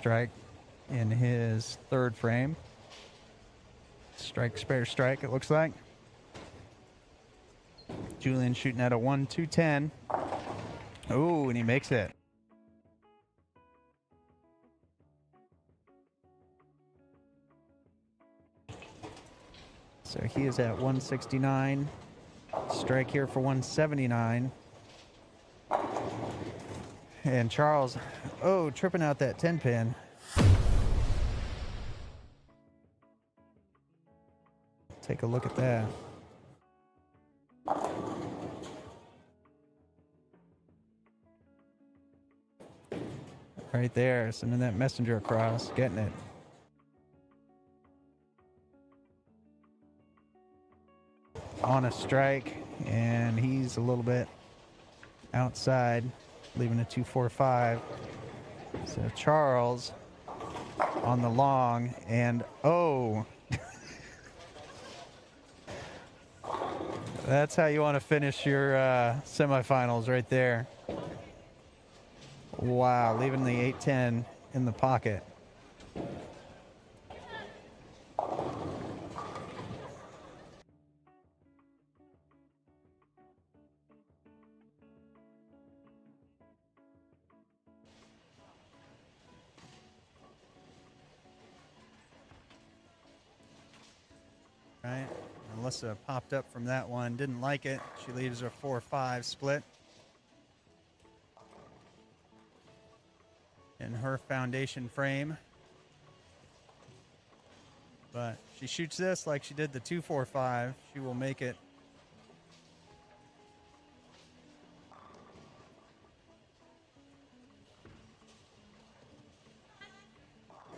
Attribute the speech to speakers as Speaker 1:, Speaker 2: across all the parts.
Speaker 1: strike in his third frame. Strike, spare strike, it looks like. Julian shooting at a 1-2-10. Oh, and he makes it. So he is at 169. Strike here for 179. And Charles, tripping out that 10 pin. Take a look at that. Right there, sending that messenger across, getting it. On a strike, and he's a little bit outside, leaving a 2-4-5. So Charles on the long, and that's how you want to finish your semifinals right there. Wow, leaving the 8-10 in the pocket. Right, Alyssa popped up from that one, didn't like it. She leaves a 4-5 split in her foundation frame. But she shoots this like she did the 2-4-5. She will make it.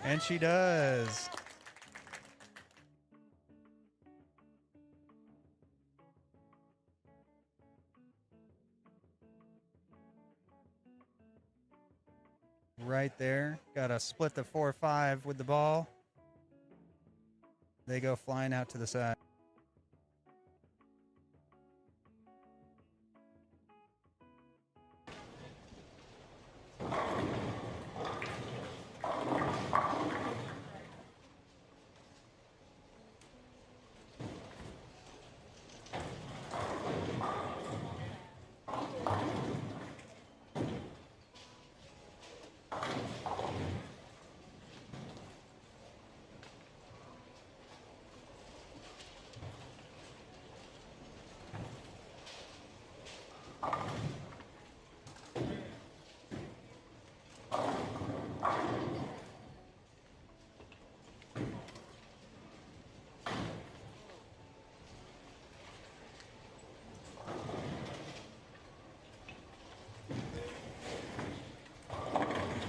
Speaker 1: And she does. Right there. Got to split the 4-5 with the ball. They go flying out to the side.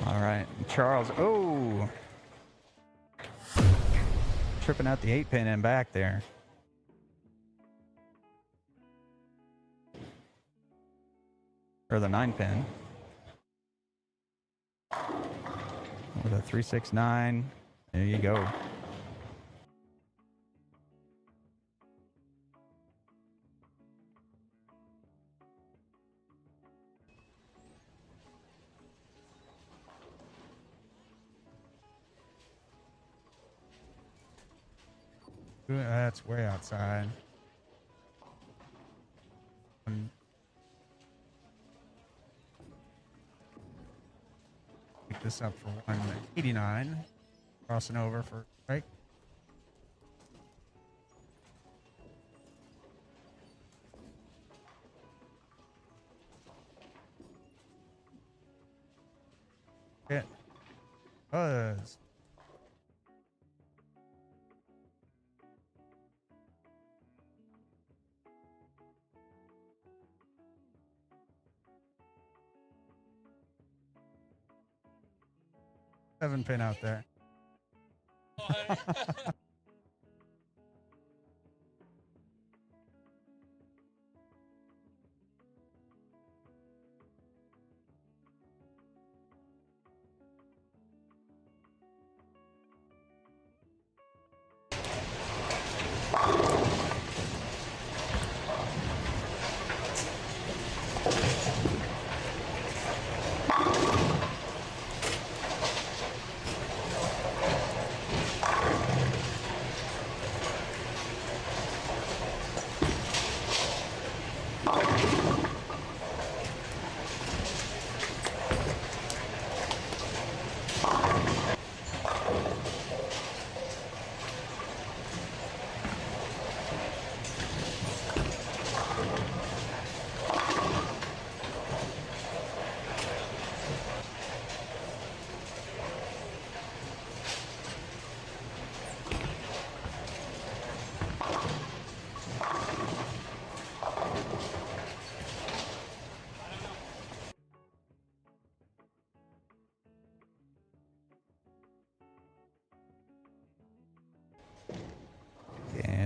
Speaker 1: All right, Charles, tripping out the 8-pin and back there. Or the 9-pin. With a 3-6-9. There you go. That's way outside. Pick this up for 189. Crossing over for strike. Hit. Buzz. Seven pin out there.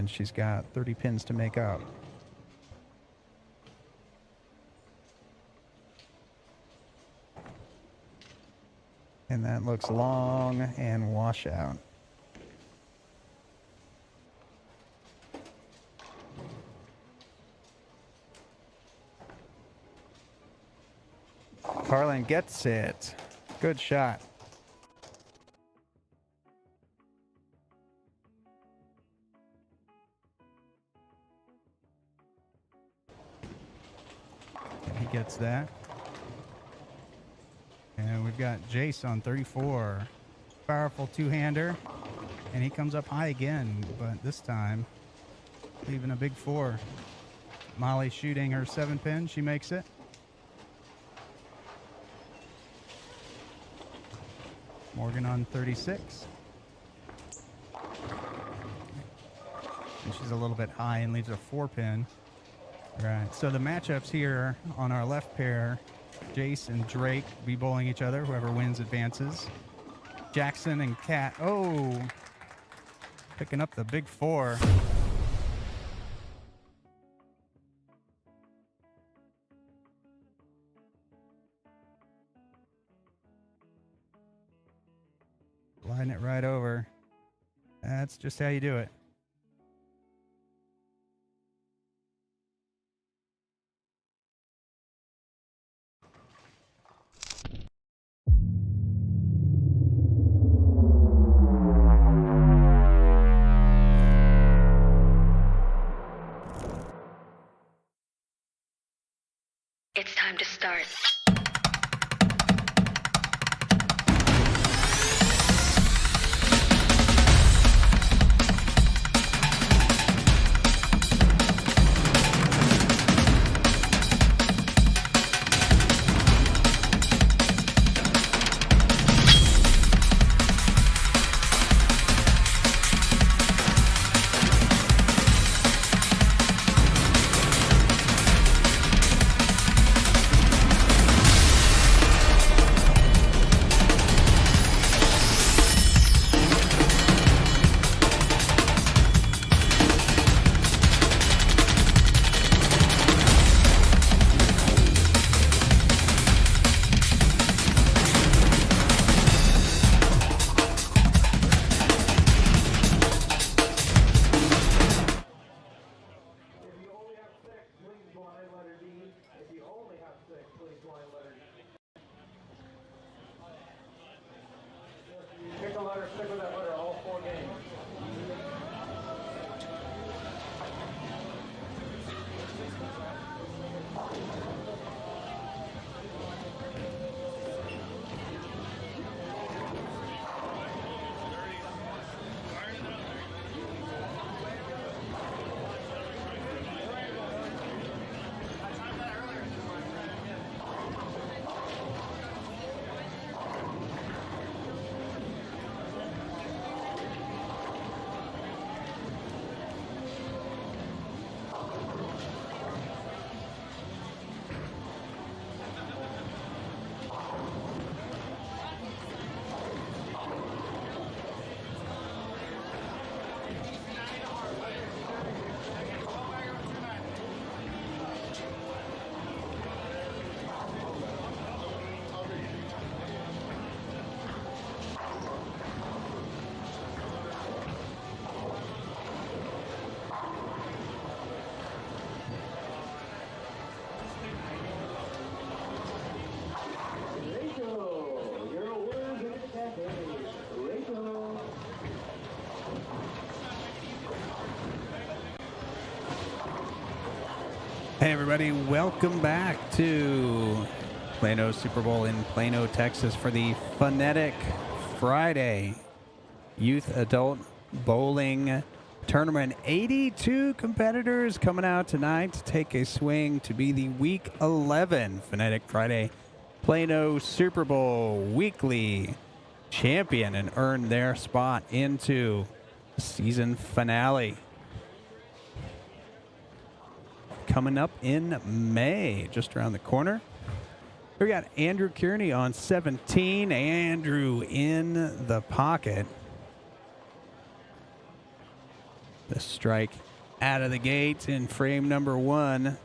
Speaker 1: and she's got 30 pins to make up. And that looks long and washout. Carlin gets it. Good shot. He gets that. And we've got Jace on 34. Powerful two-hander. And he comes up high again, but this time leaving a big 4. Molly shooting her 7-pin. She makes it. Morgan on 36. And she's a little bit high and leaves a 4-pin. Right. So the matchups here on our left pair, Jace and Drake be bowling each other. Whoever wins advances. Jackson and Kat. Oh, picking up the big 4. Sliding it right over. That's just how you do it.
Speaker 2: It's time to start.
Speaker 1: Hey everybody, welcome back to Plano Super Bowl in Plano, Texas for the FUN-etic Friday Youth Adult Bowling Tournament. 82 competitors coming out tonight to take a swing to be the Week 11 FUN-etic Friday Plano Super Bowl weekly champion and earn their spot into the season finale. Coming up in May, just around the corner. We got Andrew Kearney on 17. Andrew in the pocket. The strike out of the gate in frame number 1.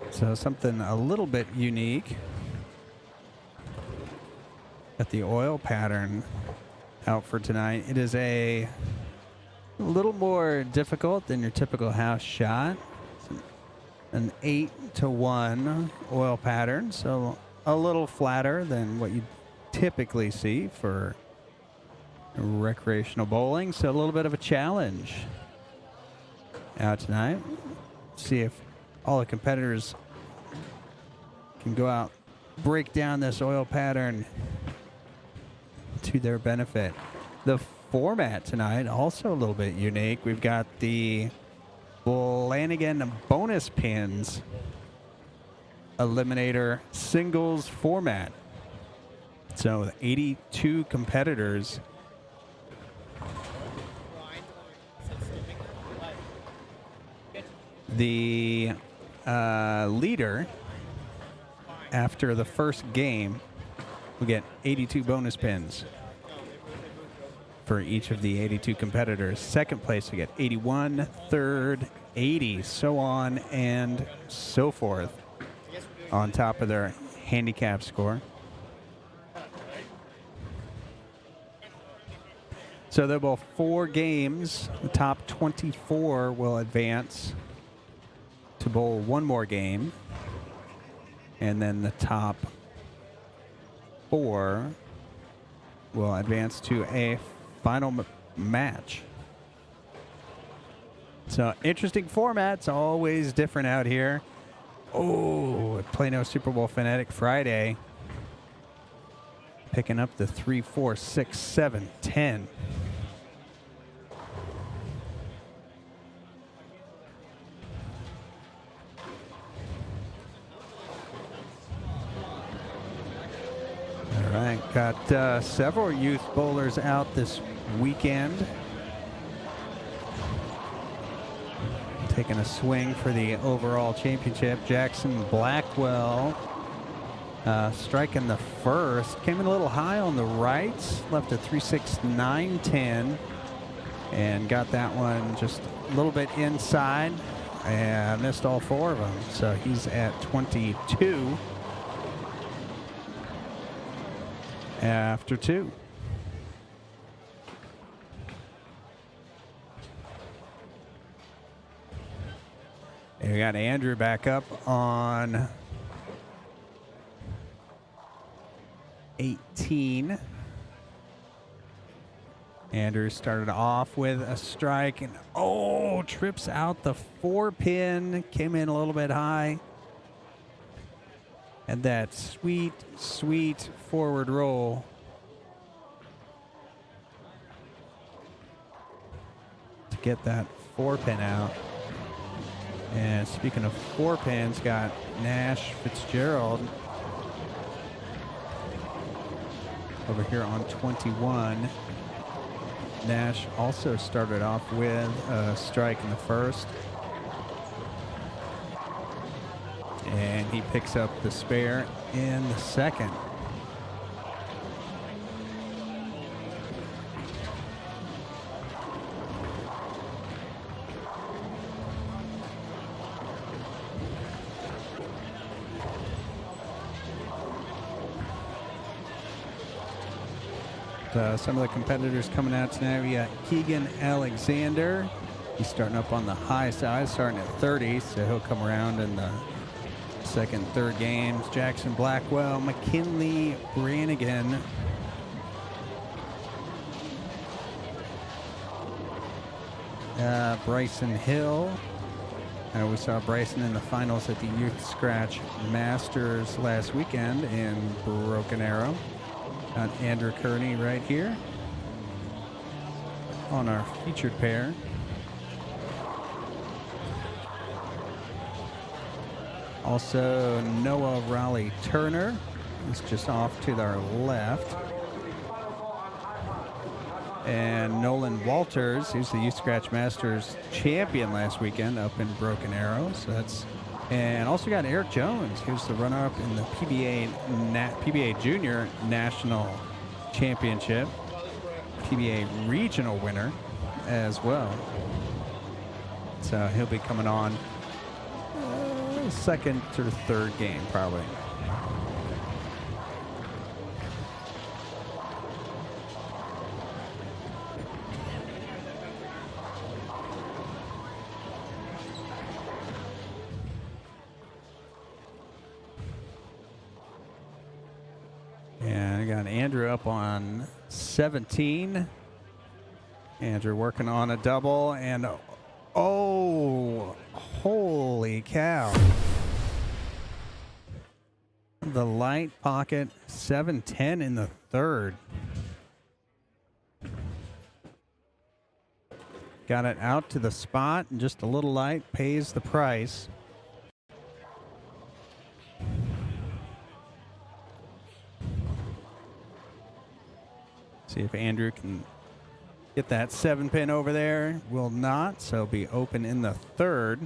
Speaker 1: So something a little bit unique at the oil pattern out for tonight. It is a little more difficult than your typical house shot. It's an 8-to-1 oil pattern, so a little flatter than what you typically see for recreational bowling. So a little bit of a challenge out tonight. See if all the competitors can go out, break down this oil pattern to their benefit. The format tonight also a little bit unique. We've got the Flanagan bonus pins eliminator singles format. So 82 competitors. The leader after the first game will get 82 bonus pins for each of the 82 competitors. Second place will get 81, third 80, so on and so forth on top of their handicap score. So there will be 4 games. The top 24 will advance to bowl one more game. And then the top 4 will advance to a final match. So interesting formats, always different out here. Oh, Plano Super Bowl FUN-etic Friday. Picking up the 3, 4, 6, 7, 10. All right, got several youth bowlers out this weekend. Taking a swing for the overall championship. Jackson Blackwell striking the first. Came in a little high on the right. Left a 3.6910 and got that one just a little bit inside and missed all 4 of them. So he's at 22 after 2. And we got Andrew back up on 18. Andrew started off with a strike and trips out the 4-pin. Came in a little bit high. And that sweet, sweet forward roll. To get that 4-pin out. And speaking of 4-pins, got Nash Fitzgerald over here on 21. Nash also started off with a strike in the first. And he picks up the spare in the second. Some of the competitors coming out tonight, we got Keegan Alexander. He's starting up on the high side, starting at 30, so he'll come around in the second, third games. Jackson Blackwell, McKinley Brannigan. Bryson Hill. We saw Bryson in the finals at the Youth Scratch Masters last weekend in Broken Arrow. Got Andrew Kearney right here on our featured pair. Also, Noah Raleigh Turner is just off to our left. And Nolan Walters, who's the Youth Scratch Masters champion last weekend up in Broken Arrow. So that's And also got Eric Jones, who's the runner-up in the PBA Junior National Championship, PBA Regional winner as well. So he'll be coming on second or third game, probably. And I got Andrew up on 17. Andrew working on a double, and oh, holy cow. The light pocket, 7-10 in the third. Got it out to the spot, and just a little light pays the price. See if Andrew can get that 7-pin over there. Will not, so be open in the third.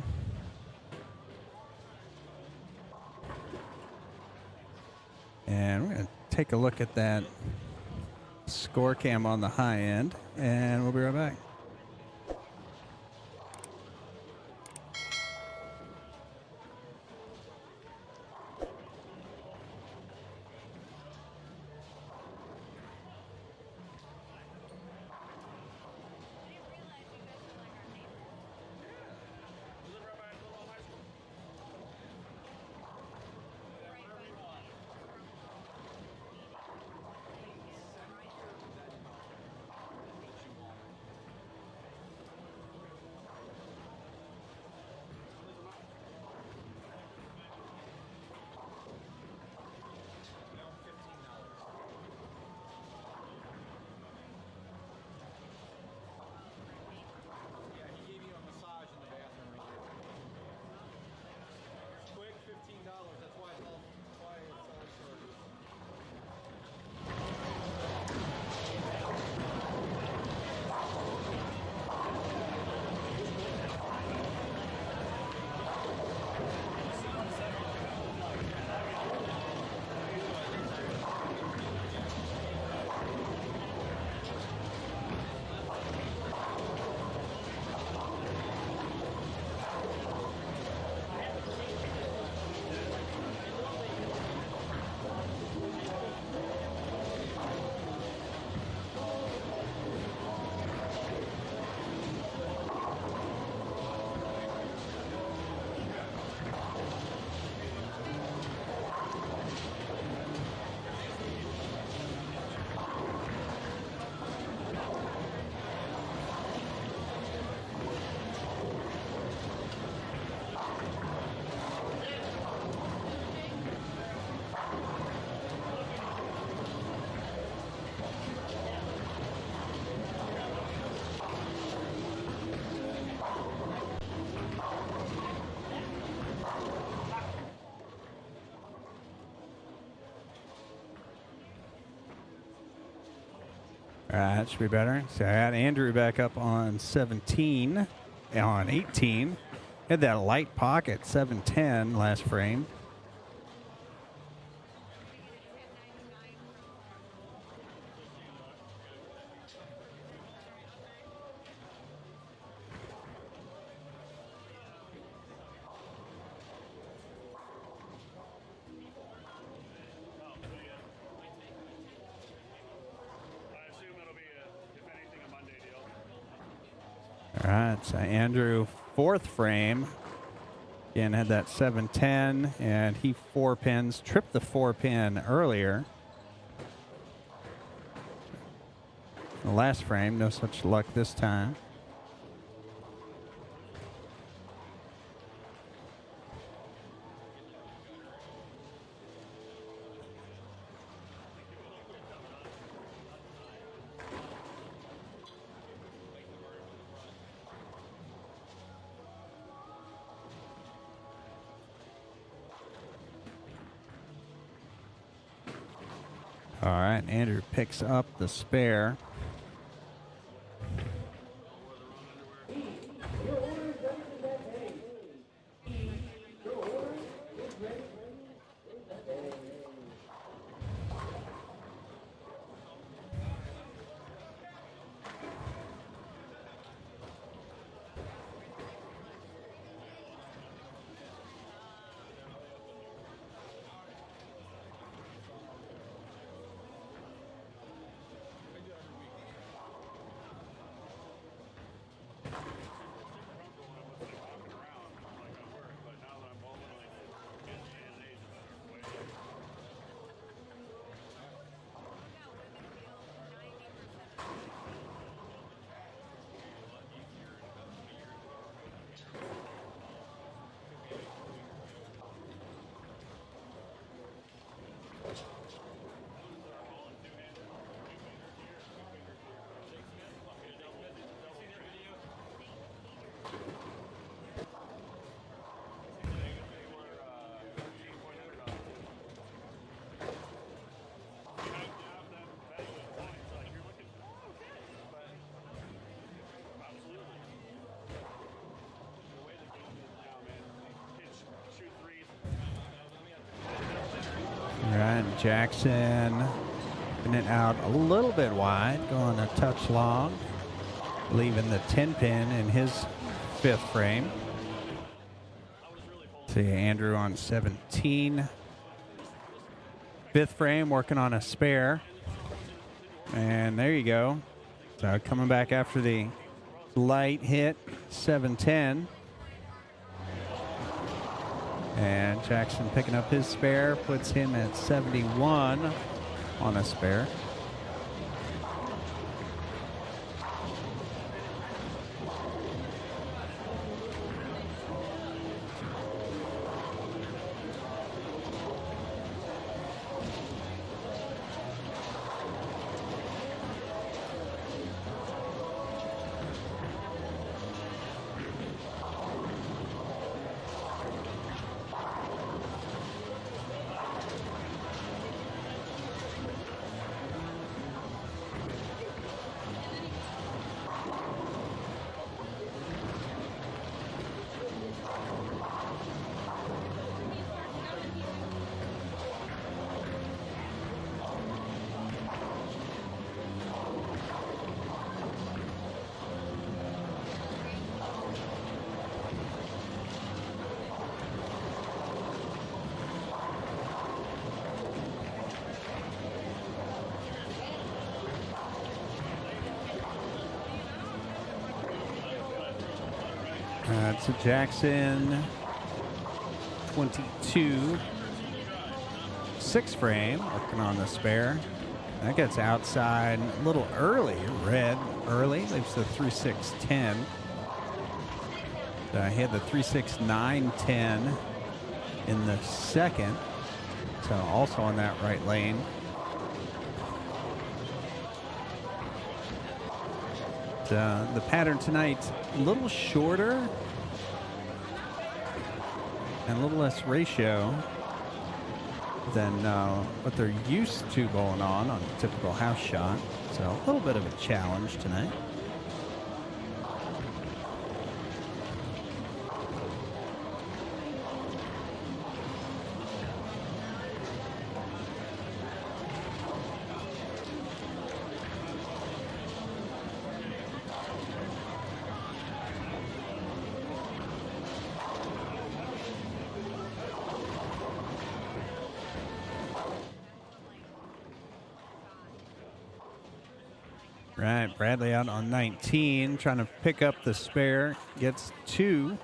Speaker 1: And we're going to take a look at that score cam on the high end, and we'll be right back. All right, that should be better. So I had Andrew back up on 17, on 18. Had that light pocket, 7-10 last frame. All right, so Andrew, fourth frame. Again, had that 7-10, and he 4-pins, tripped the 4-pin earlier. The last frame, no such luck this time. All right, Andrew picks up the spare. Jackson putting it out a little bit wide, going a touch long, leaving the 10 pin in his 5th frame. See Andrew on 17. 5th frame, working on a spare. And there you go. So coming back after the light hit, 7-10. And Jackson picking up his spare, puts him at 71 on a spare. It's a Jackson 22 6 frame, working on the spare. That gets outside a little early, red early, leaves the 3.610. He had the 3.6910 in the second, so also on that right lane. The pattern tonight, a little shorter and a little less ratio than what they're used to bowling on a typical house shot. So a little bit of a challenge tonight. Right, Bradley out on 19, trying to pick up the spare, gets 2.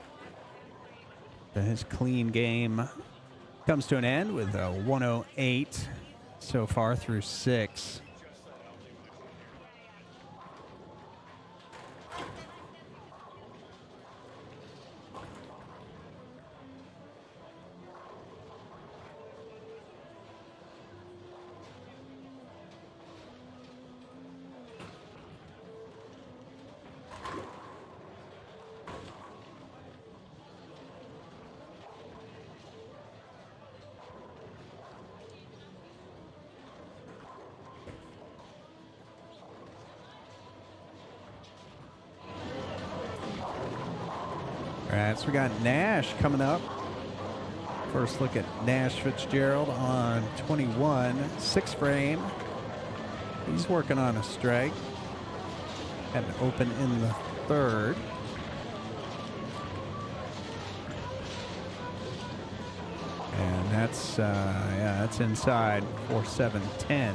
Speaker 1: His clean game comes to an end with a 108 so far through 6. All right, so we got Nash coming up. First look at Nash Fitzgerald on 21, 6 frame. He's working on a strike. Had an open in the 3rd. And that's inside 4-7-10.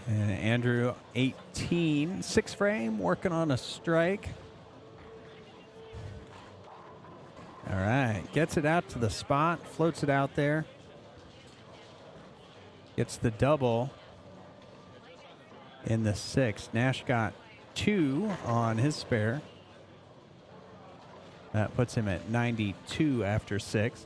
Speaker 1: And Andrew, 18, 6 frame, working on a strike. All right, gets it out to the spot, floats it out there. Gets the double in the 6th. Nash got 2 on his spare. That puts him at 92 after 6.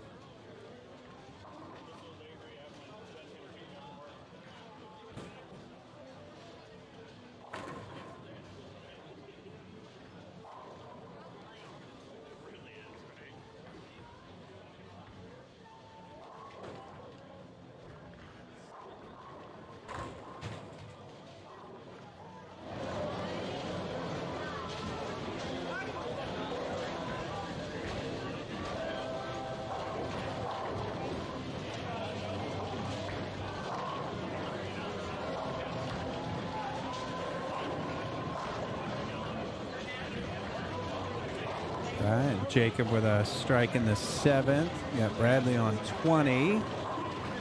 Speaker 1: Jacob with a strike in the 7th. We got Bradley on 20.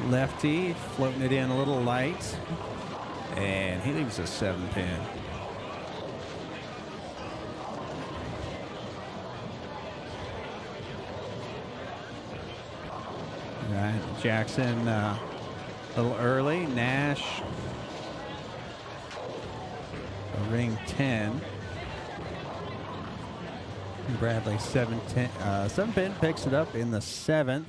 Speaker 1: Lefty floating it in a little light. And he leaves a 7-pin. All right, Jackson a little early. Nash, a ring 10. Bradley 7-pin picks it up in the 7th.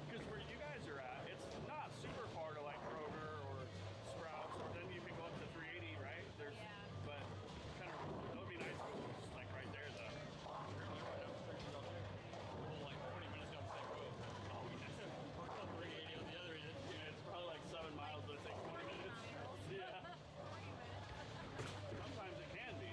Speaker 3: Because where you guys are at, it's not super far to like Kroger or Sprouts, or then you can go up to 380, right? There's, but kind of, that would be nice if it was just like right there, though. Like 20 minutes down the same road. Oh, yeah. 380 on the other end. Yeah, it's probably like 7 miles, but it takes 20 minutes. Yeah. Sometimes it can be.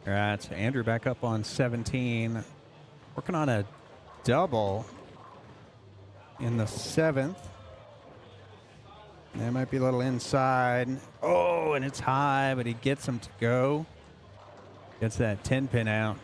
Speaker 1: All right, so Andrew back up on 17. Working on a double in the 7th. That might be a little inside. Oh, and it's high, but he gets him to go. Gets that 10-pin out.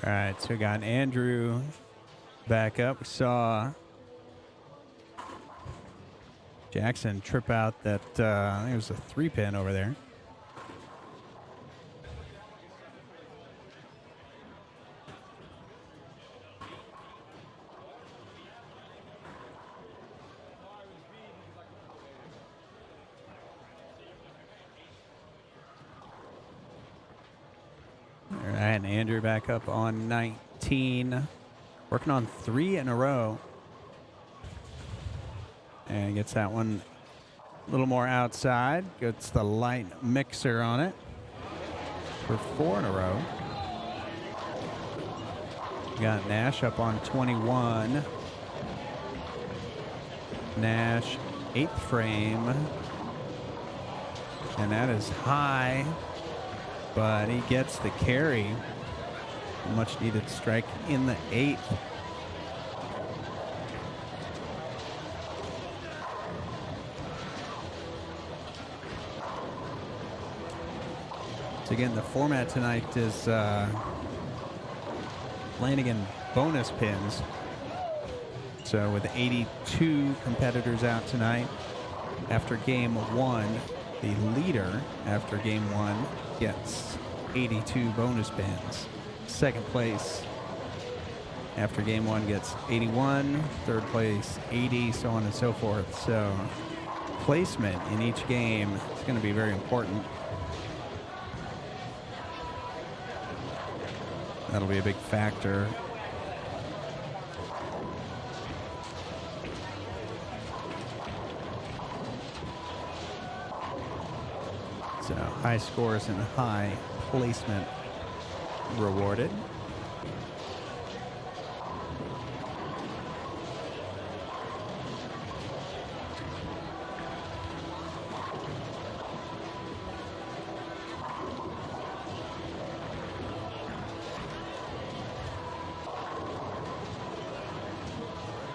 Speaker 1: All right, so we got Andrew back up. We saw Jackson trip out that, I think it was a 3-pin over there. All right, and Andrew back up on 19. Working on 3 in a row. And gets that one a little more outside. Gets the light mixer on it for 4 in a row. Got Nash up on 21. Nash, 8th frame. And that is high, but he gets the carry. Much needed strike in the 8th. So again, the format tonight is Flanagan bonus pins. So with 82 competitors out tonight, after game 1, the leader after game 1 gets 82 bonus pins. Second place after game 1 gets 81, third place 80, so on and so forth. So placement in each game is going to be very important. That'll be a big factor. So high scores and high placement rewarded.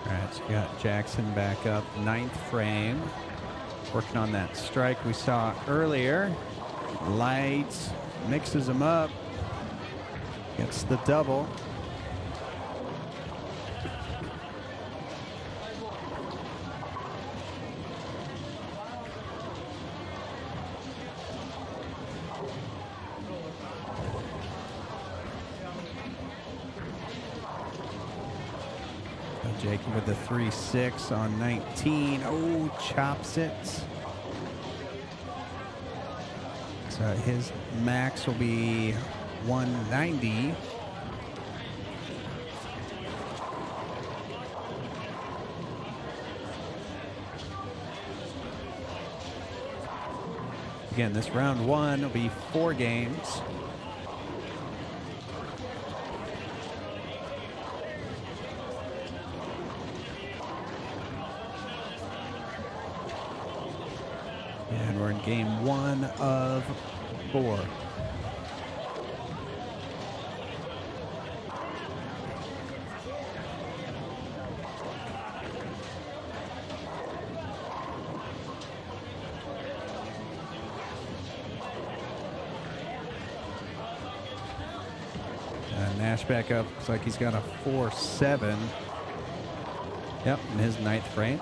Speaker 1: All right, so we got Jackson back up, 9th frame. Working on that strike we saw earlier. Lights, mixes them up. Gets the double. Jacob with the 3-6 on 19. Oh, chops it. So his max will be 190. Again, this round 1 will be 4 games. And we're in game 1 of 4. Nash back up. Looks like he's got a 4-7. Yep, in his 9th frame.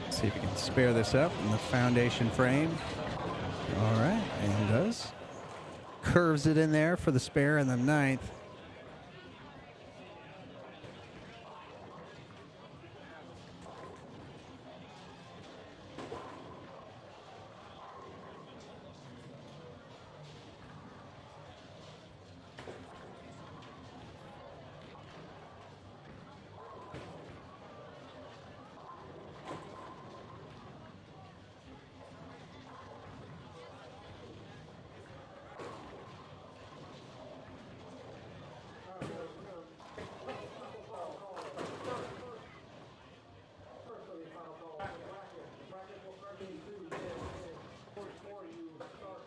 Speaker 1: See if he can spare this up in the foundation frame. All right, and he does. Curves it in there for the spare in the 9th.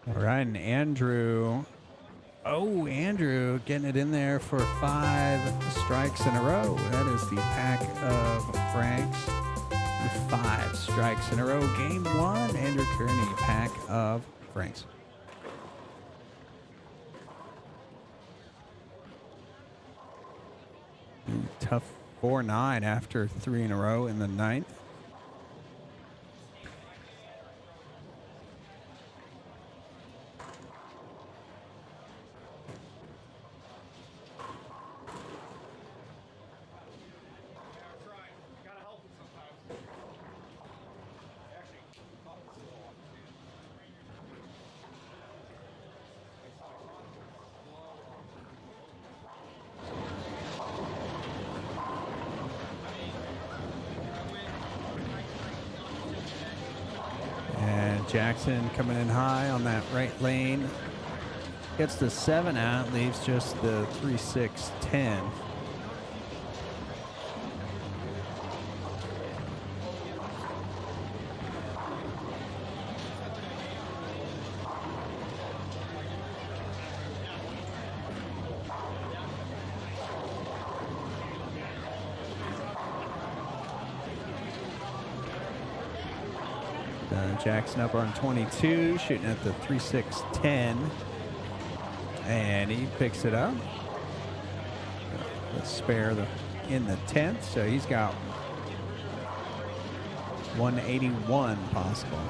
Speaker 1: All right, and Andrew. Oh, Andrew getting it in there for 5 strikes in a row. That is the pack of Franks. 5 strikes in a row. Game 1, Andrew Kearney, pack of Franks. Tough 4-9 after 3 in a row in the 9th. Jackson coming in high on that right lane. Gets the 7 out, leaves just the 3-6-10. Jackson up on 22, shooting at the 3-6-10, and he picks it up. Let's spare in the 10th, so he's got 181 possible.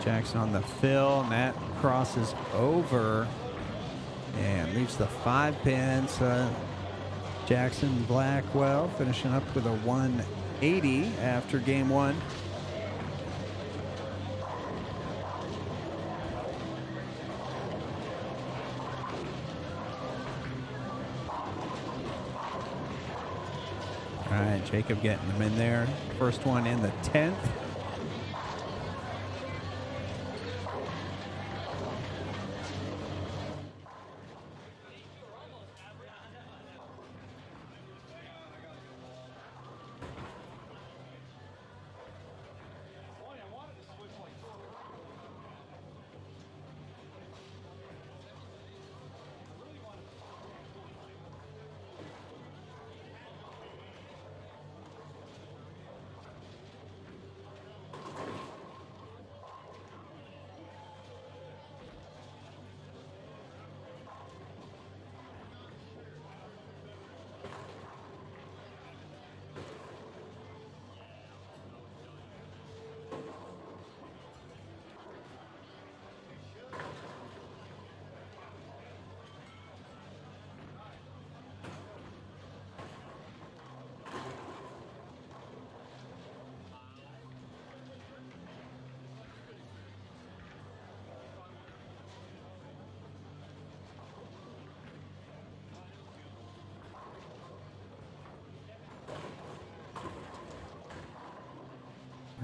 Speaker 1: Jackson on the fill, and that crosses over and leaves the 5-pin. So Jackson Blackwell finishing up with a 180 after game 1. All right, Jacob getting them in there. First one in the 10th.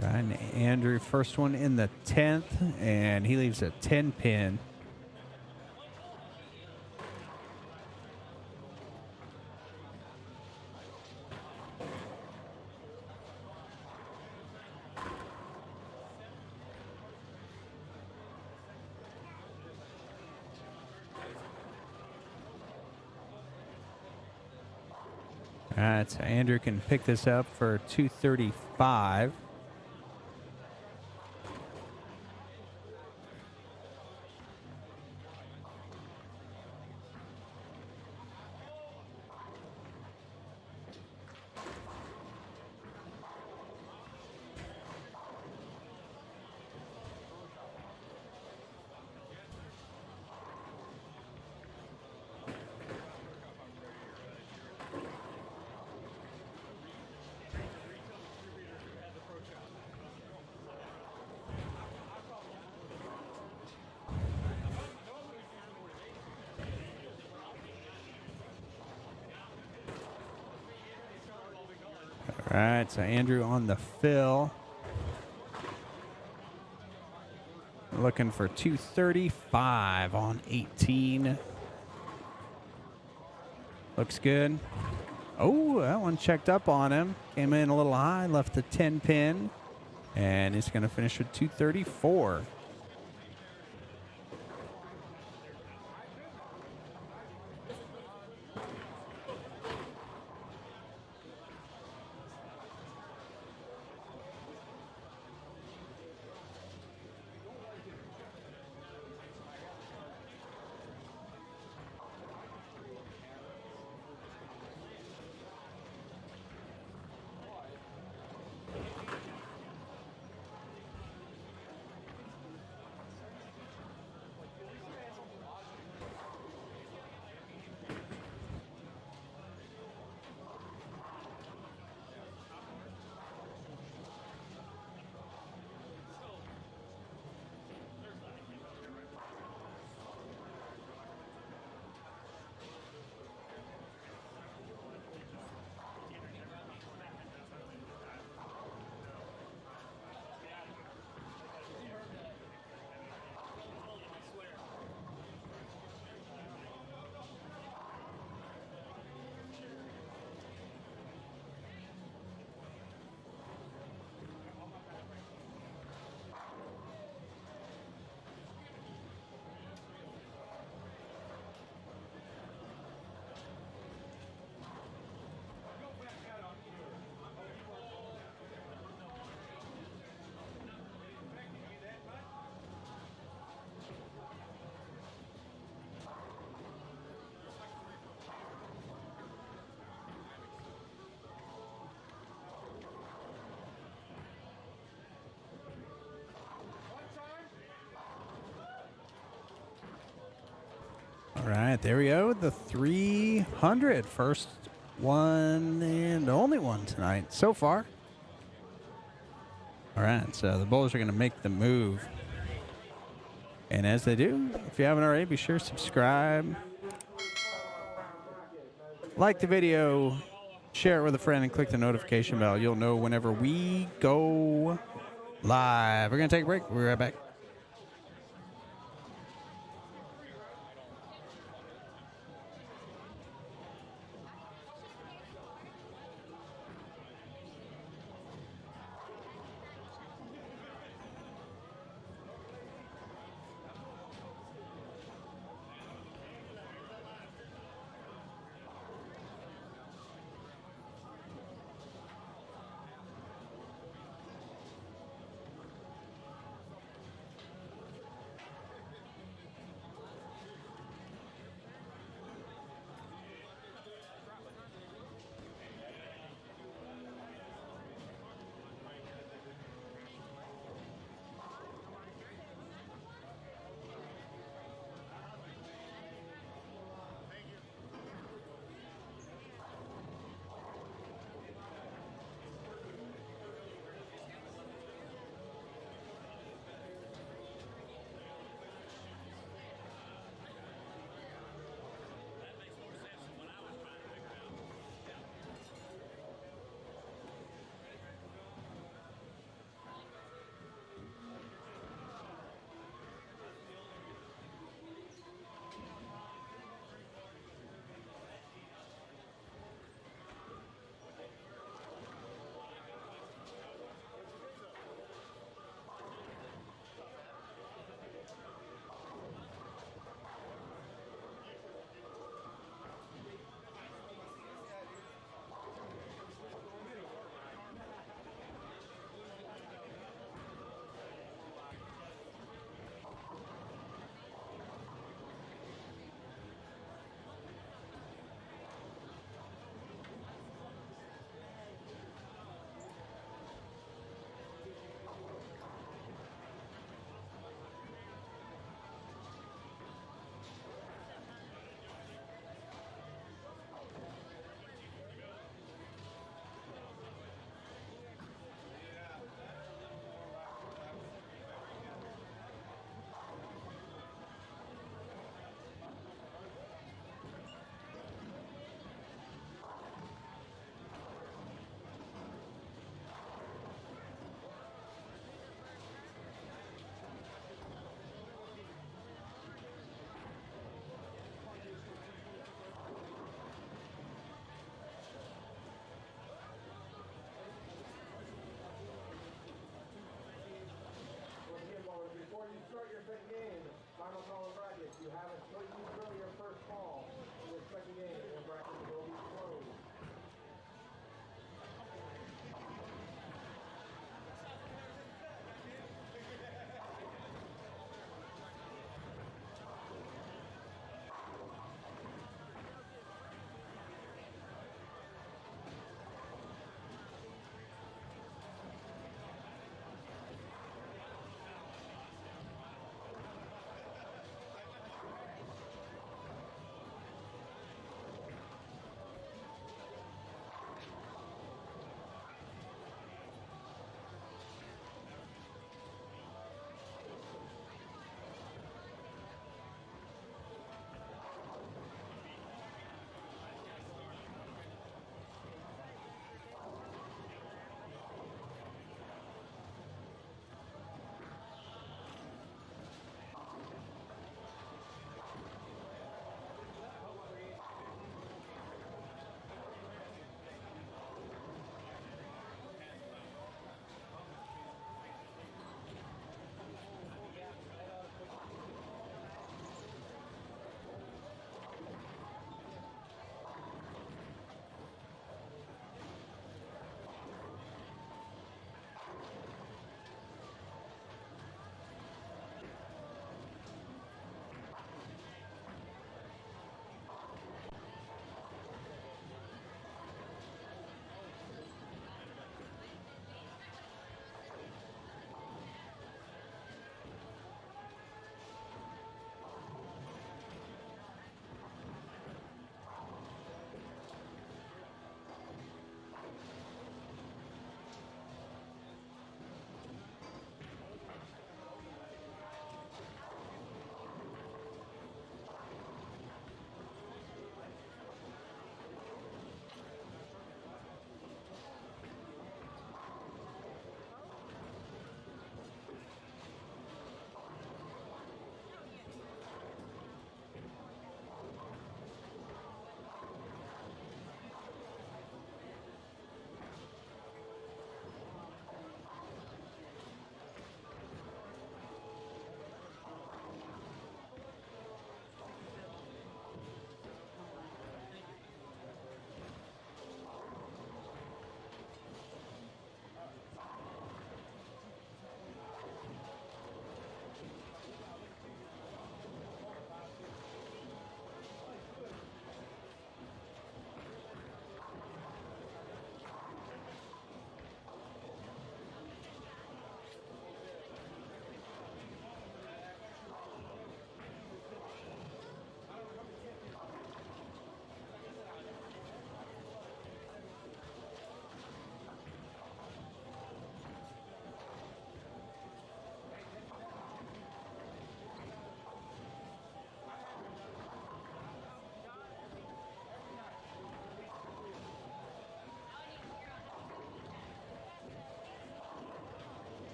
Speaker 1: Ryan Andrew, first one in the 10th, and he leaves a 10-pin. All right, so Andrew can pick this up for 235. All right, so Andrew on the fill. Looking for 235 on 18. Looks good. Oh, that one checked up on him. Came in a little high, left the 10-pin, and he's going to finish with 234. All right, there we go. The 300. First one and only one tonight so far. All right, so the bowlers are going to make the move. And as they do, if you haven't already, be sure to subscribe. Like the video, share it with a friend, and click the notification bell. You'll know whenever we go live. We're going to take a break. We'll be right back.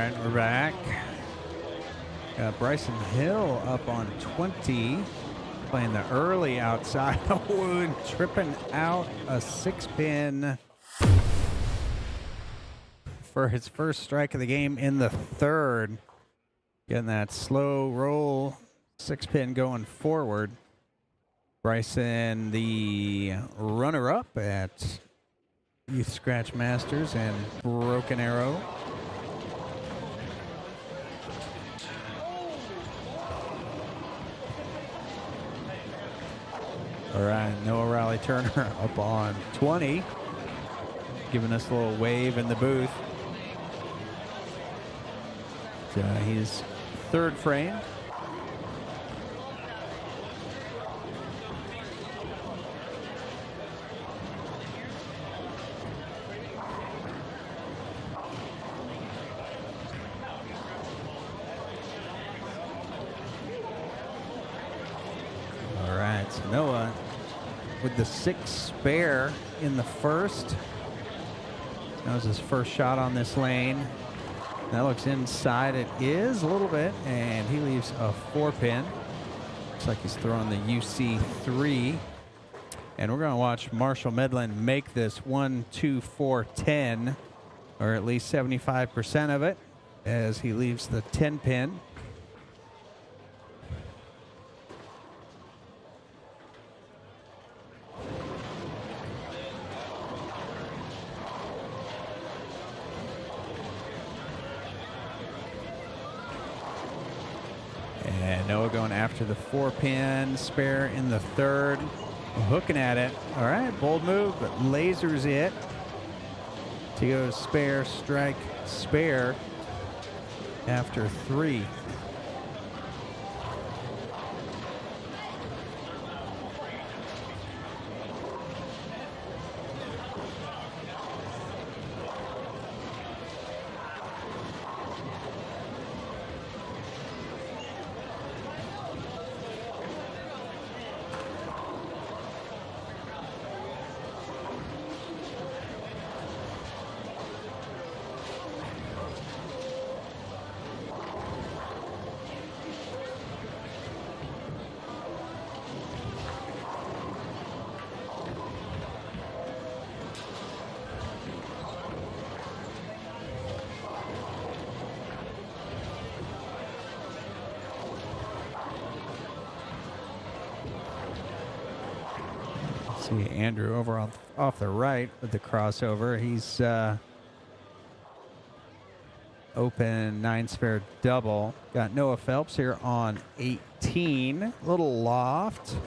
Speaker 1: right, we're back. Got Bryson Hill up on 20. Playing the early outside. Oh, and tripping out a 6-pin for his first strike of the game in the third. Getting that slow roll 6-pin going forward. Bryson, the runner-up at Youth Scratch Masters and Broken Arrow. All right, Noah Raleigh Turner up on 20, giving us a little wave in the booth. He's third frame. All right, so Noah with the 6 spare in the first. That was his first shot on this lane. That looks inside. It is a little bit, and he leaves a 4-pin. Looks like he's throwing the UC3. And we're going to watch Marshall Medlin make this 1, 2, 4, 10, or at least 75% of it, as he leaves the 10-pin. And Noah going after the 4-pin, spare in the third, hooking at it. All right, bold move, but lasers it. To go spare, strike, spare after 3. See Andrew over off the right with the crossover. He's open 9 spare double. Got Noah Phelps here on 18. Little loft.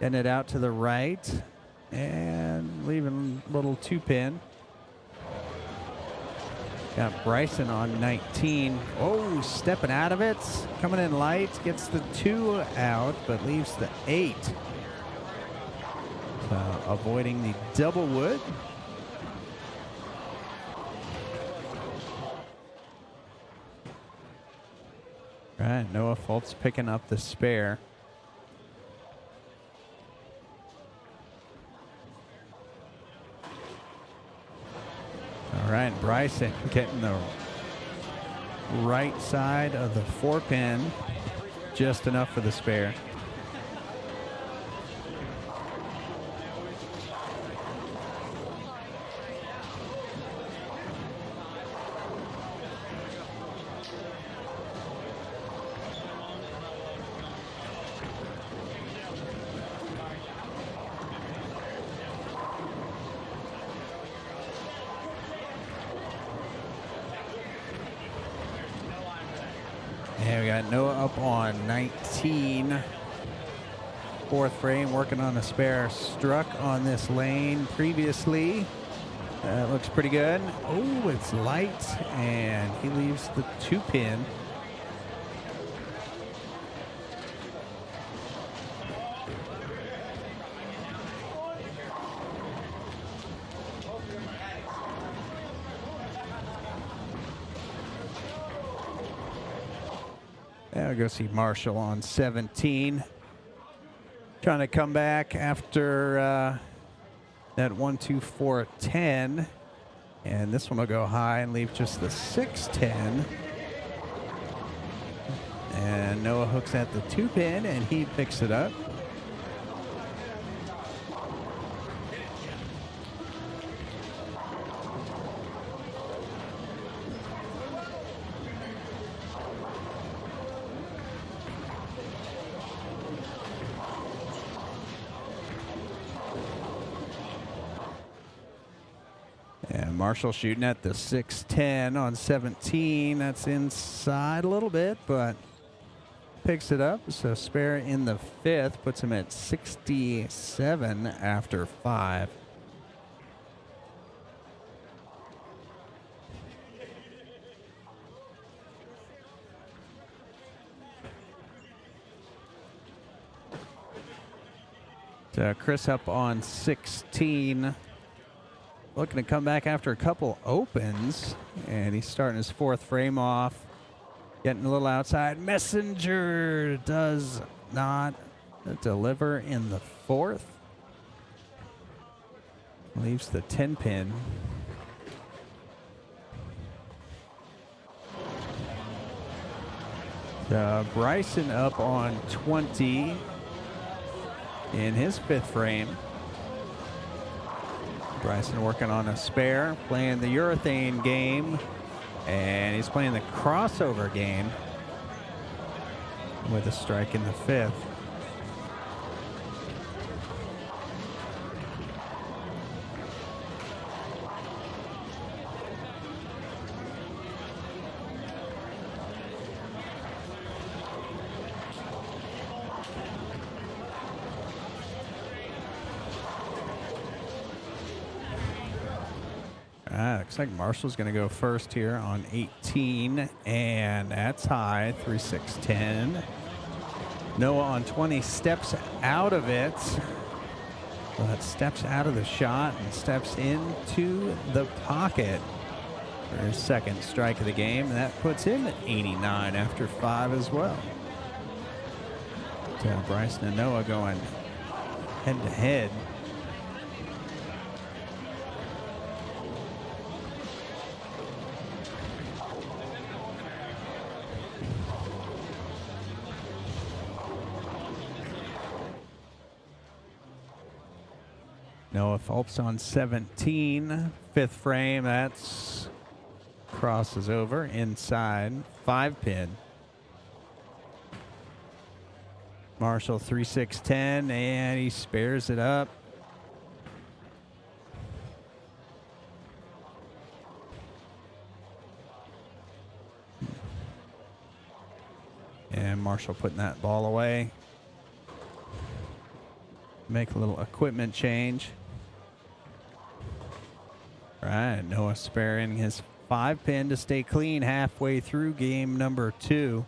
Speaker 1: Getting it out to the right. And leaving little 2-pin. Got Bryson on 19. Oh, stepping out of it. Coming in light. Gets the 2 out, but leaves the 8. Avoiding the double wood. All right, Noah Phelps picking up the spare. All right, Bryson getting the right side of the 4-pin. Just enough for the spare. Yeah, we got Noah up on 19. 4th frame, working on a spare. Struck on this lane previously. Looks pretty good. Oh, it's light, and he leaves the 2-pin. I'll go see Marshall on 17. Trying to come back after that 1, 2, 4, 10. And this one will go high and leave just the 610. And Noah hooks at the 2-pin, and he picks it up. And Marshall shooting at the 610 on 17. That's inside a little bit, but picks it up. So spare in the 5th puts him at 67 after 5. So Chris up on 16. Looking to come back after a couple opens, and he's starting his 4th frame off. Getting a little outside. Messenger does not deliver in the 4th. Leaves the 10-pin. Bryson up on 20 in his 5th frame. Bryson working on a spare, playing the urethane game, and he's playing the crossover game with a strike in the 5th. Looks like Marshall's going to go first here on 18, and that's high, 3-6-10. Noah on 20 steps out of it, but steps out of the shot and steps into the pocket for his 2nd strike of the game. That puts him at 89 after 5 as well. So Bryson and Noah going head to head. Noah Phelps on 17, 5th frame. That's crosses over inside, 5-pin. Marshall 3-6-10, and he spares it up. And Marshall putting that ball away. Make a little equipment change. All right, Noah sparing his 5-pin to stay clean halfway through game number 2.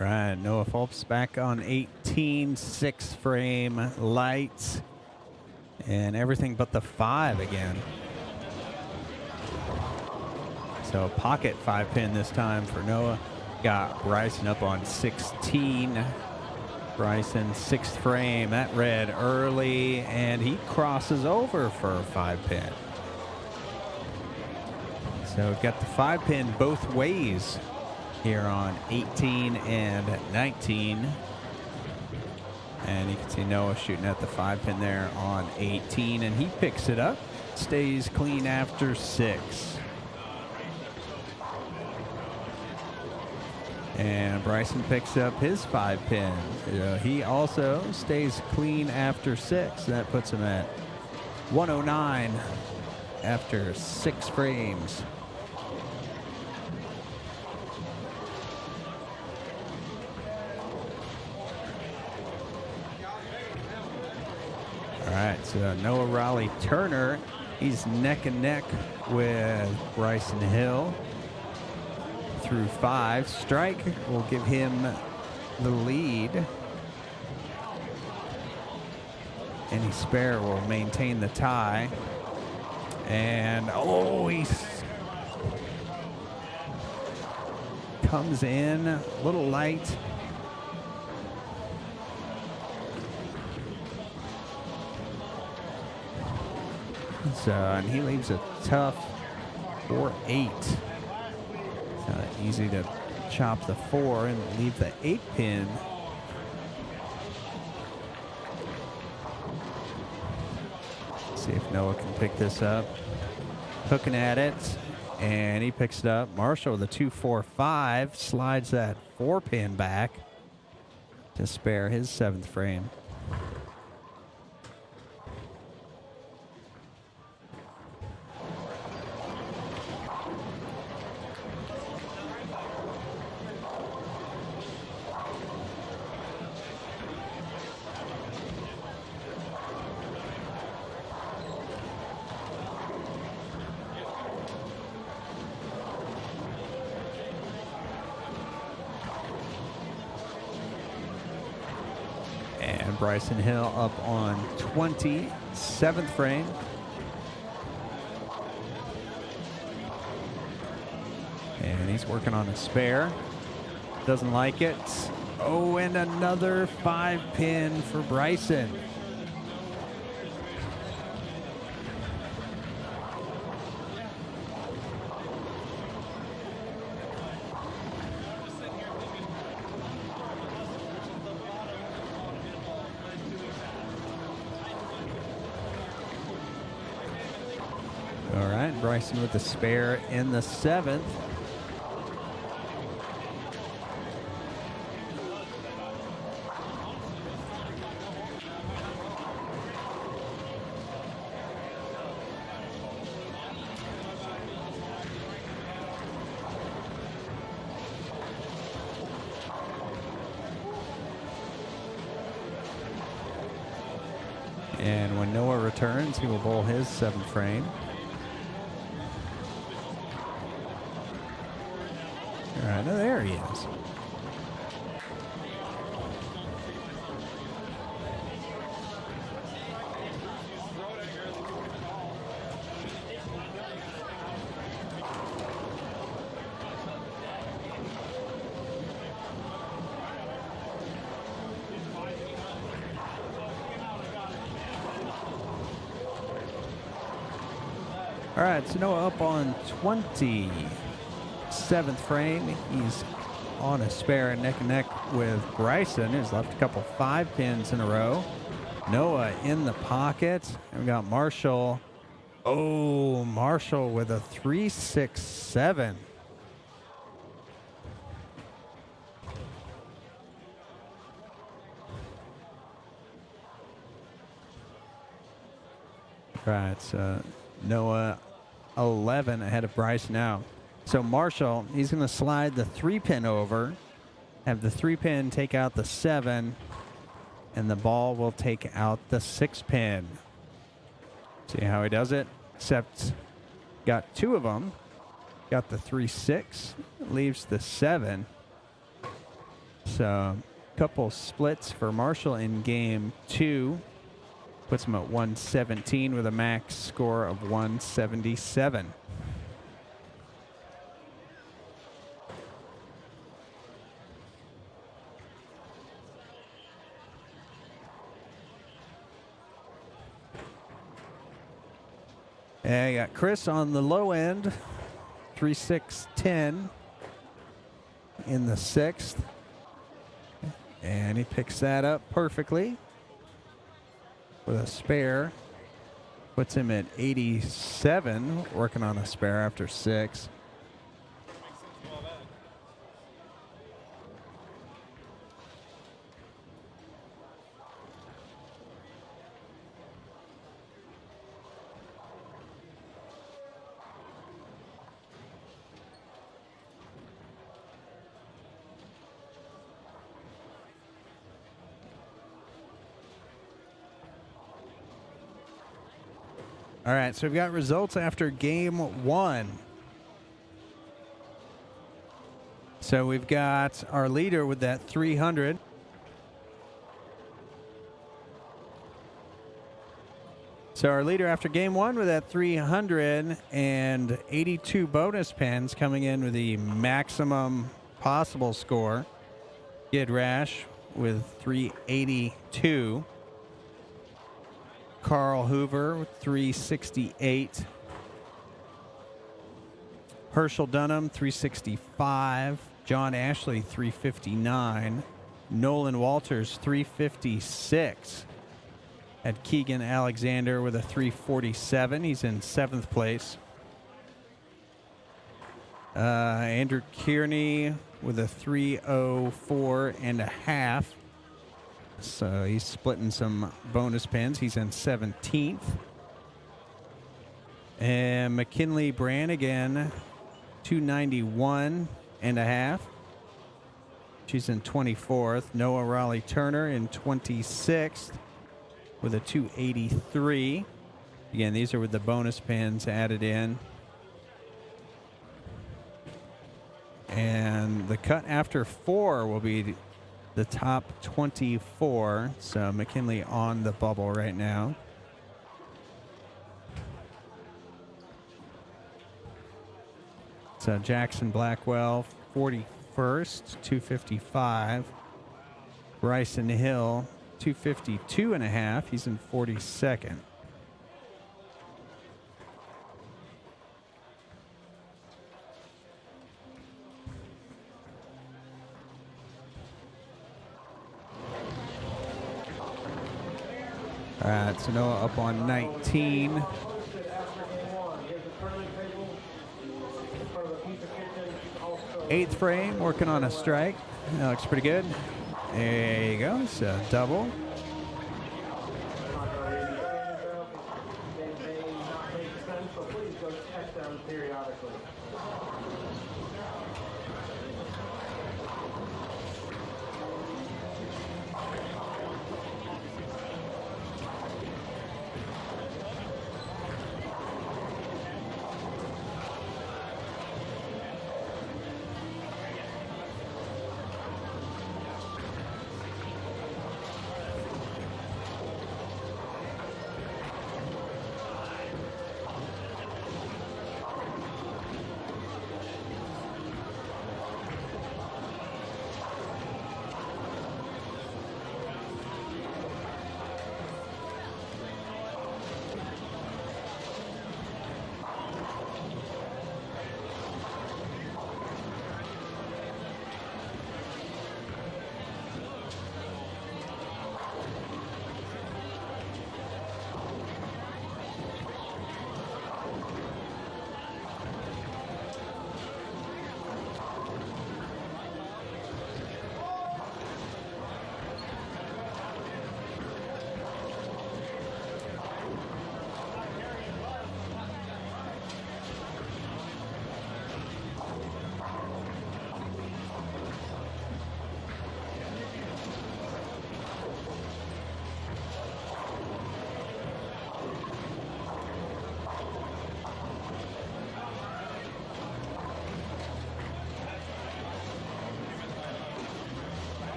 Speaker 1: All right, Noah Phelps back on 18, 6-frame lights, and everything but the 5 again. So pocket 5-pin this time for Noah. Got Bryson up on 16. Bryson, 6th frame. That red early, and he crosses over for a 5-pin. So we've got the 5-pin both ways here on 18 and 19. And you can see Noah shooting at the 5-pin there on 18, and he picks it up. Stays clean after 6. And Bryson picks up his 5-pin. He also stays clean after 6. That puts him at 109 after 6 frames. All right, so Noah Raleigh Turner, he's neck and neck with Bryson Hill through 5. Strike will give him the lead. Any spare will maintain the tie. And he's comes in a little light. So, and he leaves a tough 4-8. Easy to chop the 4 and leave the 8-pin. See if Noah can pick this up. Hooking at it, and he picks it up. Marshall with a 2-4-5 slides that 4-pin back to spare his 7th frame. And Bryson Hill up on 20, 7th frame. And he's working on a spare. Doesn't like it. Oh, and another 5-pin for Bryson. All right, Bryson with the spare in the 7th. And when Noah returns, he will bowl his 7th frame. All right, now there he is. All right, so Noah up on 20. 7th frame. He's on a spare neck and neck with Bryson, who's left a couple 5-pins in a row. Noah in the pocket. And we got Marshall. Oh, Marshall with a 3-6-7. Right, so Noah 11 ahead of Bryce now. So Marshall, he's going to slide the 3-pin over, have the 3-pin take out the 7, and the ball will take out the 6-pin. See how he does it? Except got 2 of them. Got the 3-6, leaves the 7. So, a couple splits for Marshall in game 2. Puts him at 117 with a max score of 177. And you got Chris on the low end, 3-6-10 in the 6th. And he picks that up perfectly with a spare. Puts him at 87, working on a spare after 6. All right, so we've got results after game 1. So we've got our leader with that 300. So our leader after game 1 with that 382 bonus pens, coming in with the maximum possible score. Kid Rash with 382. Carl Hoover with 368. Herschel Dunham 365. John Ashley 359. Nolan Walters 356. Had Keegan Alexander with a 347. He's in 7th place. Andrew Kearney with a 304.5. So he's splitting some bonus pins. He's in 17th. And McKinley Brannigan, 291.5. She's in 24th. Noah Raleigh Turner in 26th with a 283. Again, these are with the bonus pins added in. And the cut after 4 will be the top 24. So McKinley on the bubble right now. So Jackson Blackwell, 41st, 255. Bryson Hill, 252.5. He's in 42nd. All right, so Noah up on 19. Eighth frame, working on a strike. That looks pretty good. There you go, so double.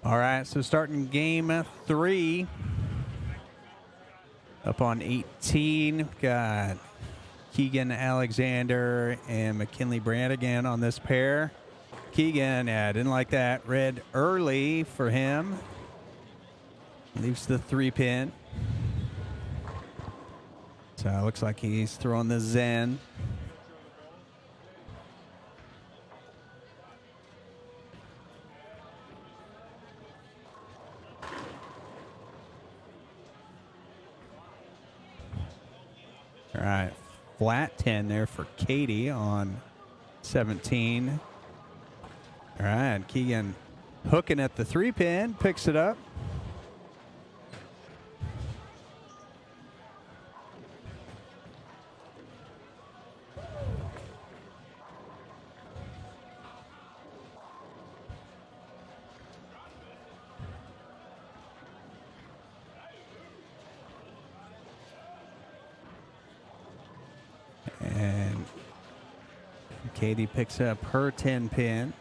Speaker 1: All right, so starting game 3. Up on 18, got Keegan Alexander and McKinley Brannigan on this pair. Keegan, didn't like that. Red early for him. Leaves the 3-pin. So it looks like he's throwing the Zen. All right, flat 10 there for Katie on 17. All right, Keegan hooking at the 3-pin, picks it up. And Katie picks up her 10-pin.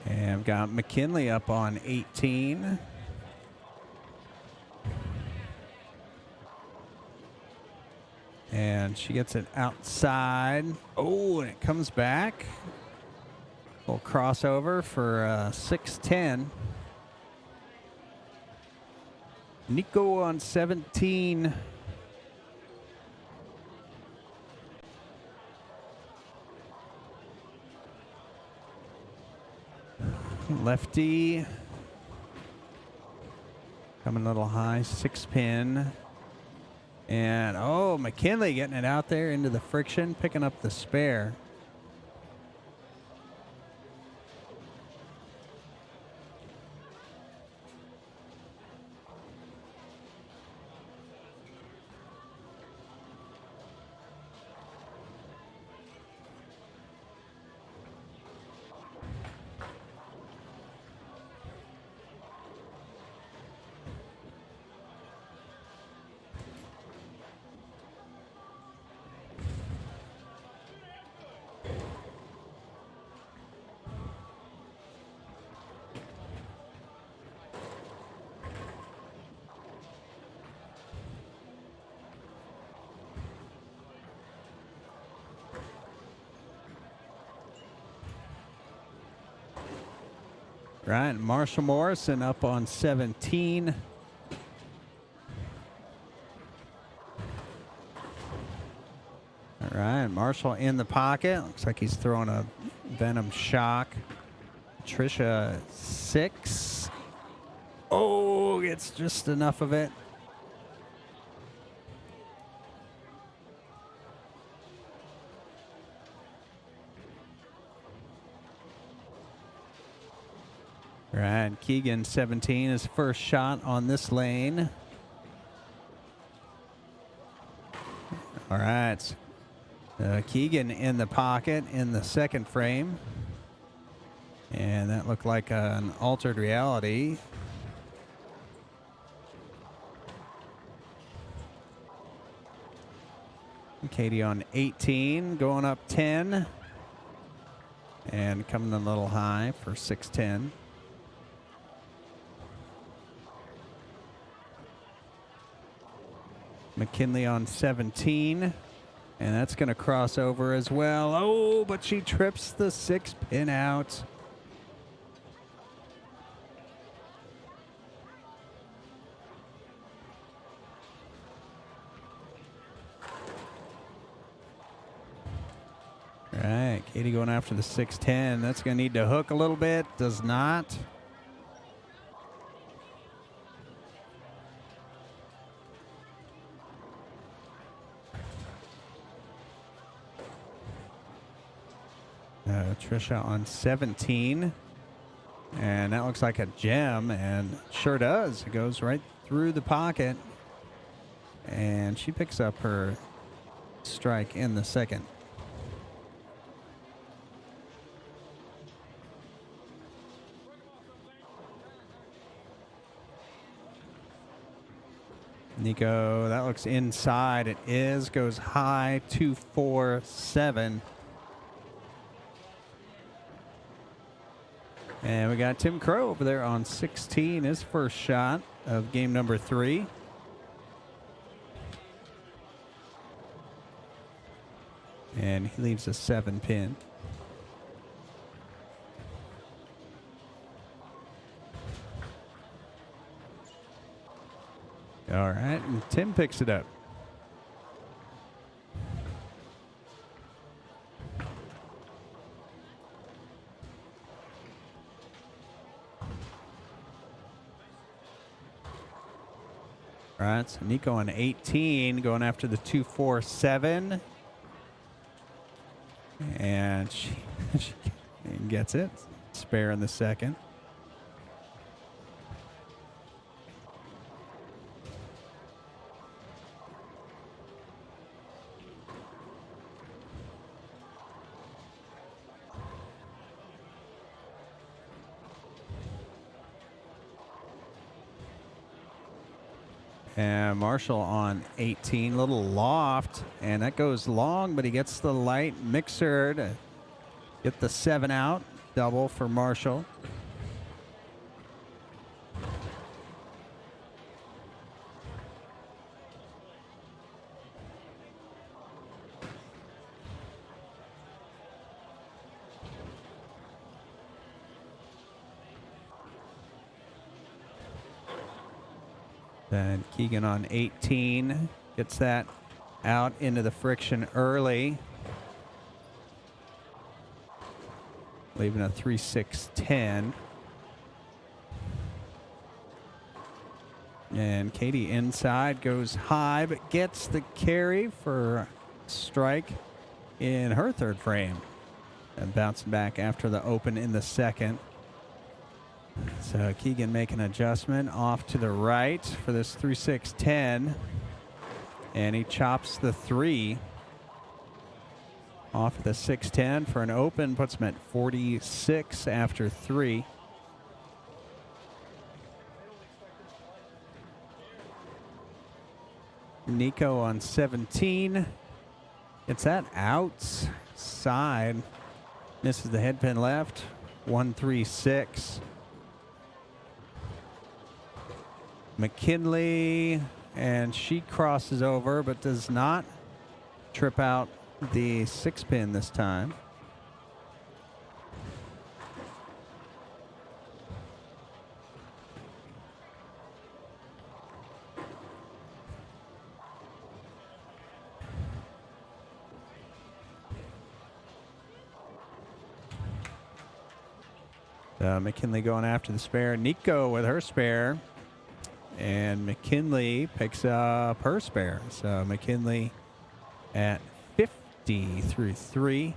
Speaker 1: And I've got McKinley up on 18. And she gets it outside. Oh, and it comes back. Little crossover for 6-10. Nico on 17. Lefty. Coming a little high, 6-pin. And, oh, McKinley getting it out there into the friction, picking up the spare. Right, Marshall Morrison up on 17. All right, Marshall in the pocket. Looks like he's throwing a Venom Shock. Trisha 6. Oh, gets just enough of it. Right, Keegan 17, his first shot on this lane. All right, Keegan in the pocket in the second frame. And that looked like an altered reality. Katie on 18, going up 10. And coming a little high for 6-10. McKinley on 17, and that's going to cross over as well. Oh, but she trips the 6-pin out. All right, Katie going after the 6-10. That's going to need to hook a little bit. Does not. Trisha on 17, and that looks like a gem, and sure does. It goes right through the pocket, and she picks up her strike in the second. Nico, that looks inside. It is. Goes high, 2-4-7. And we got Tim Crow over there on 16, his first shot of game number 3. And he leaves a 7-pin. All right, and Tim picks it up. All right, so Nico on 18, going after the 2-4-7. And she gets it. Spare in the second. And Marshall on 18, little loft, and that goes long, but he gets the light mixer to get the 7 out. Double for Marshall. Then Keegan on 18 gets that out into the friction early. Leaving a 3-6-10. And Katie inside goes high, but gets the carry for strike in her third frame. And bouncing back after the open in the second. So Keegan making an adjustment off to the right for this 3-6-10. And he chops the 3 off the 6-10 for an open, puts him at 46 after 3. Nico on 17 gets that outside, misses the head pin left, 1-3-6. McKinley, and she crosses over but does not trip out the 6-pin this time. McKinley going after the spare. Nico with her spare. And McKinley picks up her spare. So McKinley at 50 through 3.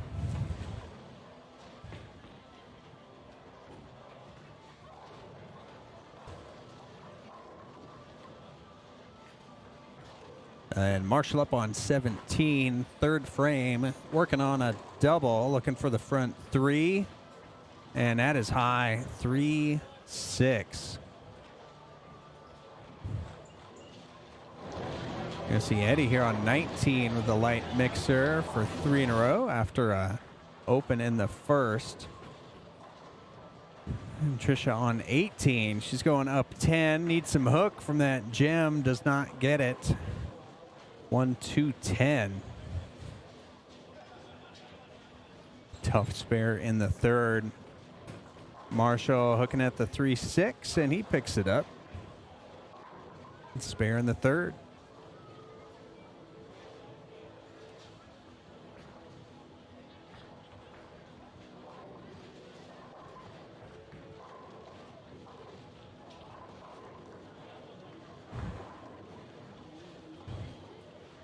Speaker 1: And Marshall up on 17, third frame, working on a double, looking for the front 3. And that is high, 3-6. You're going to see Eddie here on 19 with the light mixer for 3 in a row after a open in the first. And Trisha on 18. She's going up 10. Needs some hook from that gem. Does not get it. 1-2-10. Tough spare in the third. Marshall hooking at the 3-6, and he picks it up. Spare in the third.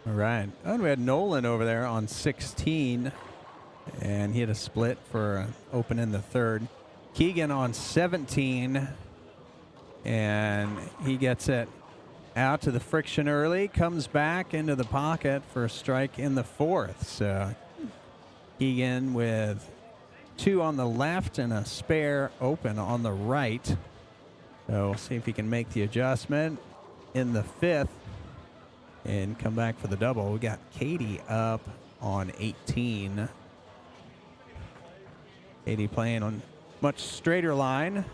Speaker 1: All right. And we had Nolan over there on 16, and he had a split for an open in the third. Keegan on 17, and he gets it out to the friction early, comes back into the pocket for a strike in the fourth. So Keegan with 2 on the left and a spare open on the right. So we'll see if he can make the adjustment in the fifth. and come back for the double. We got Katie up on 18. Katie playing on much straighter line.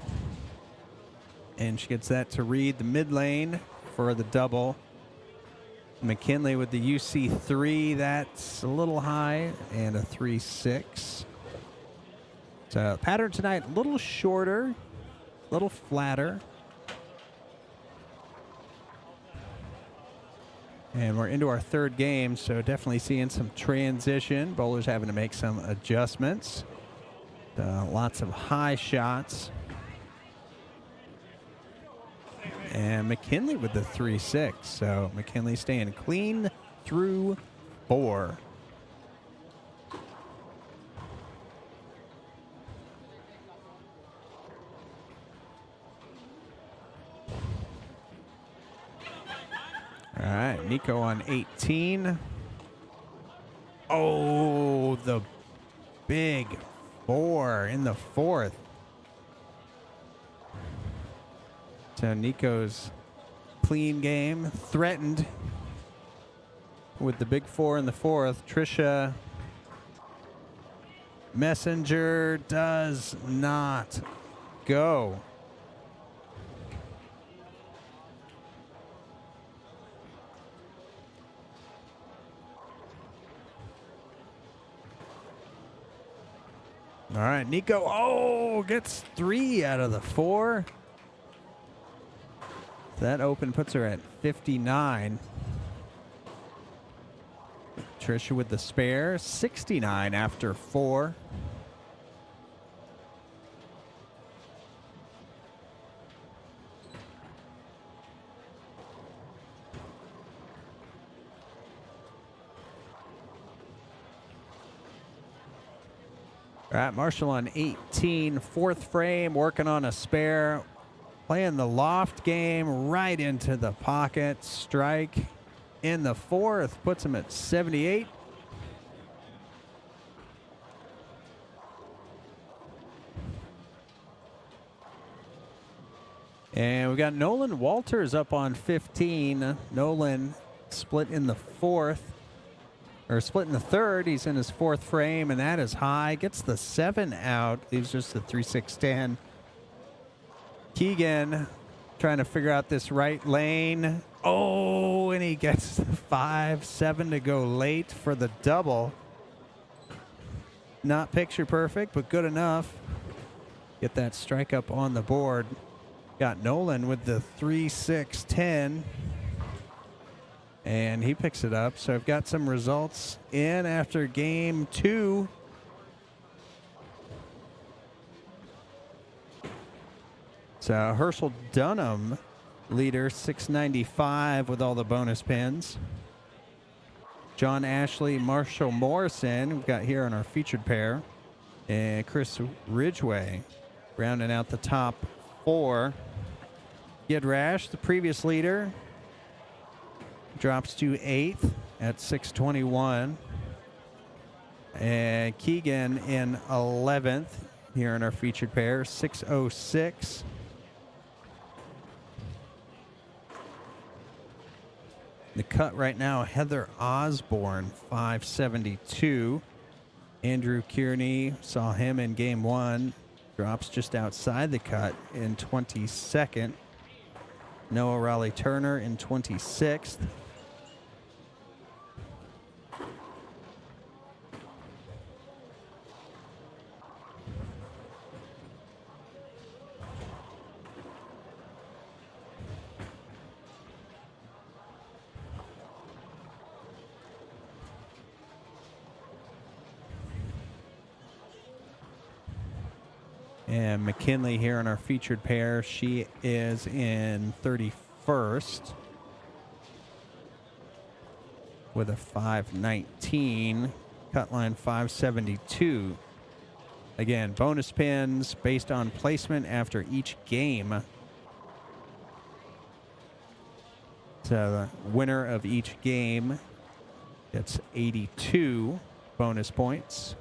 Speaker 1: And she gets that to read the mid lane for the double. McKinley with the UC3, that's a little high, and a 3-6. So pattern tonight, a little shorter, a little flatter. And we're into our third game, so definitely seeing some transition. Bowlers having to make some adjustments. Lots of high shots. And McKinley with the 3-6. So McKinley staying clean through 4. All right, Nico on 18. Oh, the big 4 in the 4th. So Nico's clean game threatened with the big 4 in the 4th. Trisha Messenger does not go. All right, Nico, gets 3 out of the 4. That open puts her at 59. Trisha with the spare, 69 after 4. All right, Marshall on 18, 4th frame, working on a spare. Playing the loft game right into the pocket. Strike in the 4th puts him at 78. And we got Nolan Walters up on 15. Nolan split in the 4th, or split in the 3rd. He's in his 4th frame, and that is high. Gets the 7 out. Leaves just the 3-6-10. Keegan trying to figure out this right lane. Oh, and he gets the 5-7 to go late for the double. Not picture perfect, but good enough. Get that strike up on the board. Got Nolan with the 3-6-10. And he picks it up. So I've got some results in after game 2. So Herschel Dunham, leader, 695 with all the bonus pins. John Ashley, Marshall Morrison, we've got here on our featured pair. And Chris Ridgway, rounding out the top 4. Gid Rash, the previous leader, drops to 8th at 621. And Keegan in 11th here in our featured pair, 606. The cut right now, Heather Osborne, 572. Andrew Kearney, saw him in game 1. Drops just outside the cut in 22nd. Noah Raleigh Turner in 26th. And McKinley here in our featured pair, she is in 31st with a 519, cut line 572. Again, bonus pins based on placement after each game. So the winner of each game gets 82 bonus points.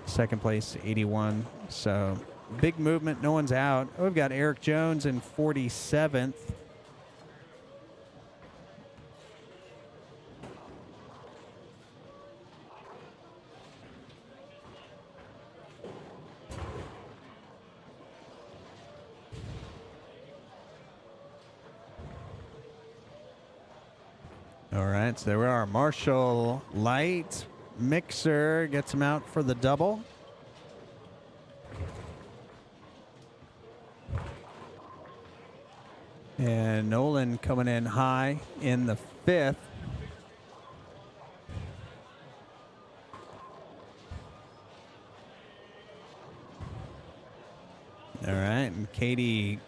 Speaker 1: Second place, 81. So big movement. No one's out. Oh, we've got Eric Jones in 47th. All right, so there we are. Marshall light mixer gets him out for the double. And Nolan coming in high in the fifth. All right, and Katie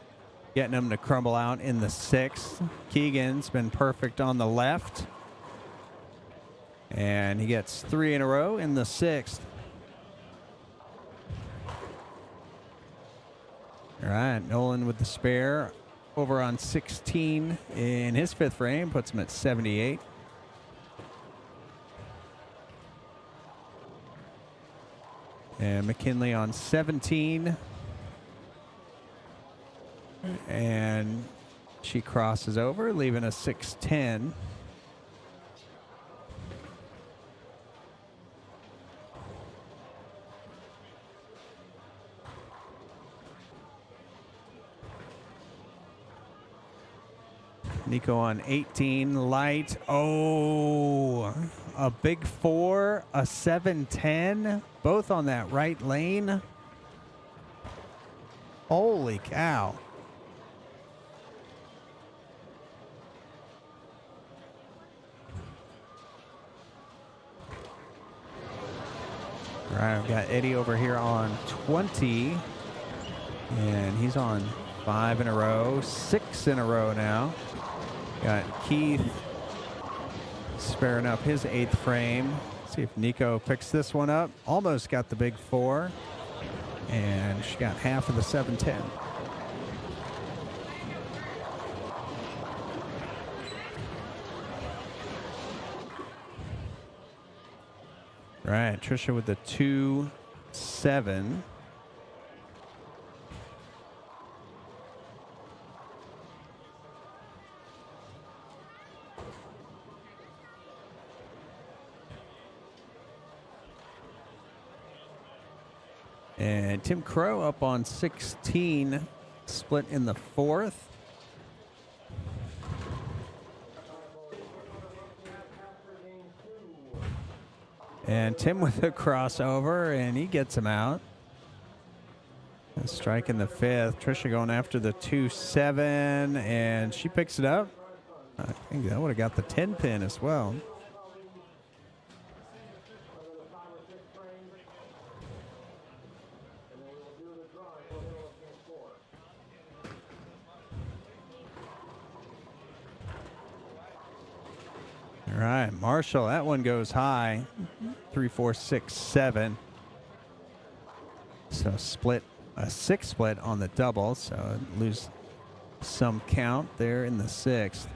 Speaker 1: getting him to crumble out in the sixth. Keegan's been perfect on the left. And he gets 3 in a row in the sixth. All right, Nolan with the spare over on 16 in his fifth frame, puts him at 78. And McKinley on 17. And she crosses over, leaving a 6-10. Nico on 18, light. Oh, a big 4, a 7-10, both on that right lane. Holy cow. All right, I've got Eddie over here on 20, and he's on 5 in a row, 6 in a row now. Got Keith sparing up his 8th frame. See if Nico picks this one up. Almost got the big 4, and she got half of the 7-10. Right, Trisha with the 2-7. And Tim Crow up on 16, split in the 4th. And Tim with a crossover, and he gets him out. A strike in the 5th. Trisha going after the 2-7, and she picks it up. I think that would have got the 10 pin as well. All right, Marshall, that one goes high. 3, 4, 6, 7. So split, a 6 split on the double, so lose some count there in the 6th.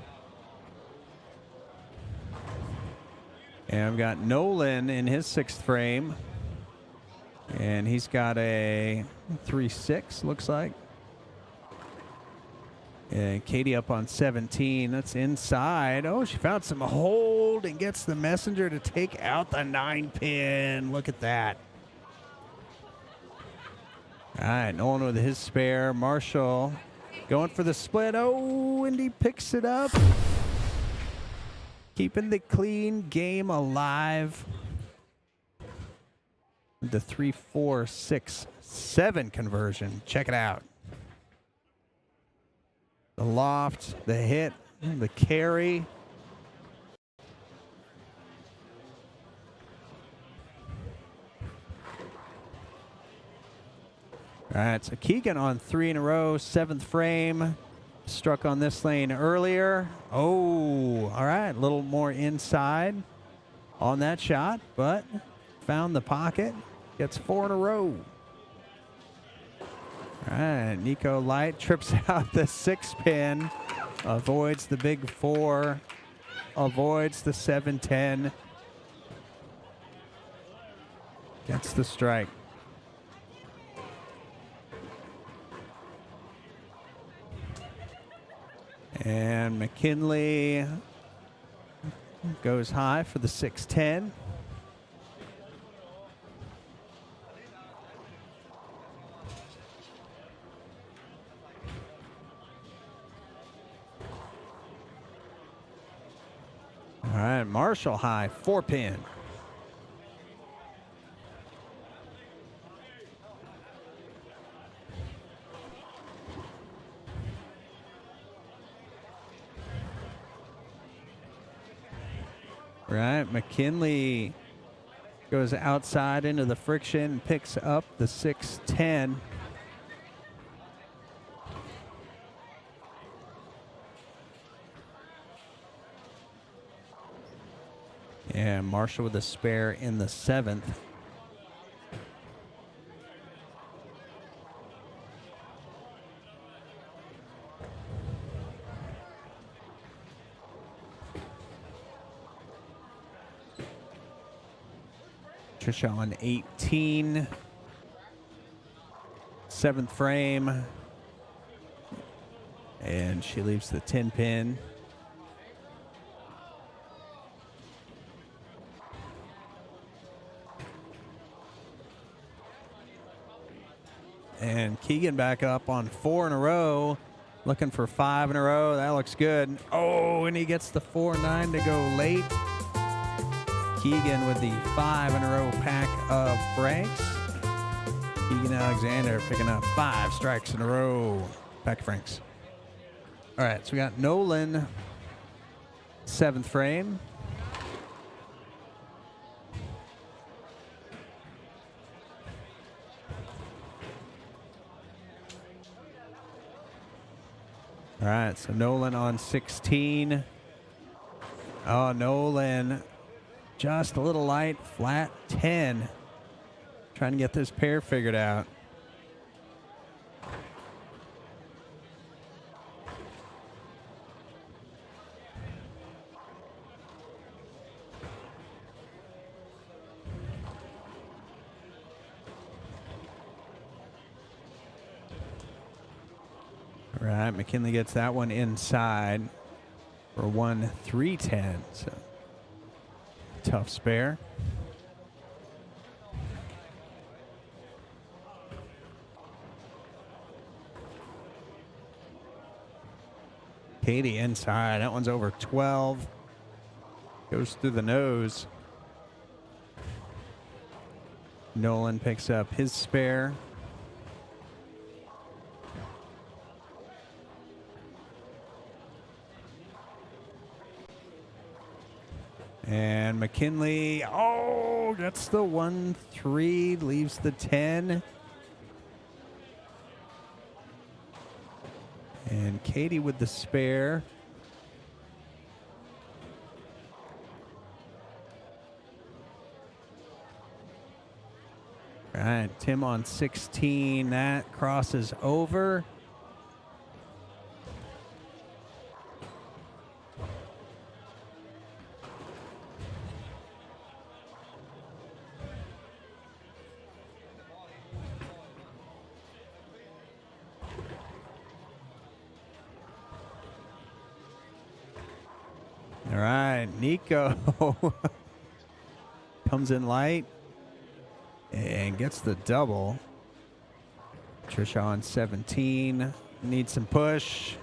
Speaker 1: And I've got Nolan in his 6th frame. And he's got a 3-6, looks like. And Katie up on 17. That's inside. Oh, she found some hold and gets the messenger to take out the 9 pin. Look at that. All right, Nolan with his spare. Marshall going for the split. Oh, and he picks it up. Keeping the clean game alive. The 3, 4, 6, 7 conversion. Check it out. The loft, the hit, the carry. All right, so Keegan on 3 in a row, 7th frame. Struck on this lane earlier. Oh, all right, a little more inside on that shot, but found the pocket. Gets 4 in a row. All right, Nico Light trips out the 6 pin, avoids the big 4, avoids the 7-10, gets the strike. And McKinley goes high for the 6-10. right, Marshall high, 4-pin. Right, McKinley goes outside into the friction, picks up the 6-10. And Marshall with a spare in the 7th. Trisha on 18. 7th frame. And she leaves the 10-pin. And Keegan back up on 4 in a row. Looking for 5 in a row. That looks good. Oh, and he gets the 4-9 to go late. Keegan with the 5 in a row pack of Franks. Keegan Alexander picking up 5 strikes in a row. Pack of Franks. All right, so we got Nolan, 7th frame. All right, so Nolan on 16. Oh, Nolan just a little light, flat 10. Trying to get this pair figured out. All right, McKinley gets that one inside for 1-3-10. So tough spare. Katie inside. That one's over 12. Goes through the nose. Nolan picks up his spare. And McKinley, oh, that's the 1-3, leaves the 10. And Katie with the spare. All right, Tim on 16, that crosses over. All right, Nico comes in light and gets the double. Trisha on 17, needs some push.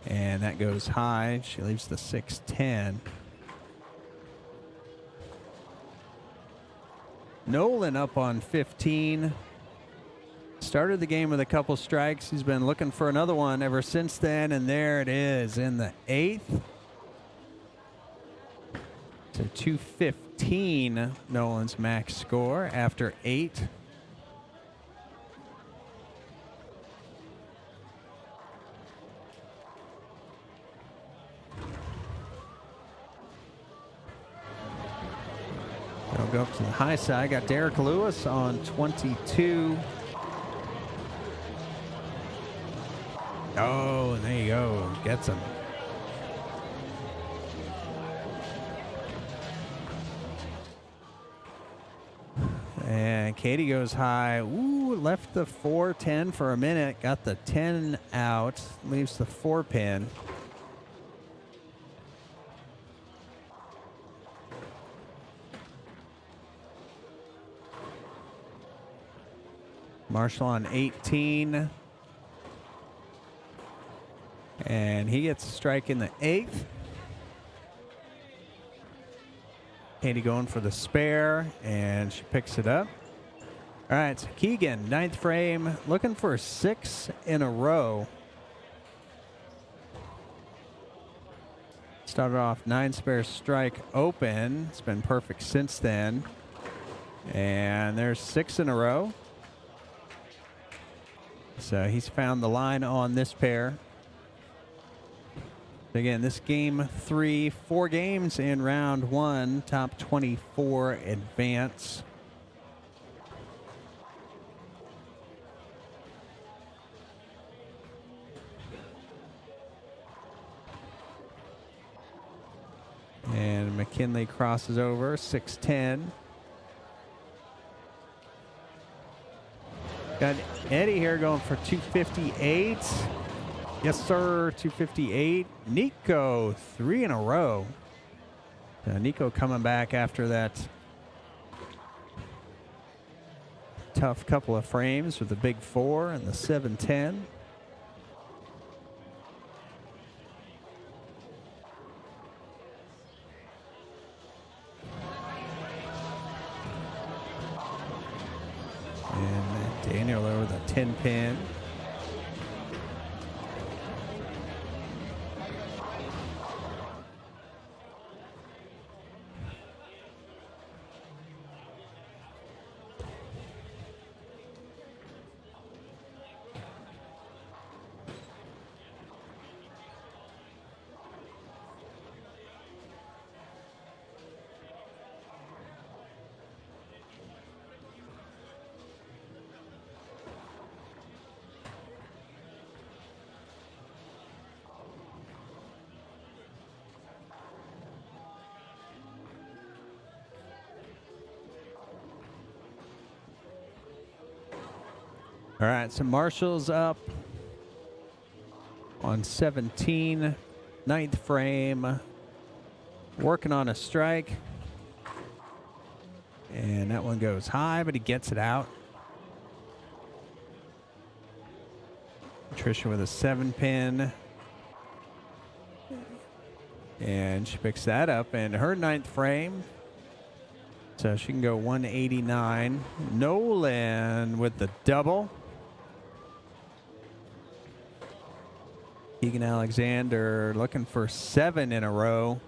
Speaker 1: And that goes high. She leaves the 6-10. Nolan up on 15. Started the game with a couple strikes. He's been looking for another one ever since then, and there it is in the 8th. So 215, Nolan's max score after 8. I'll go up to the high side. Got Derek Lewis on 22. Oh, and there you go. Gets him. And Katie goes high. Ooh, left the 4-10 for a minute. Got the 10 out. Leaves the 4-pin. Marshall on 18. And he gets a strike in the 8th. Katie going for the spare, and she picks it up. All right, so Keegan, 9th frame, looking for 6 in a row. Started off 9 spare strike open. It's been perfect since then. And there's 6 in a row. So he's found the line on this pair. Again, this game 3, 4 games in round 1, top 24 advance. And McKinley crosses over, 6-10. Got Eddie here going for 258. Yes, sir, 258. Nico, 3 in a row. Nico coming back after that tough couple of frames with the big 4 and the 7-10. And Daniel over the 10 pin. All right, so Marshall's up on 17, 9th frame, working on a strike. And that one goes high, but he gets it out. Tricia with a 7-pin. And she picks that up in her 9th frame. So she can go 189. Nolan with the double. Keegan Alexander looking for 7 in a row.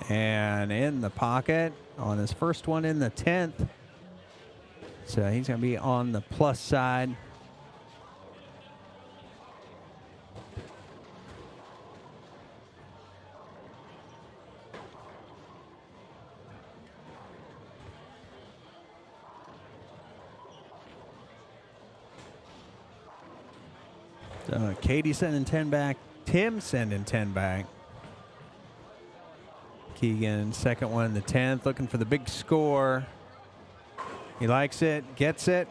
Speaker 1: And in the pocket on his first one in the 10th. So he's going to be on the plus side. Katie sending 10 back. Tim sending 10 back. Keegan, second one in the 10th, looking for the big score. He likes it, gets it.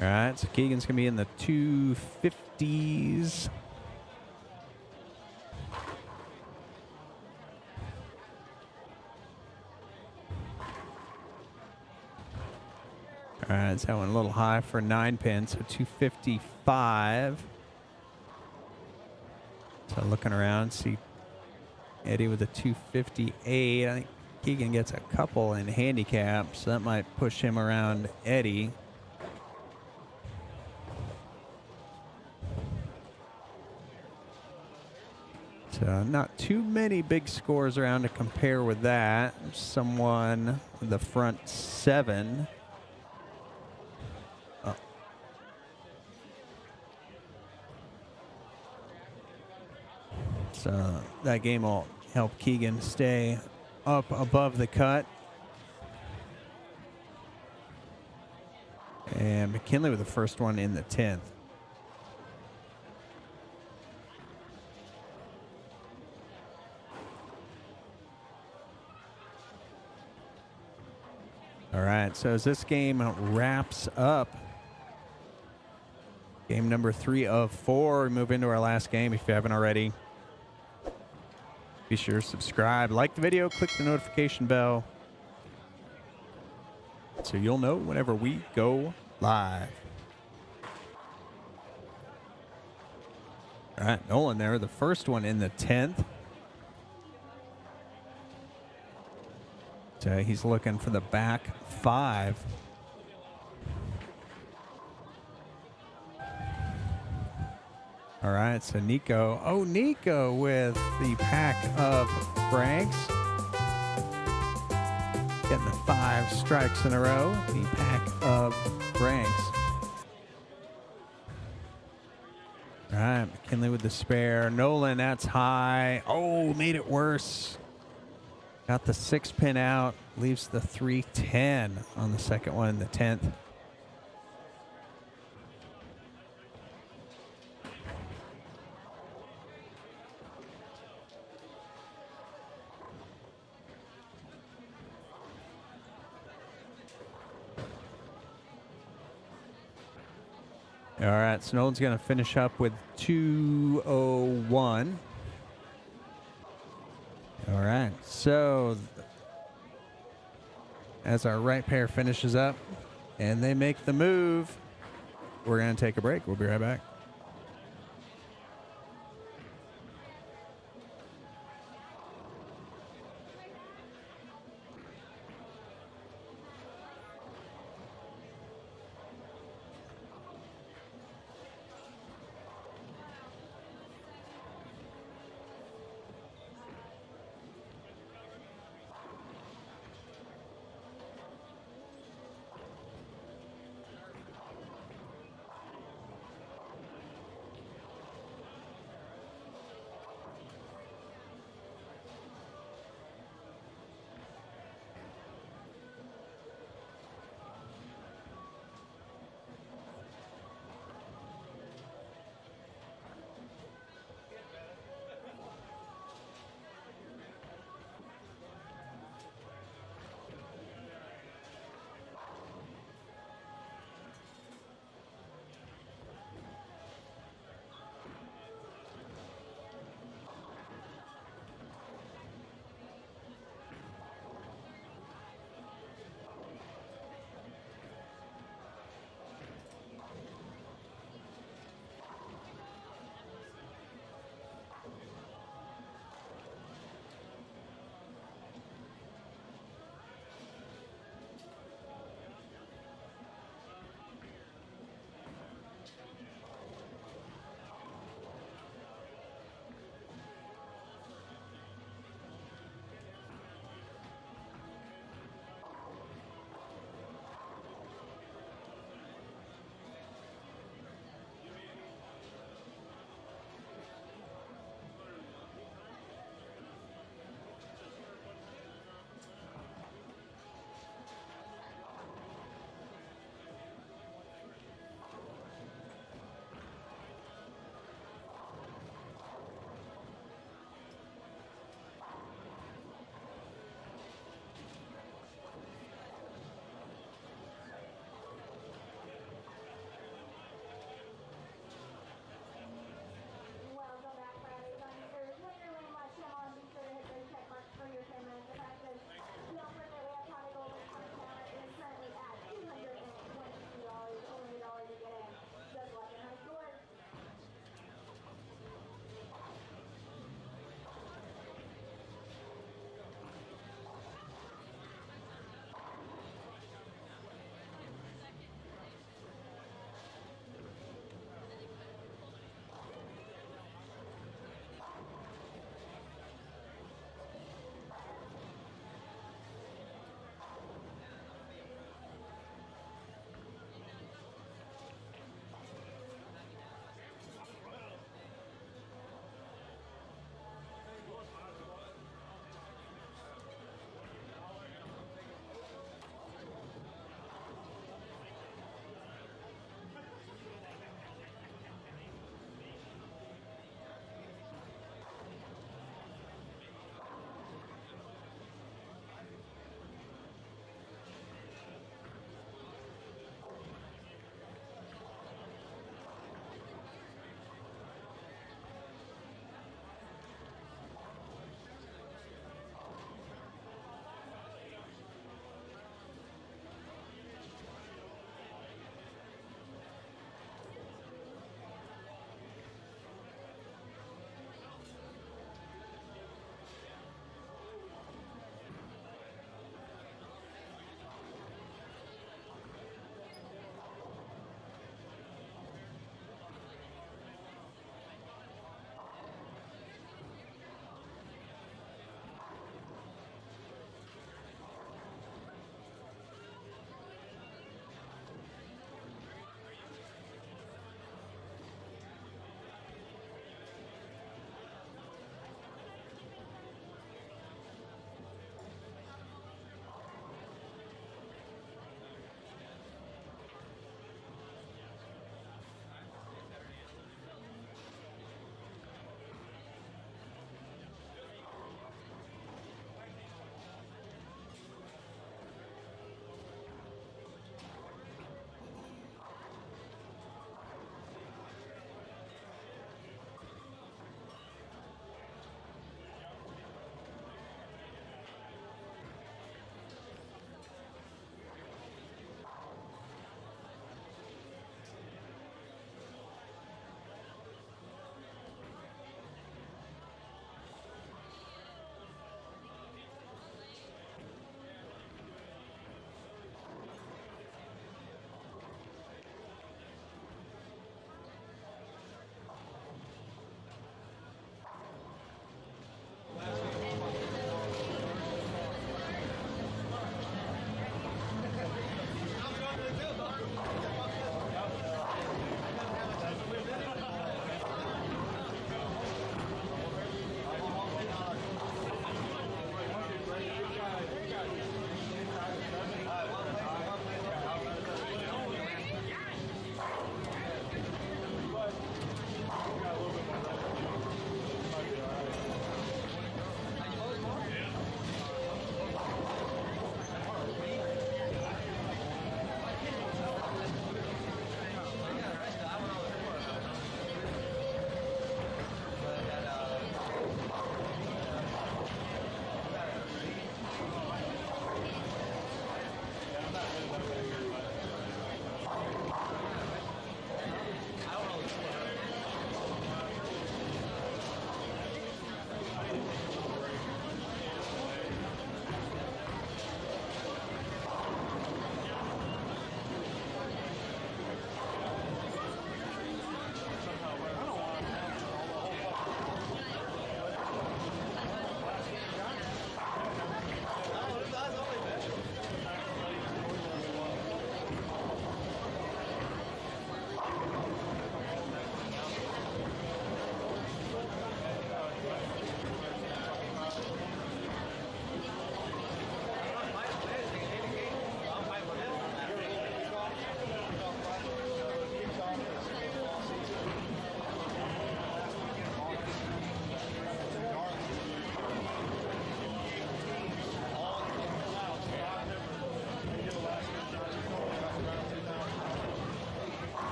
Speaker 1: All right, so Keegan's going to be in the 250s. All right, so that one a little high for 9 pin, so 255. So looking around, see Eddie with a 258. I think Keegan gets a couple in handicap, so that might push him around Eddie. So not too many big scores around to compare with that. Someone with the front 7. Oh. So that game will help Keegan stay up above the cut. And McKinley with the first one in the 10th. All right, so as this game wraps up, game number 3 of 4, we move into our last game. If you haven't already, be sure to subscribe, like the video, click the notification bell, so you'll know whenever we go live. All right, Nolan there, the first one in the 10th. So he's looking for the back 5. All right, so Nico. Oh, Nico with the pack of frags. Getting the 5 strikes in a row. The pack of frags. All right, McKinley with the spare. Nolan, that's high. Oh, made it worse. Got the 6-pin out. Leaves the 310 on the second one in the 10th. All right, so Nolan's going to finish up with 201. All right, so as our right pair finishes up and they make the move, we're going to take a break. We'll be right back.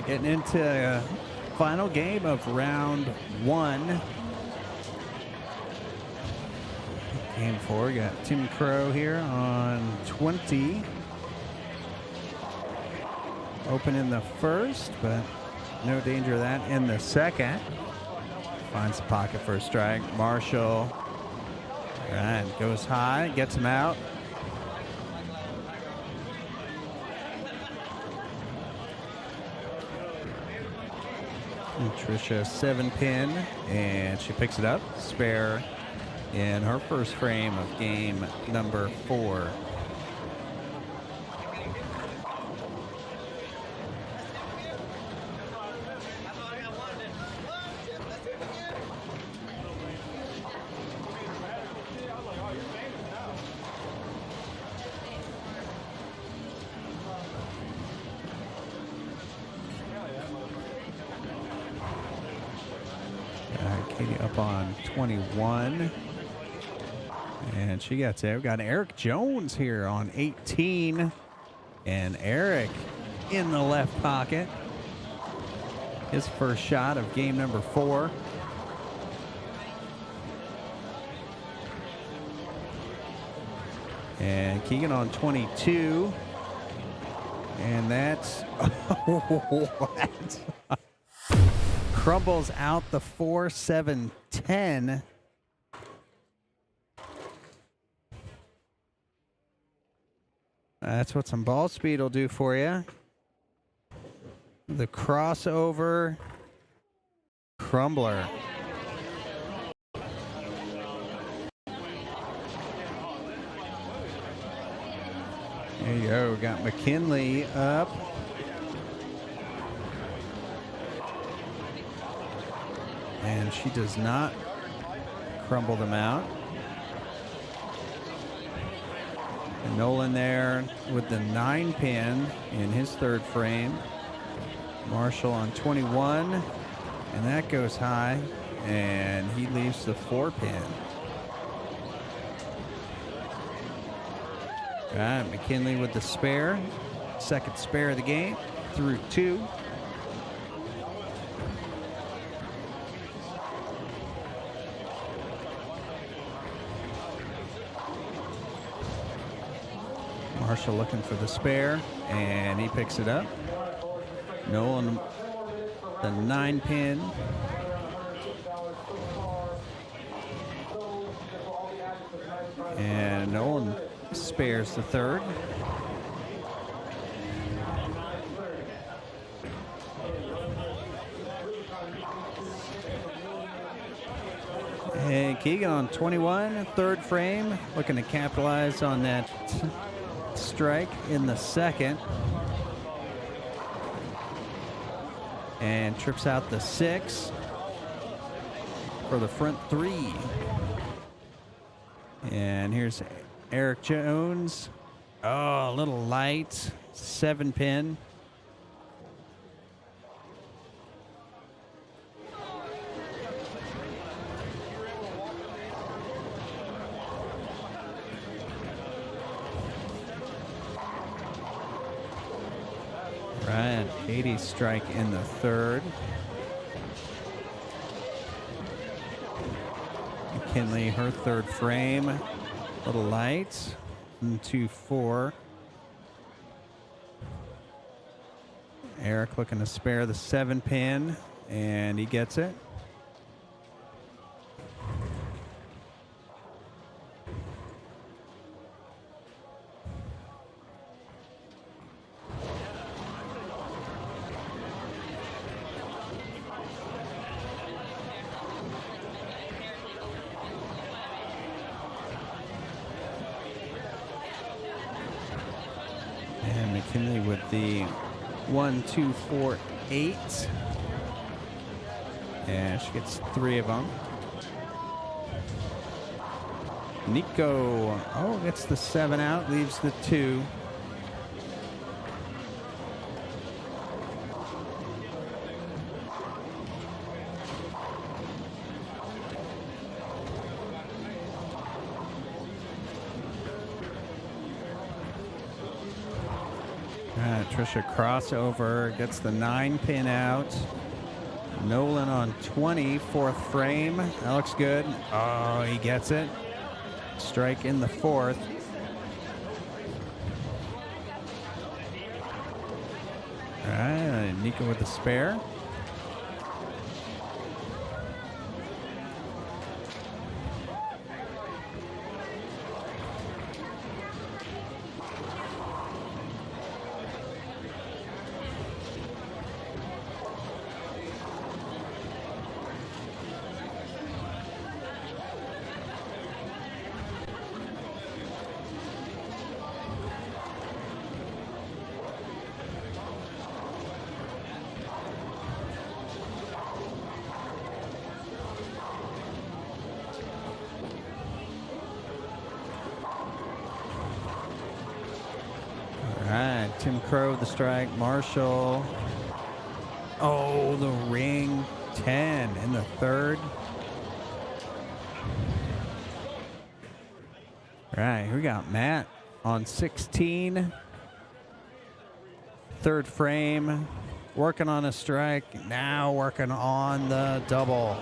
Speaker 1: Getting into a final game of round 1. Game 4, got Tim Crow here on 20. Open in the first, but no danger of that in the second. Finds the pocket for a strike. Marshall, all right, goes high, gets him out. And Trisha 7-pin, and she picks it up. Spare in her first frame of game number 4. Katie up on 21. And she gets it. We've got Eric Jones here on 18. And Eric in the left pocket. His first shot of game number 4. And Keegan on 22. And that's... what? Crumbles out the 4-7-10. That's what some ball speed will do for you. The crossover crumbler. There you go. We got McKinley up. And she does not crumble them out. And Nolan there with the 9-pin in his third frame. Marshall on 21. And that goes high. And he leaves the 4-pin. All right, McKinley with the spare. Second spare of the game. Through 2. Marshall looking for the spare, and he picks it up. Nolan, the 9-pin. And Nolan spares the third. And Keegan on 21, third frame, looking to capitalize on that strike in the second. And trips out the 6 for the front 3. And here's Eric Jones. Oh, a little light. 7-pin. Right, 80 strike in the third. McKinley, her third frame. A little light. 2-4. Eric looking to spare the 7-pin, and he gets it. And McKinley with the 1, 2, 4, 8. And she gets 3 of them. Nico, gets the 7 out, leaves the 2. Trisha crossover, gets the 9-pin out. Nolan on 20, fourth frame. That looks good. Oh, he gets it. Strike in the fourth. All right, Nico with the spare. All right, Tim Crow with the strike. Marshall. Oh, the ring. 10 in the third. All right, here we got Matt on 16. Third frame. Working on a strike. Now working on the double.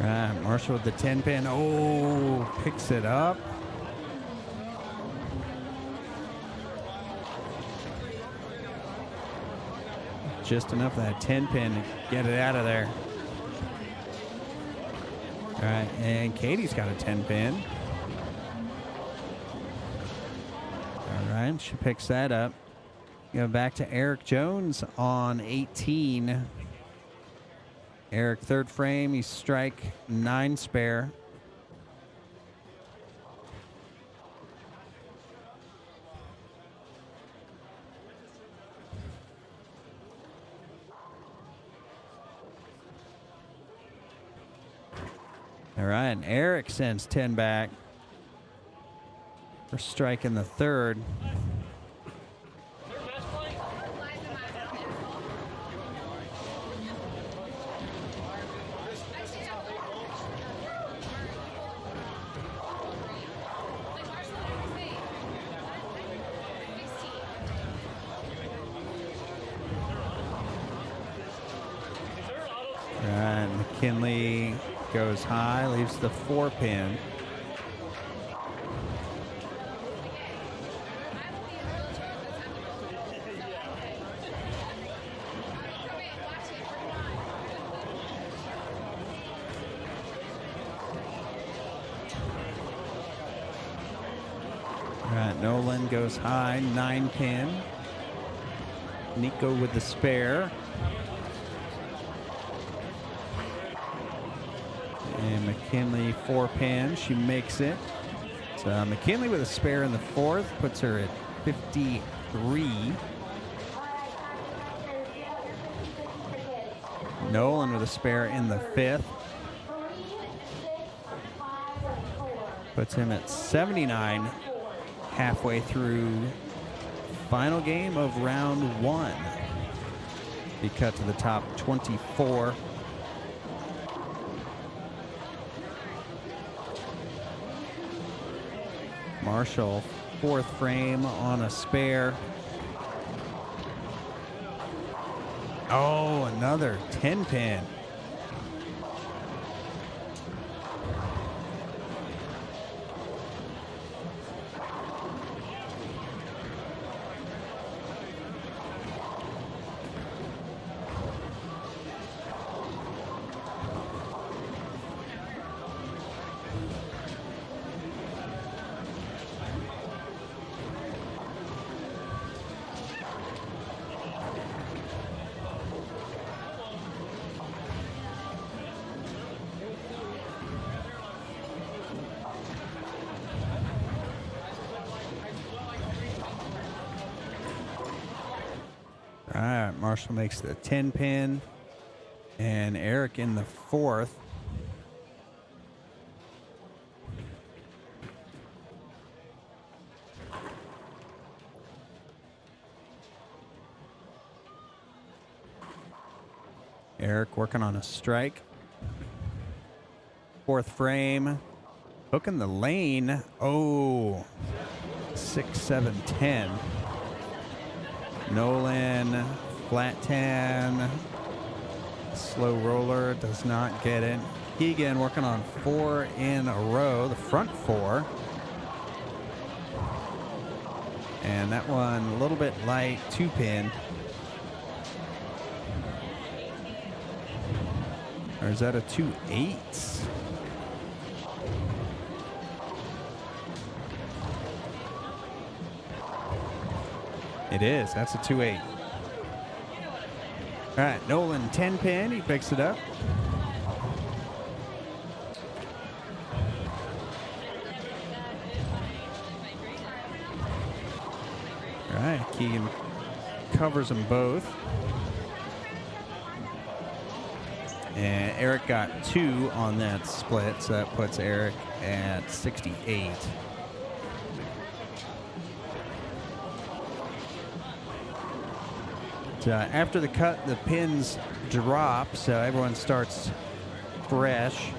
Speaker 1: All right, Marshall with the 10-pin. Oh, picks it up. Just enough of that 10-pin to get it out of there. All right, and Katie's got a 10-pin. All right, she picks that up. Go back to Eric Jones on 18. Eric, third frame, he's strike 9 spare. All right, and Eric sends 10 back for striking the third. All right, McKinley goes high, leaves the 4-pin. All right, Nolan goes high, 9-pin. Nico with the spare. And McKinley 4-pin, she makes it. So McKinley with a spare in the fourth, puts her at 53. Nolan with a spare in the fifth. Puts him at 79 halfway through final game of round 1. He cut to the top 24. Marshall, fourth frame on a spare. Oh, another 10-pin. All right, Marshall makes the 10-pin, and Eric in the fourth. Eric working on a strike. Fourth frame. Hooking the lane. Oh, 6, 7, 10. Nolan, flat 10. Slow roller, does not get it. Keegan working on 4 in a row, the front 4. And that one a little bit light, 2-pin. Or is that a 2-8? It is. That's a 2-8. All right, Nolan 10-pin. He picks it up. All right, Keegan covers them both. And Eric got 2 on that split, so that puts Eric at 68. After the cut, the pins drop, so everyone starts fresh.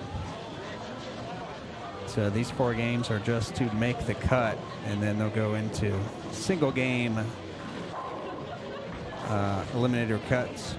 Speaker 1: So these 4 games are just to make the cut, and then they'll go into single game eliminator cuts.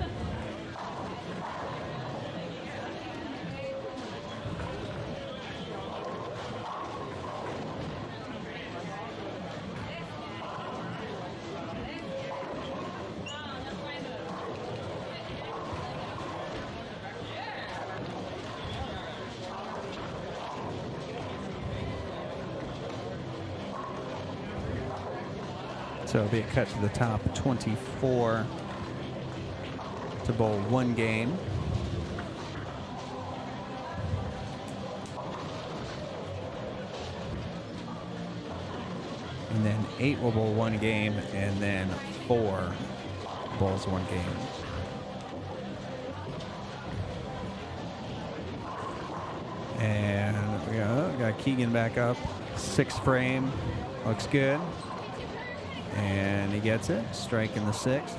Speaker 1: So it'll be a cut to the top 24 to bowl 1 game. And then 8 will bowl 1 game, and then 4 bowls 1 game. And we got Keegan back up. 6th frame. Looks good. And he gets it. Strike in the 6th.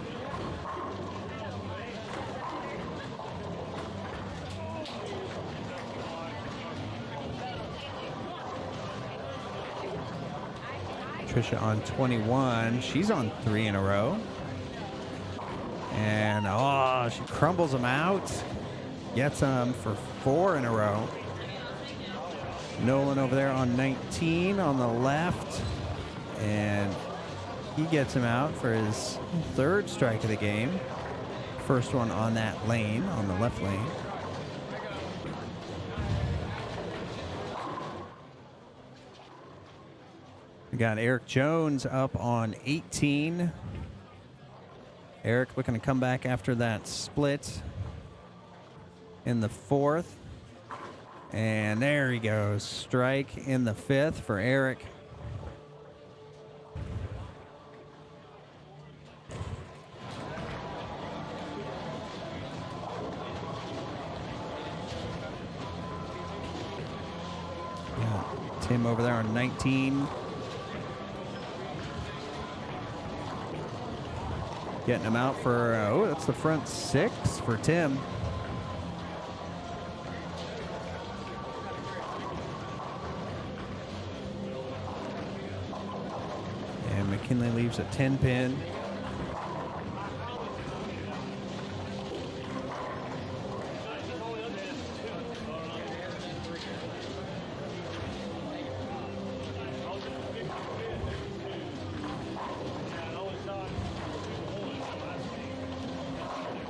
Speaker 1: Trisha on 21. She's on 3 in a row. And, oh, she crumbles them out. Gets them for 4 in a row. Nolan over there on 19 on the left. And he gets him out for his 3rd strike of the game. First one on that lane, on the left lane. We got Eric Jones up on 18. Eric looking to come back after that split in the 4th. And there he goes. Strike in the 5th for Eric. Tim over there on 19. Getting him out for, oh, that's the front 6 for Tim. And McKinley leaves a 10-pin.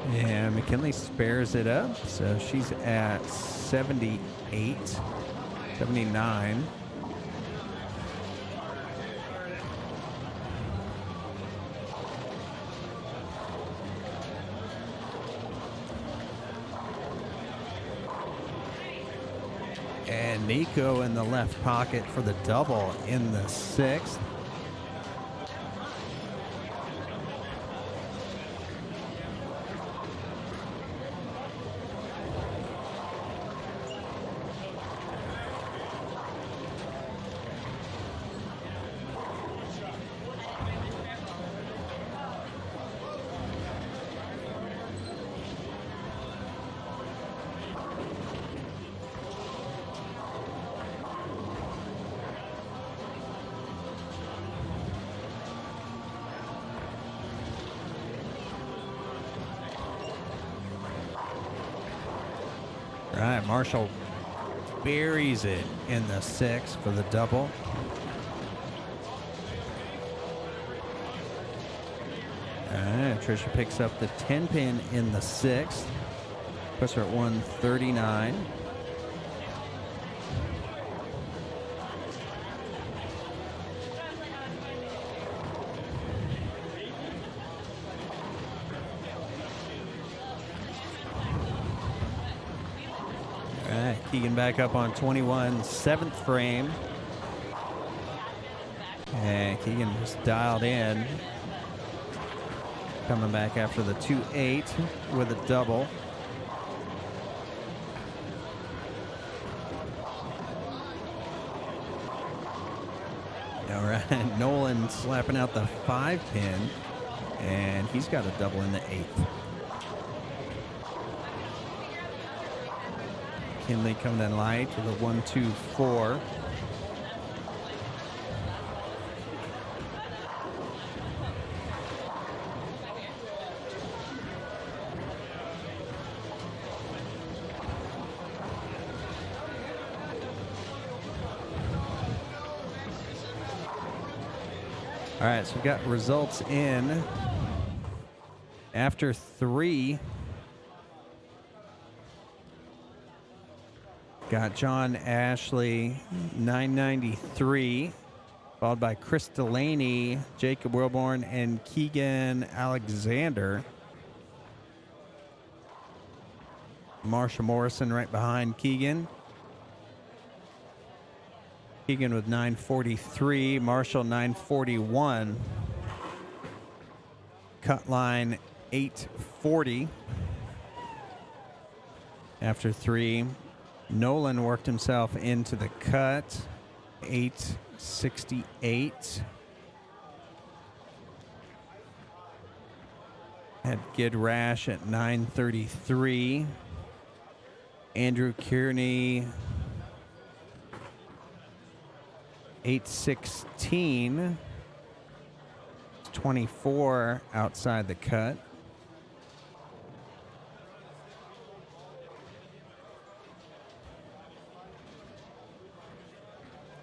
Speaker 1: And McKinley spares it up, so she's at 78, 79. And Nico in the left pocket for the double in the 6th. All right, Marshall buries it in the 6 for the double. All right, Trisha picks up the 10 pin in the 6th. Puts her at 139. All right, Keegan back up on 21, 7th frame. And Keegan just dialed in. Coming back after the 2-8 with a double. All right, Nolan slapping out the 5 pin, and he's got a double in the 8th. Kinley coming in light to the 1-2-4. All right, so we've got results in after 3. Got John Ashley, 993, followed by Chris Delaney, Jacob Wilborn, and Keegan Alexander. Marsha Morrison right behind Keegan. Keegan with 943, Marshall 941. Cut line 840. After 3, Nolan worked himself into the cut, 868. Had Gid Rash at 933. Andrew Kearney, 816. It's 24 outside the cut.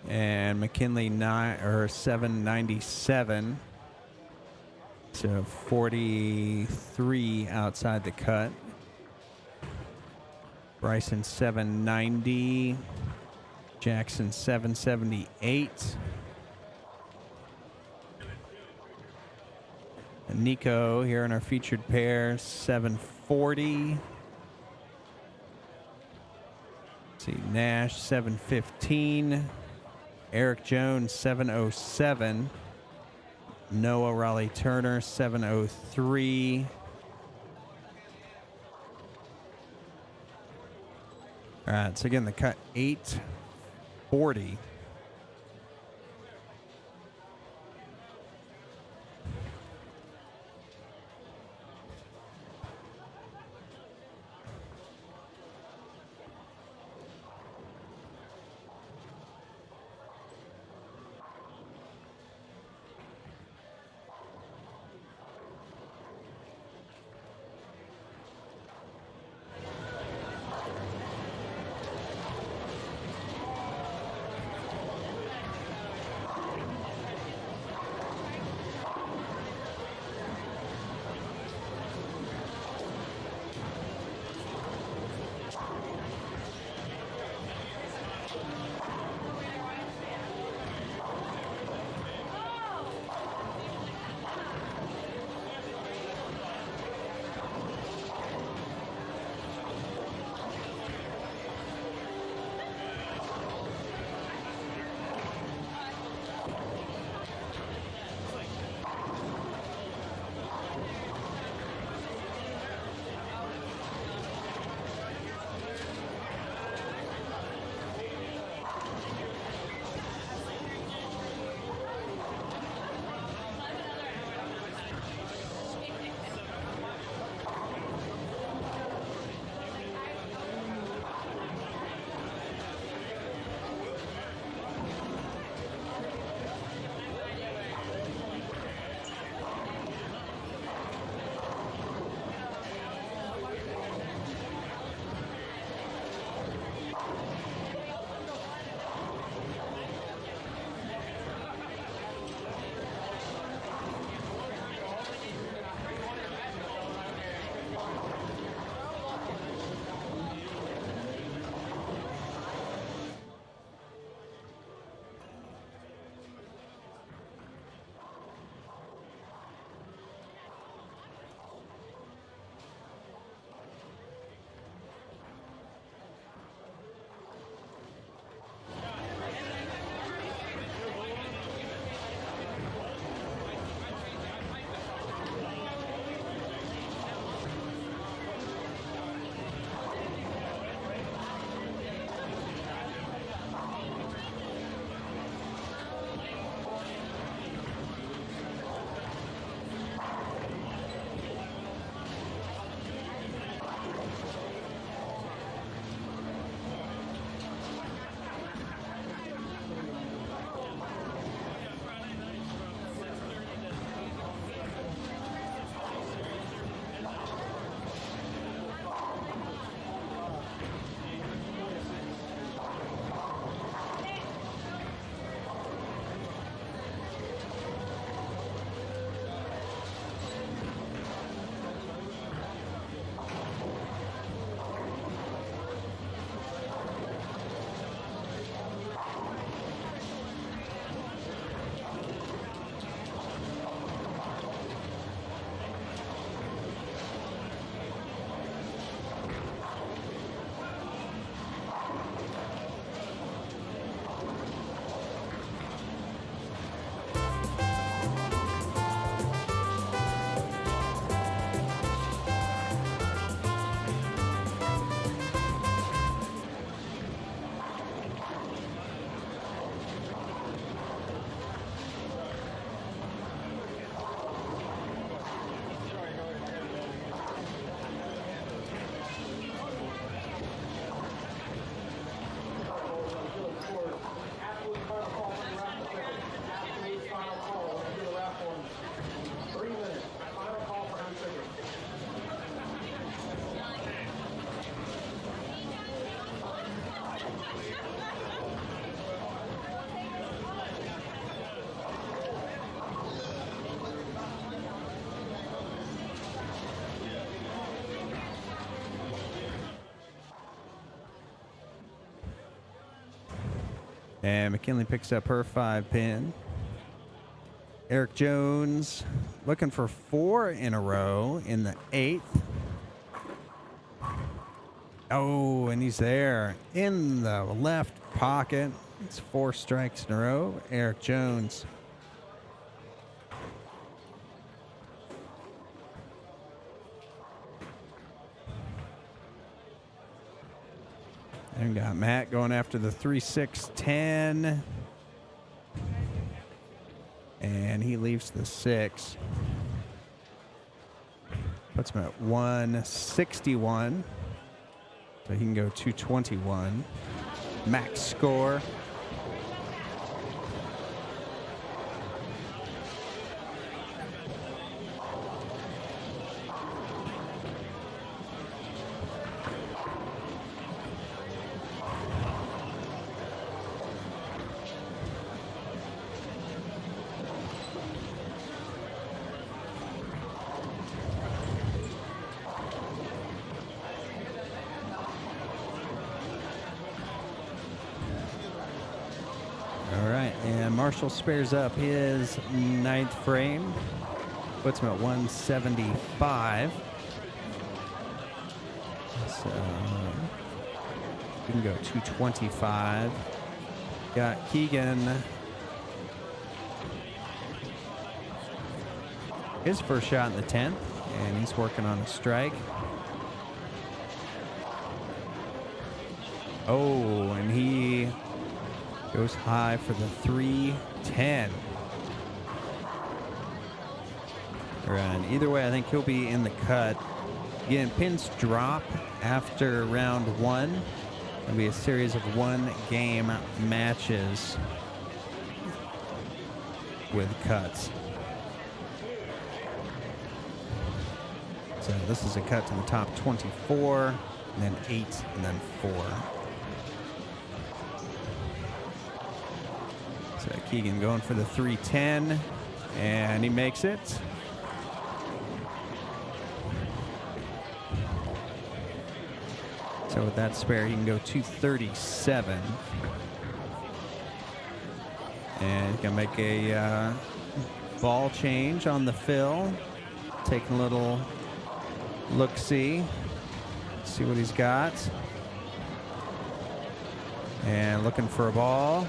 Speaker 1: And McKinley 797. So 43 outside the cut. Bryson 790. Jackson 778. And Nico here in our featured pair 740. Let's see, Nash 715. Eric Jones 707. Noah Raleigh Turner 703. All right, so again, the cut 840. And McKinley picks up her 5 pin. Eric Jones looking for 4 in a row in the 8th. Oh, and he's there in the left pocket. It's 4 strikes in a row. Eric Jones. And got Matt going after the 3-6-10. And he leaves the 6. Puts him at 161. So he can go 221. Max score. All right, and Marshall spares up his 9th frame. Puts him at 175. So we can go 225. Got Keegan. His first shot in the 10th, and he's working on a strike. Oh, and he goes high for the 310. And either way, I think he'll be in the cut. Again, pins drop after round 1. It'll be a series of 1-game matches with cuts. So this is a cut to the top 24, and then 8, and then 4. So Keegan going for the 310, and he makes it. So with that spare, he can go 237. And he can make a ball change on the fill. Taking a little look-see. See what he's got. And looking for a ball.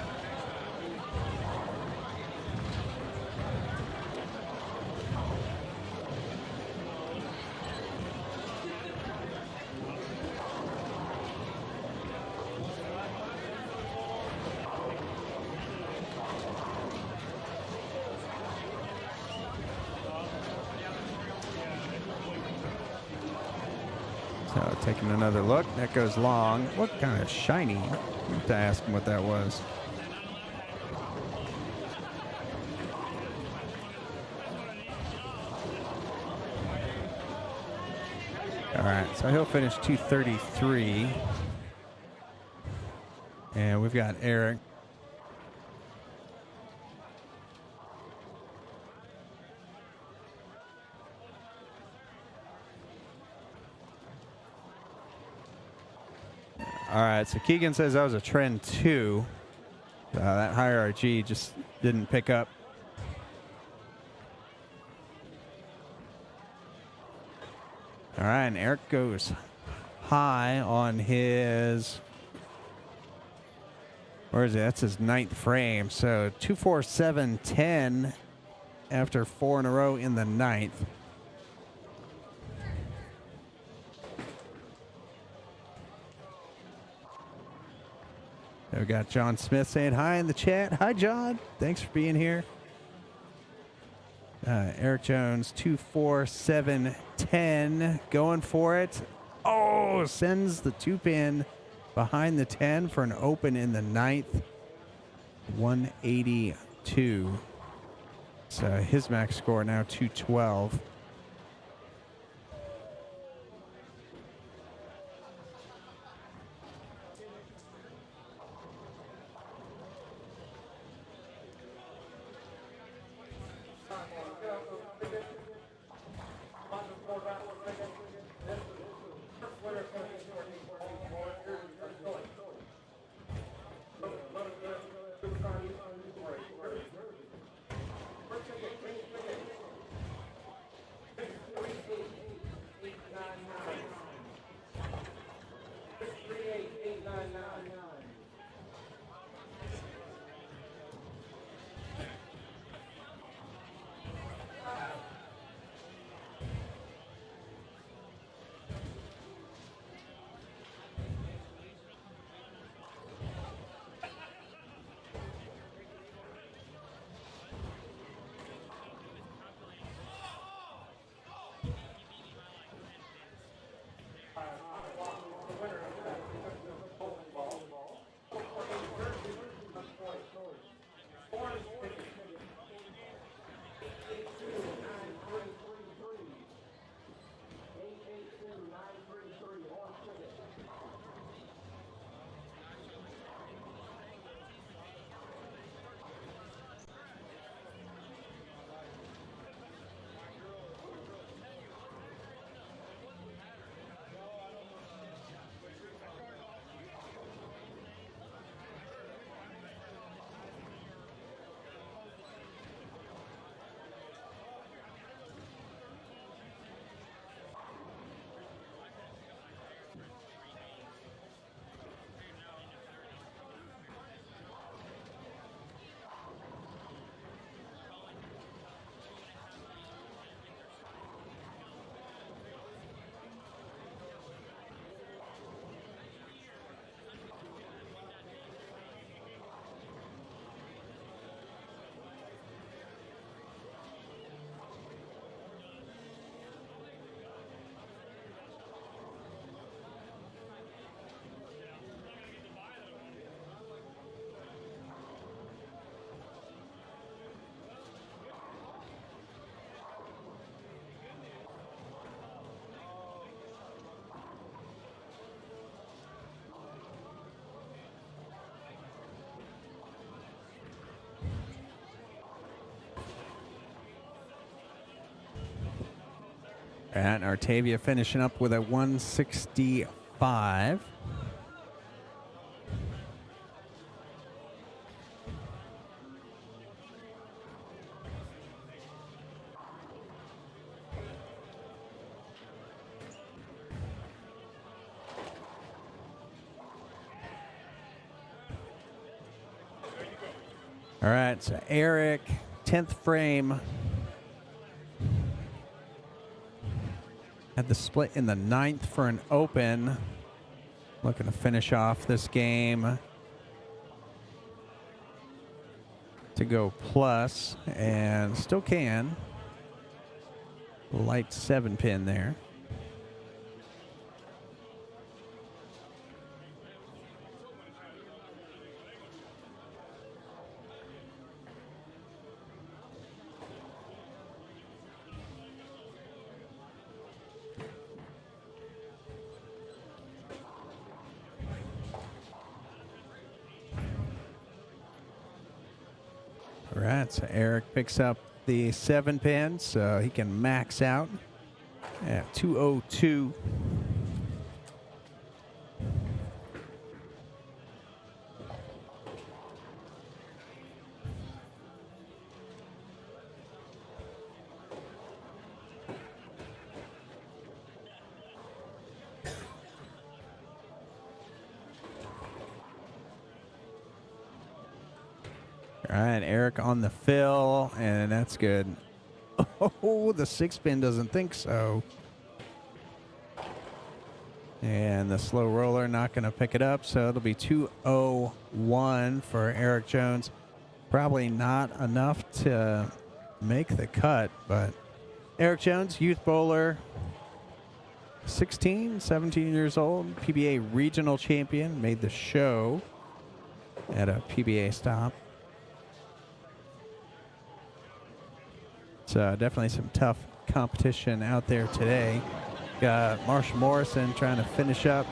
Speaker 1: So taking another look. That goes long. What kind of shiny? I have to ask him what that was. All right, so he'll finish 233. And we've got Eric. All right, so Keegan says that was a trend 2. That hierarchy just didn't pick up. All right, and Eric goes high on his, where is it? That's his 9th frame. So 247-10 after 4 in a row in the 9th. We got John Smith saying hi in the chat. Hi, John. Thanks for being here. Eric Jones, 247-10, going for it. Oh, sends the 2-pin behind the 10 for an open in the 9th. 182. So his max score now 212. And Artavia finishing up with a 165. All right, so Eric, 10th frame. Had the split in the 9th for an open. Looking to finish off this game to go plus, and still can. Light 7-pin there. All right, so Eric picks up the 7-pin, so he can max out at 202. All right, Eric on the fill, and that's good. Oh, the 6-pin doesn't think so. And the slow roller not going to pick it up, so it'll be 201 for Eric Jones. Probably not enough to make the cut, but Eric Jones, youth bowler, 16, 17 years old, PBA regional champion, made the show at a PBA stop. So definitely some tough competition out there today. Got Marshall Morrison trying to finish up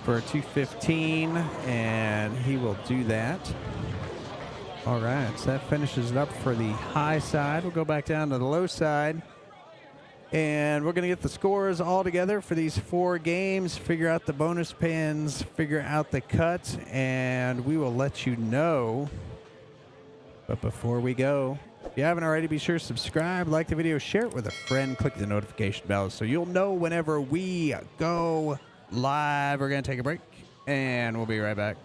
Speaker 1: for 215, and he will do that. All right, so that finishes it up for the high side. We'll go back down to the low side, and we're going to get the scores all together for these 4 games, figure out the bonus pins, figure out the cuts, and we will let you know. But before we go, if you haven't already, be sure to subscribe, like the video, share it with a friend, click the notification bell so you'll know whenever we go live. We're going to take a break, and we'll be right back.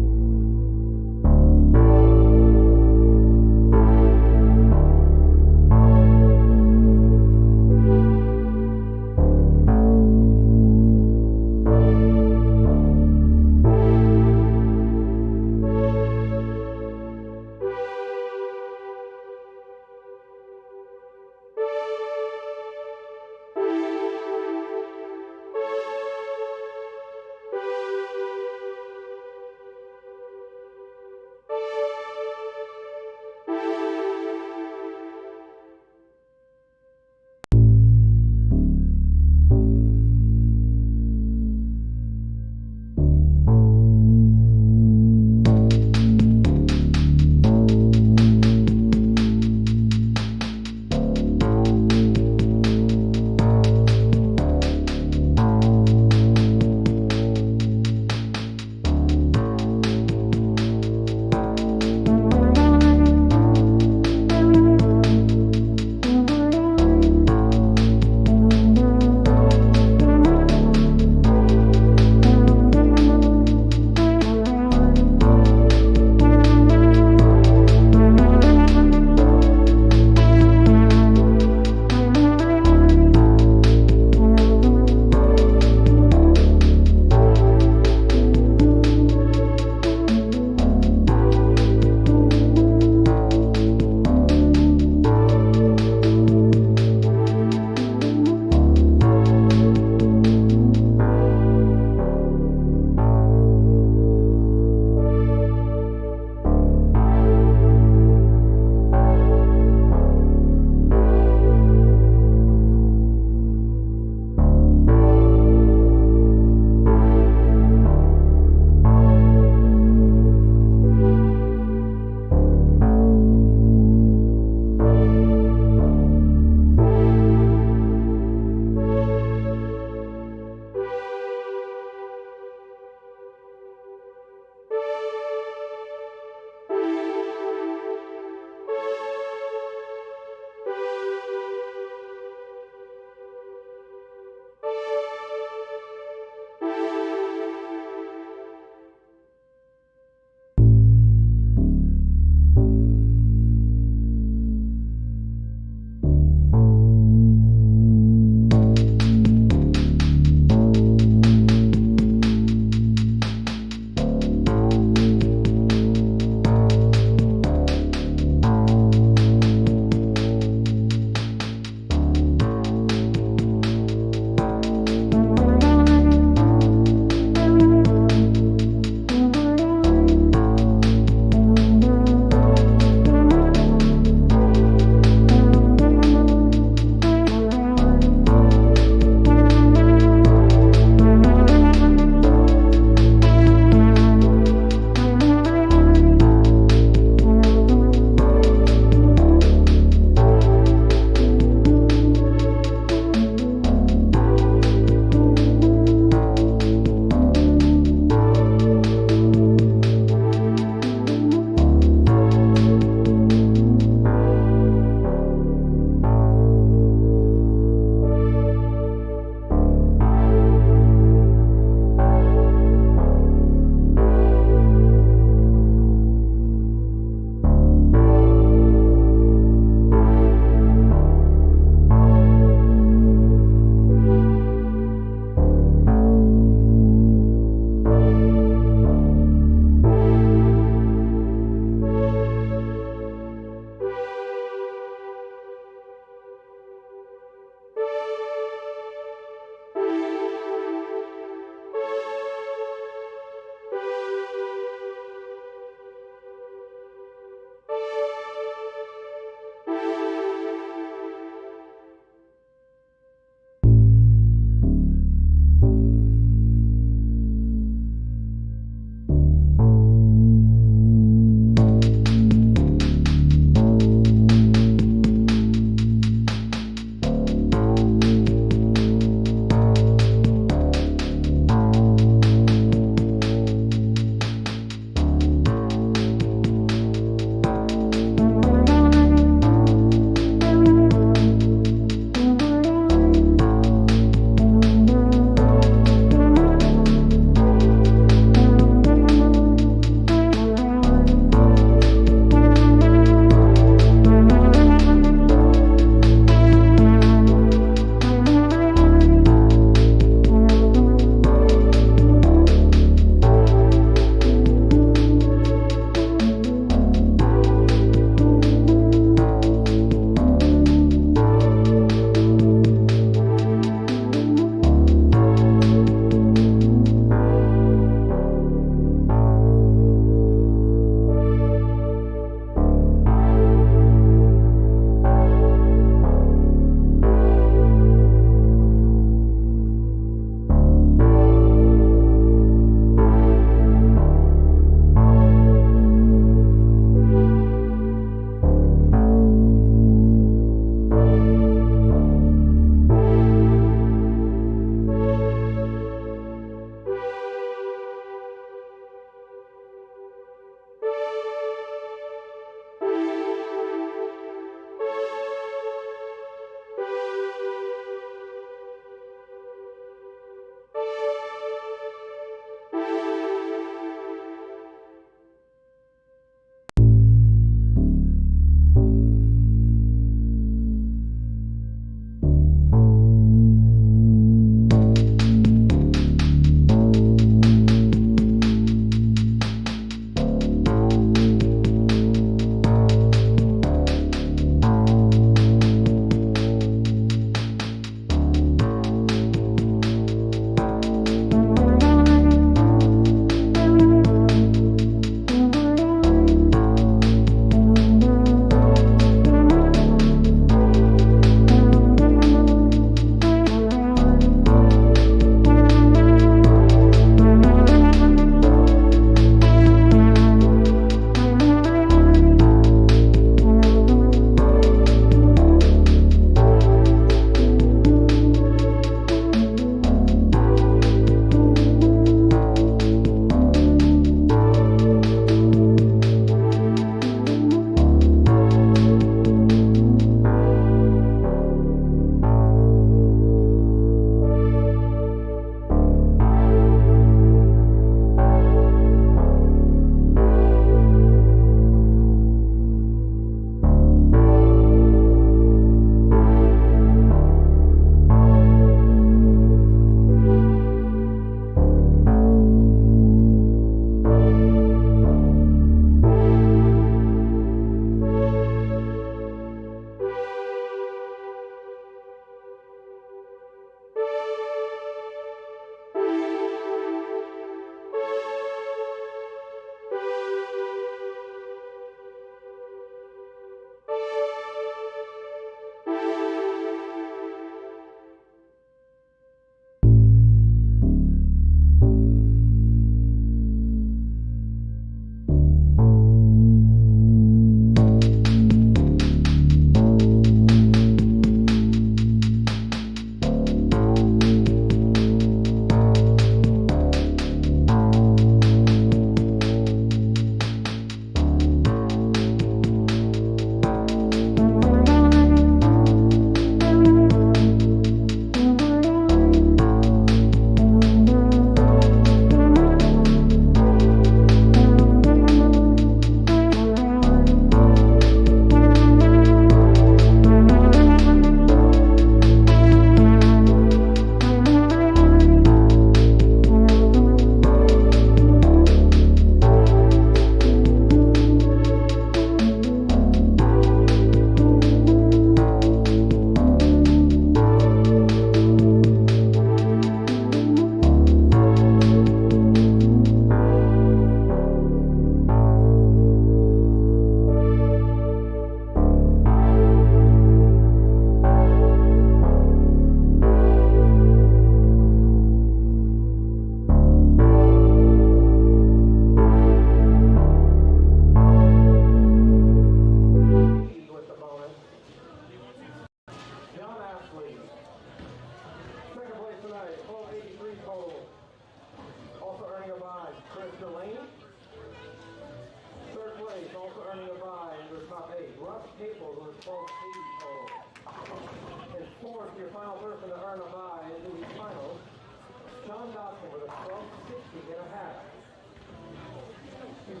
Speaker 4: These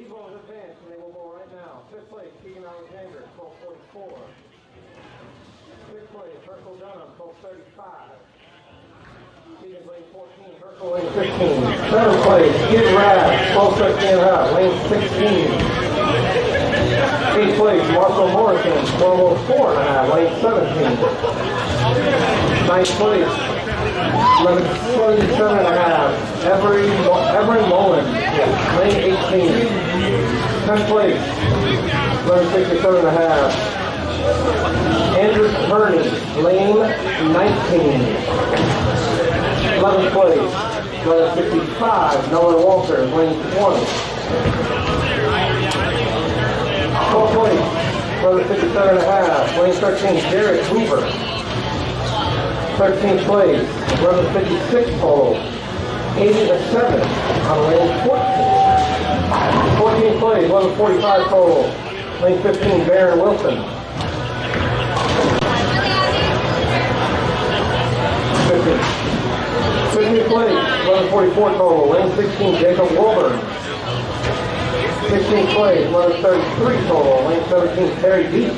Speaker 4: bowlers advance, and they will bowl right now. Fifth place, Keegan Alexander, 12:44. Sixth place, Herschel Dunham, 12:35. Keegan's lane 14, Herschel lane 15. Seventh place, Kid Rash, 12:13.5, lane 16. Eighth place, Marshall Morrison, 12:04.5, lane 17. Ninth place, 11:27.5, Everett Mullen, lane 18. 10th place, 11:67.5, Andrew Kearney, lane 19. 11th place, 11:55, Nolan Walters, lane 20. 12th place, 11:57.5, lane 13, Jared Hoover. 13th place, 11:56 total, 80-7 on lane 14. 14th place, 11:45 total, lane 15, Baron Wilson. 15th place, 11:44 total, lane 16, Jacob Wilburn. 16th place, 11:33 total, lane 17, Terry Beach.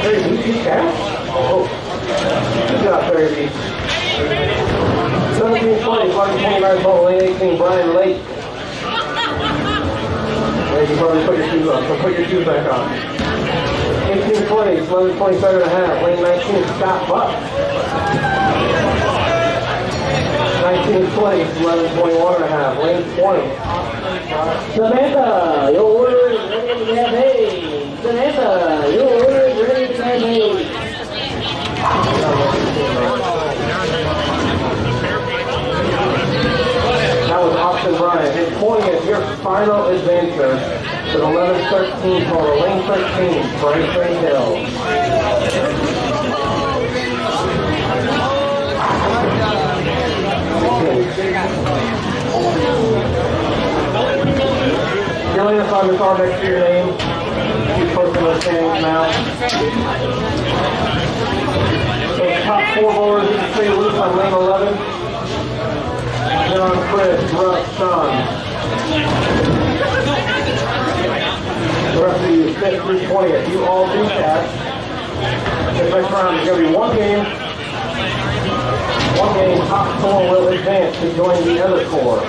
Speaker 4: Terry Beach, you catch? Oh. Good job, Terry B. 17th place, 11:29 total, lane 18, Brian Lake. Yeah, you probably put your shoes on, so put your shoes back on. 18th place, 11:27.5, lane 19, Scott Buck. 19th place, 11:21.5, lane 20.
Speaker 5: Samantha, your order is ready to have hay. Samantha, your order is ready to have hay.
Speaker 4: That was Austin Bryant. His point is your final adventure with 11:13 total. Lane 13, Bryson Hill. You're laying on the car next to your name. You're posting those standings now. So top four bowlers you can stay loose on lane 11. John, Chris, Russ, Sean. The rest of you, 5th through 20th. You all do that. This next round is going to be one game. One game, top four will advance to join the other four.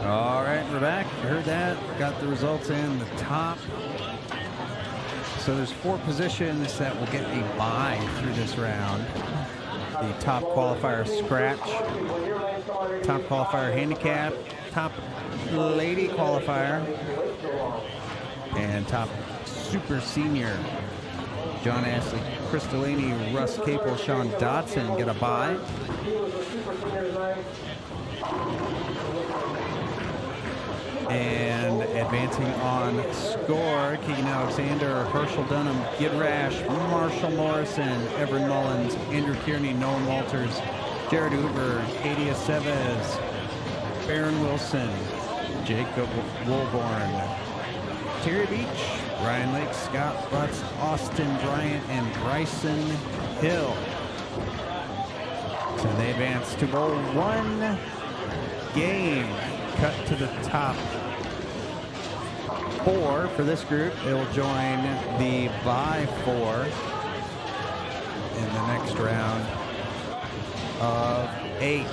Speaker 1: All right, we're back. You heard that. Got the results in the top. So there's 4 positions that will get a bye through this round. The top qualifier scratch, top qualifier handicap, top lady qualifier, and top super senior. John Ashley, Chris Delaney, Russ Capel, Sean Dotson get a bye. And advancing on score, Keegan Alexander, Herschel Dunham, Gid Rash, Marshall Morrison, Everett Mullins, Andrew Kearney, Nolan Walters, Jared Hoover, Katie Aceves, Baron Wilson, Jacob Wilborn, Terry Beach, Ryan Lake, Scott Butts, Austin Bryant, and Bryson Hill. So they advance to bowl one game. Cut to the top 4 for this group. They will join the bye 4 in the next round of 8,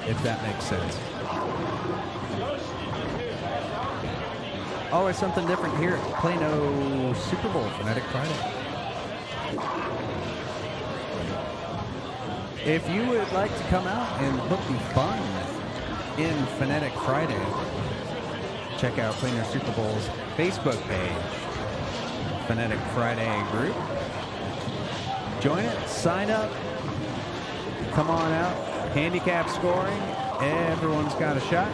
Speaker 1: if that makes sense. Oh, it's something different here at Plano Super Bowl FUN-etic Friday. If you would like to come out and look the fun in FUN-etic Friday, check out Plano Super Bowl's Facebook page, FUN-etic Friday group. Join it, sign up, come on out, handicap scoring, everyone's got a shot.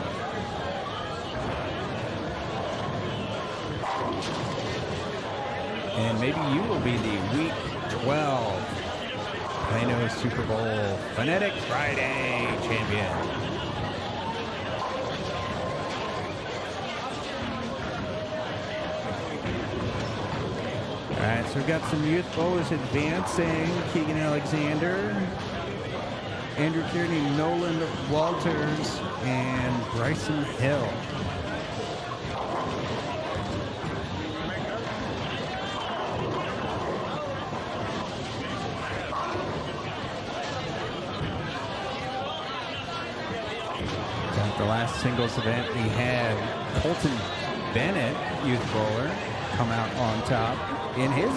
Speaker 1: And maybe you will be the Week 12 Plano Super Bowl FUN-etic Friday champion. All right, so we've got some youth bowlers advancing. Keegan Alexander, Andrew Kearney, Nolan Walters, and Bryson Hill. At the last singles event, we had Colton Bennett, youth bowler, come out on top in his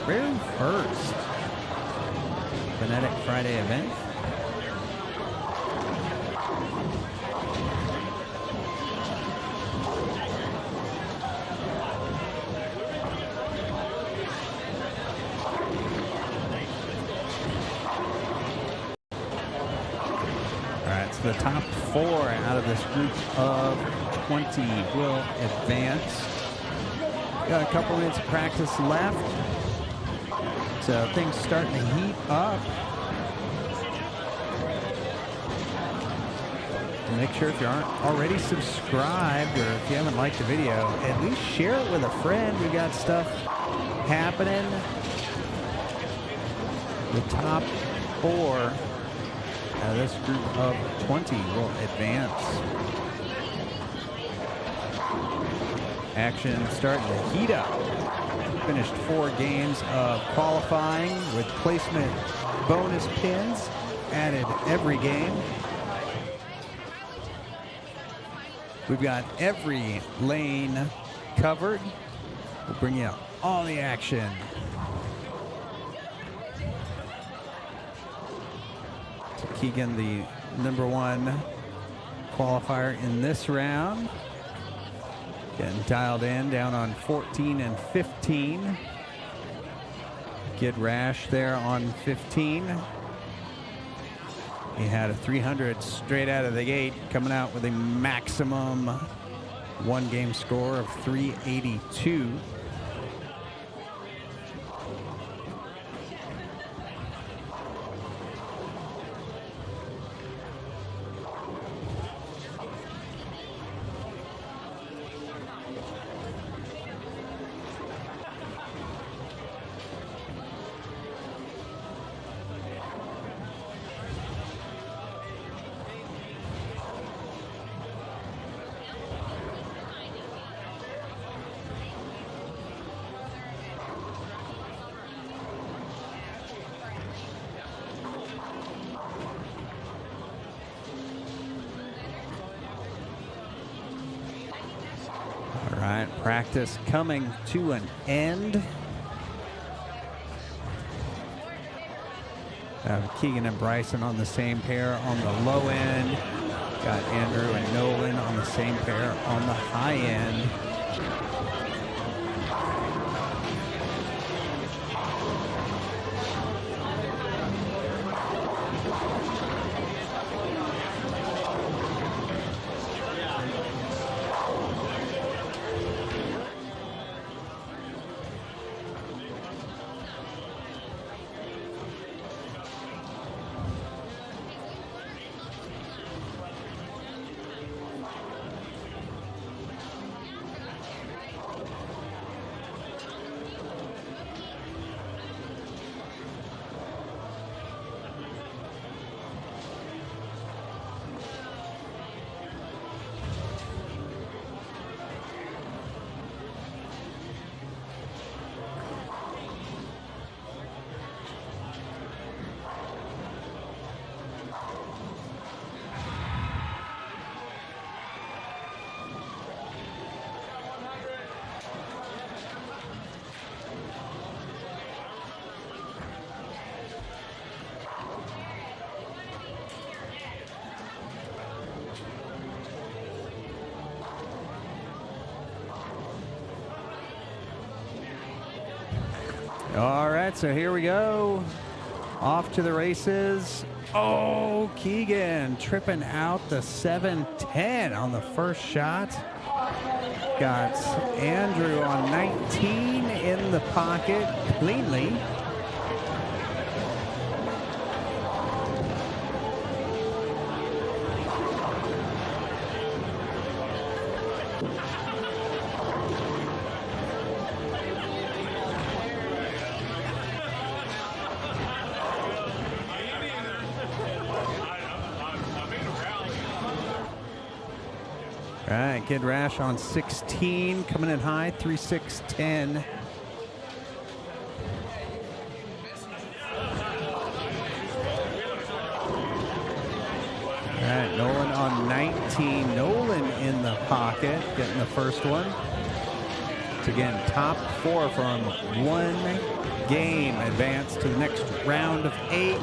Speaker 1: very first FUN-etic Friday event. All right, so the top 4 out of this group of 20 will advance. Got a couple minutes of practice left, so things starting to heat up. And make sure if you aren't already subscribed or if you haven't liked the video, at least share it with a friend. We got stuff happening. The top 4 out of this group of 20 will advance. Action starting to heat up. Finished 4 games of qualifying with placement bonus pins added every game. We've got every lane covered. We'll bring you all the action. So Keegan, the #1 qualifier in this round. Getting dialed in, down on 14 and 15. Kid Rash there on 15. He had a 300 straight out of the gate, coming out with a maximum 1 game score of 382. All right, practice coming to an end. Keegan and Bryson on the same pair on the low end. Got Andrew and Nolan on the same pair on the high end. All right, so here we go. Off to the races. Oh, Keegan tripping out the 710 on the first shot. Got Andrew on 19 in the pocket cleanly. All right, Kid Rash on 16, coming in high, 3.610. All right, Nolan on 19. Nolan in the pocket, getting the first one. It's again top 4 from one game, advance to the next round of 8.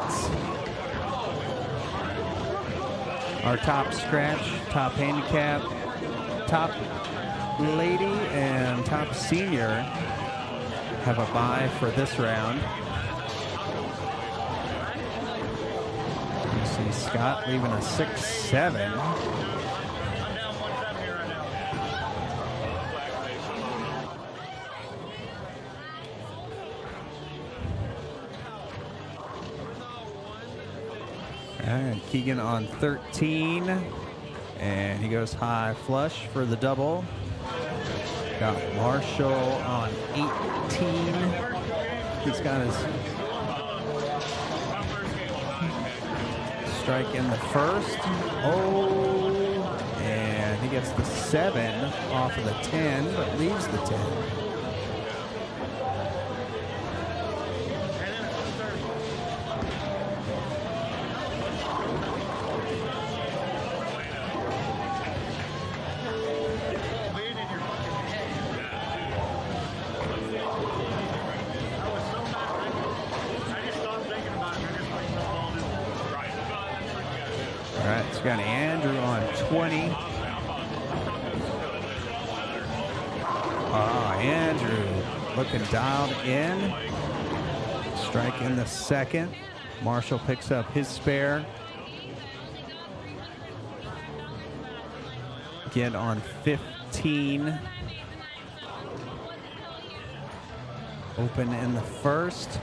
Speaker 1: Our top scratch, top handicap, top lady, and top senior have a bye for this round. You see Scott leaving a 6-7. And Keegan on 13, and he goes high flush for the double. Got Marshall on 18. He's got his strike in the first. Oh, and he gets the 7 off of the 10, but leaves the 10. All right, it's got Andrew on 20. Andrew looking dialed in. Strike in the second. Marshall picks up his spare. Get on 15. Open in the first.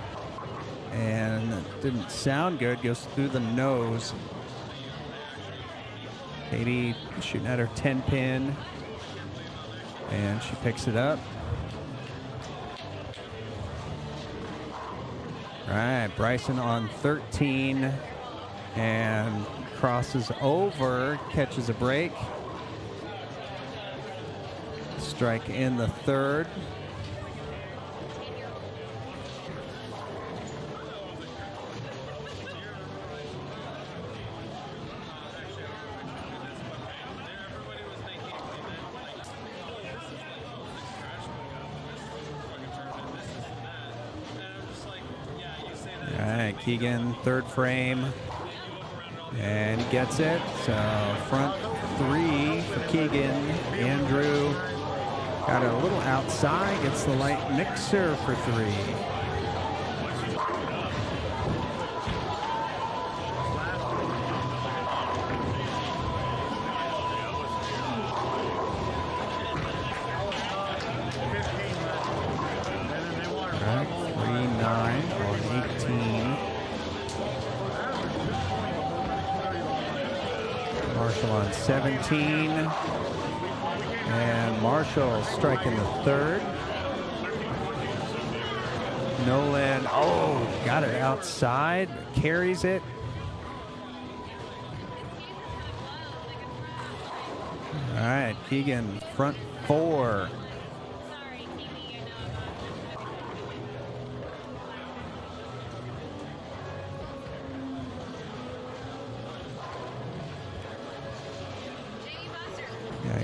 Speaker 1: And it didn't sound good. Goes through the nose. Katie shooting at her 10 pin, and she picks it up. All right, Bryson on 13 and crosses over, catches a break. Strike in the third. All right, Keegan, third frame, and he gets it. So front 3 for Keegan. Andrew got a little outside, gets the light mixer for 3. All right, 3-9 on 18. Marshall on 17. And Marshall striking the third. Nolan, oh, got it outside, carries it. All right, Keegan, front 4.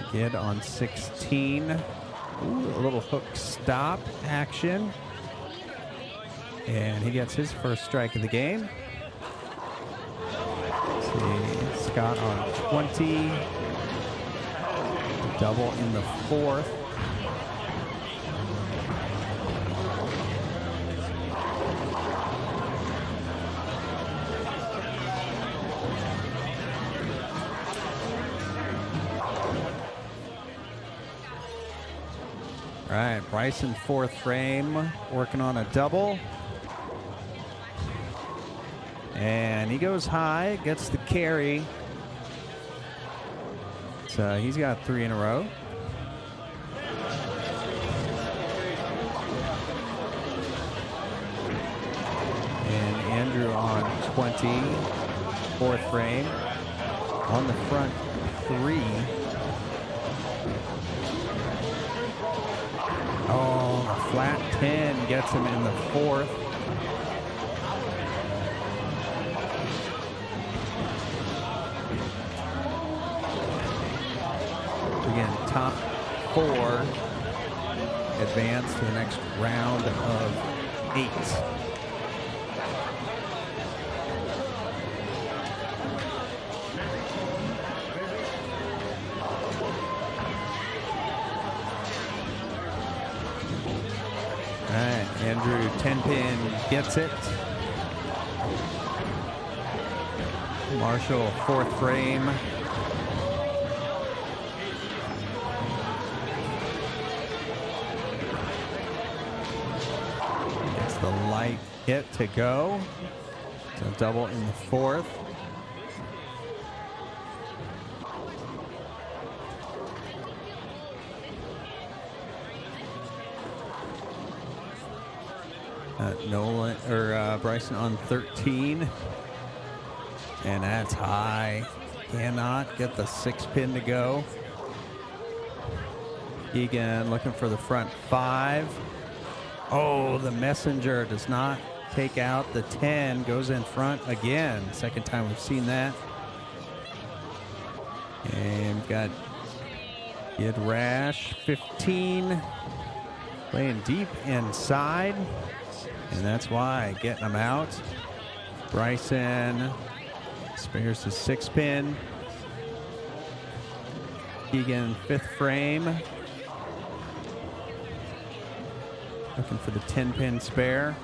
Speaker 1: Again on 16. Ooh, a little hook stop action. And he gets his first strike of the game. Let's see, Scott on 20. Double in the fourth. All right, Bryson fourth frame, working on a double. And he goes high, gets the carry. So he's got 3 in a row. And Andrew on 20, fourth frame. On the front 3. Oh, a flat 10 gets him in the 4th. Again, top 4 advance to the next round of 8. All right, Andrew 10-pin gets it. Marshall fourth frame. Gets the light hit to go. So double in the 4th. Nolan or Bryson on 13, and that's high. Cannot get the 6-pin to go. Egan looking for the front 5. Oh, the messenger does not take out the 10. Goes in front again. Second time we've seen that. And we've got Kid Rash 15 playing deep inside. And that's why getting them out. Bryson spares the 6-pin. Keegan 5th frame. Looking for the 10-pin spare.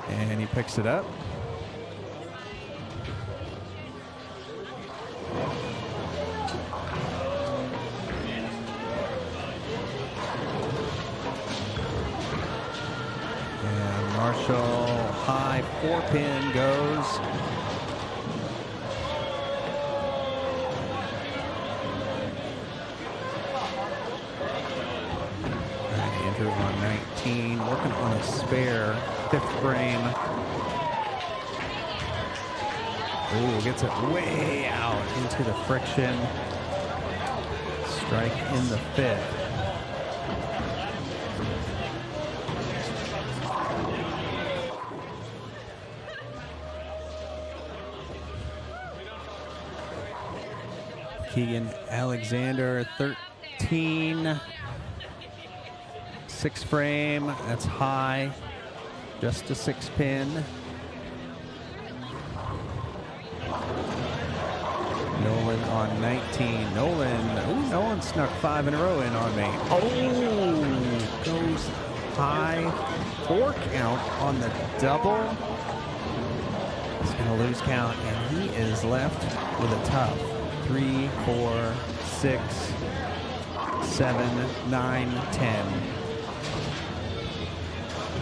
Speaker 1: And he picks it up. Marshall high 4-pin goes. Right, Andrew on 19, working on a spare 5th frame. Ooh, gets it way out into the friction. Strike in the 5th. Keegan Alexander 13, 6 frame, that's high, just a 6-pin. Nolan on 19. Nolan snuck 5 in a row in on me. Oh, goes high, 4 count on the double. He's gonna lose count, and he is left with a tough 3, 4, 6, 7, 9, 10.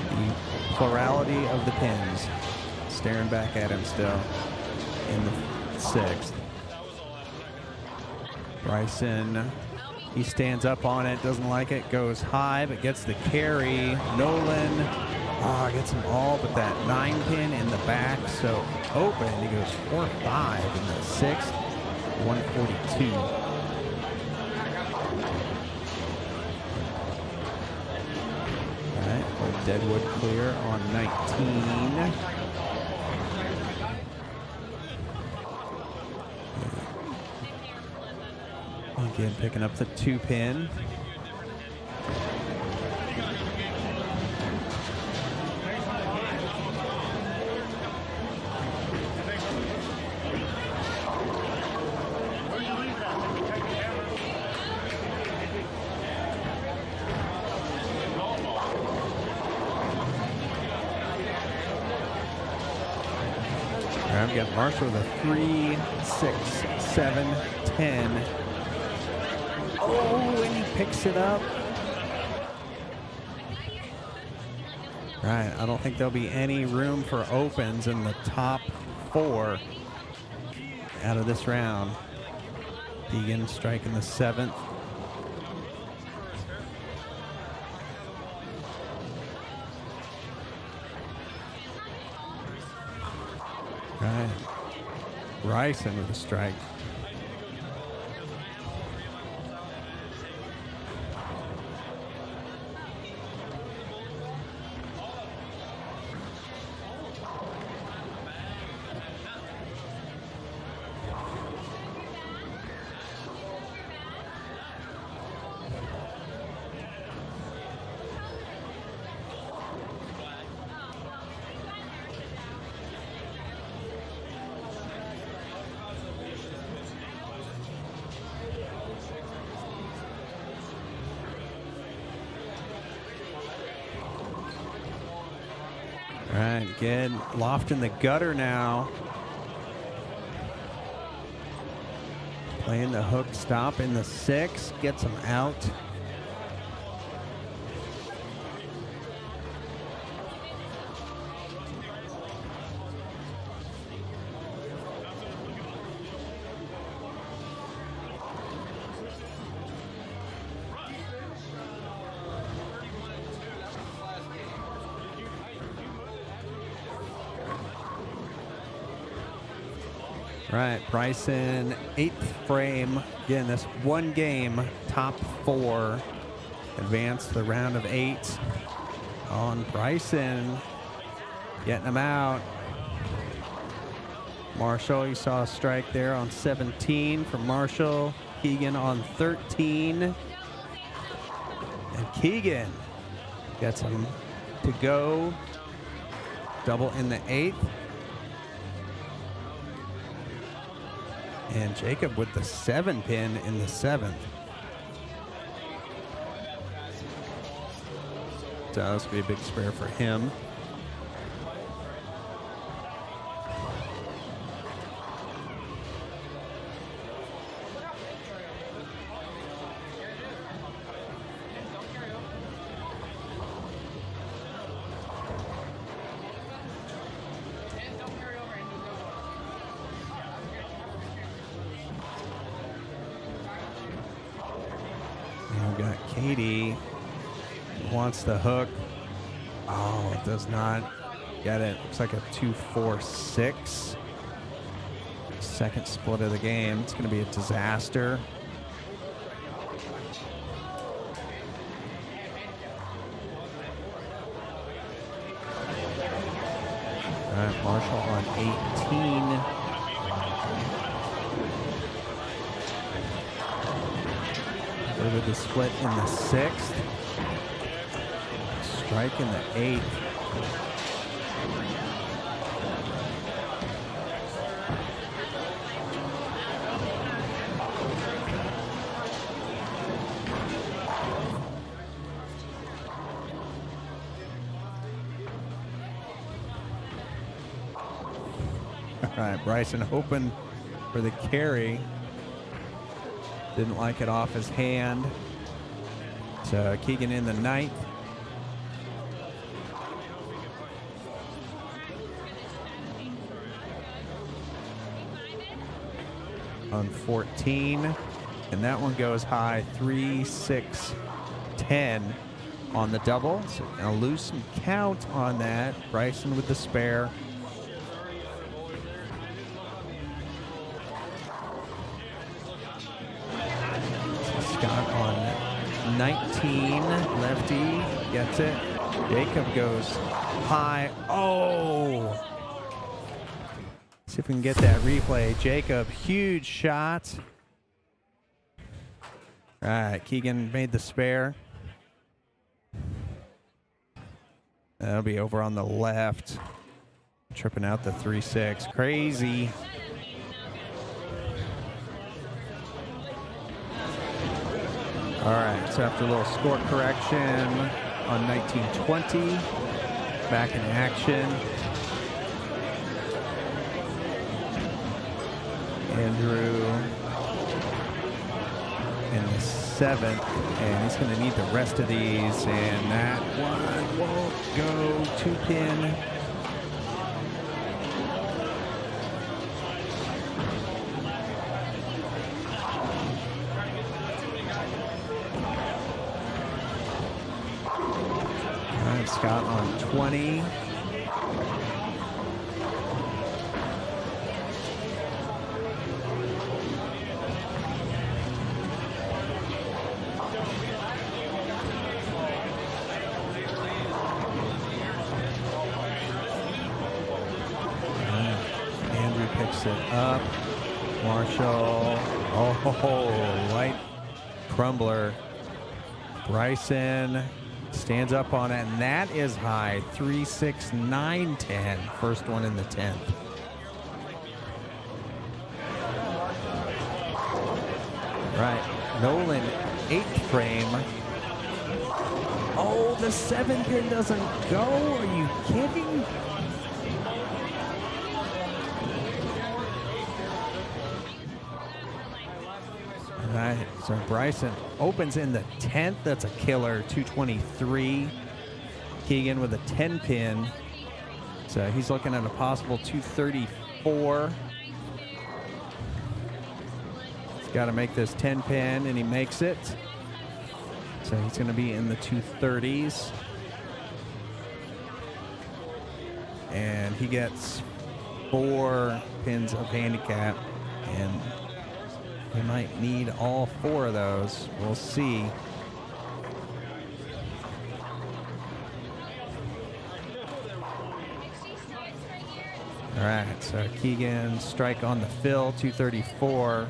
Speaker 1: The plurality of the pins staring back at him still in the 6th. Bryson, he stands up on it, doesn't like it, goes high, but gets the carry. Nolan gets them all, but that 9-pin in the back, so open. He goes 4-5 in the 6th. 142. All right, well, Deadwood clear on 19. Again, picking up the 2-pin. I've got Marshall with a 3, 6, 7, 10. Oh, and he picks it up. Right. I don't think there'll be any room for opens in the top 4 out of this round. Keegan striking the 7th. Right. Bryson with a strike. All right, good. Loft in the gutter now. Playing the hook stop in the 6. Gets him out. Right, Bryson, 8th frame. Again, this one game, top 4. Advance to the round of 8 on Bryson. Getting him out. Marshall, you saw a strike there on 17 from Marshall. Keegan on 13. And Keegan gets him to go. Double in the 8th. And Jacob with the 7-pin in the 7th. So this will be a big spare for him. We've got Katie, wants the hook. Oh, it does not get it. Looks like a 2-4-6. Second split of the game. It's going to be a disaster. All right, Marshall on 18. With the split in the 6th. Strike in the 8th. All right, Bryson hoping for the carry. Didn't like it off his hand. So Keegan in the 9th. On 14. And that one goes high 3, 6, 10 on the double. So a loose count on that. Bryson with the spare. Scott on 19, lefty, gets it. Jacob goes high. Oh! See if we can get that replay. Jacob, huge shot. All right, Keegan made the spare. That'll be over on the left. Tripping out the 3-6. Crazy. All right, so after a little score correction on 1920, back in action. Andrew in the 7th, and he's going to need the rest of these, and that one won't go. 2-pin. All right, Scott on 20. Picks it up. Marshall. Oh, light crumbler. Bryson stands up on it, and that is high. 3, 6, 9, 10. First one in the 10th. Right. Nolan, 8th frame. Oh, the 7-pin doesn't go. Are you kidding? All right, so Bryson opens in the 10th. That's a killer, 223. Keegan with a 10-pin. So he's looking at a possible 234. He's got to make this 10-pin, and he makes it. So he's going to be in the 230s. And he gets 4 pins of handicap, and we might need all 4 of those. We'll see. All right, so Keegan strike on the fill, 234.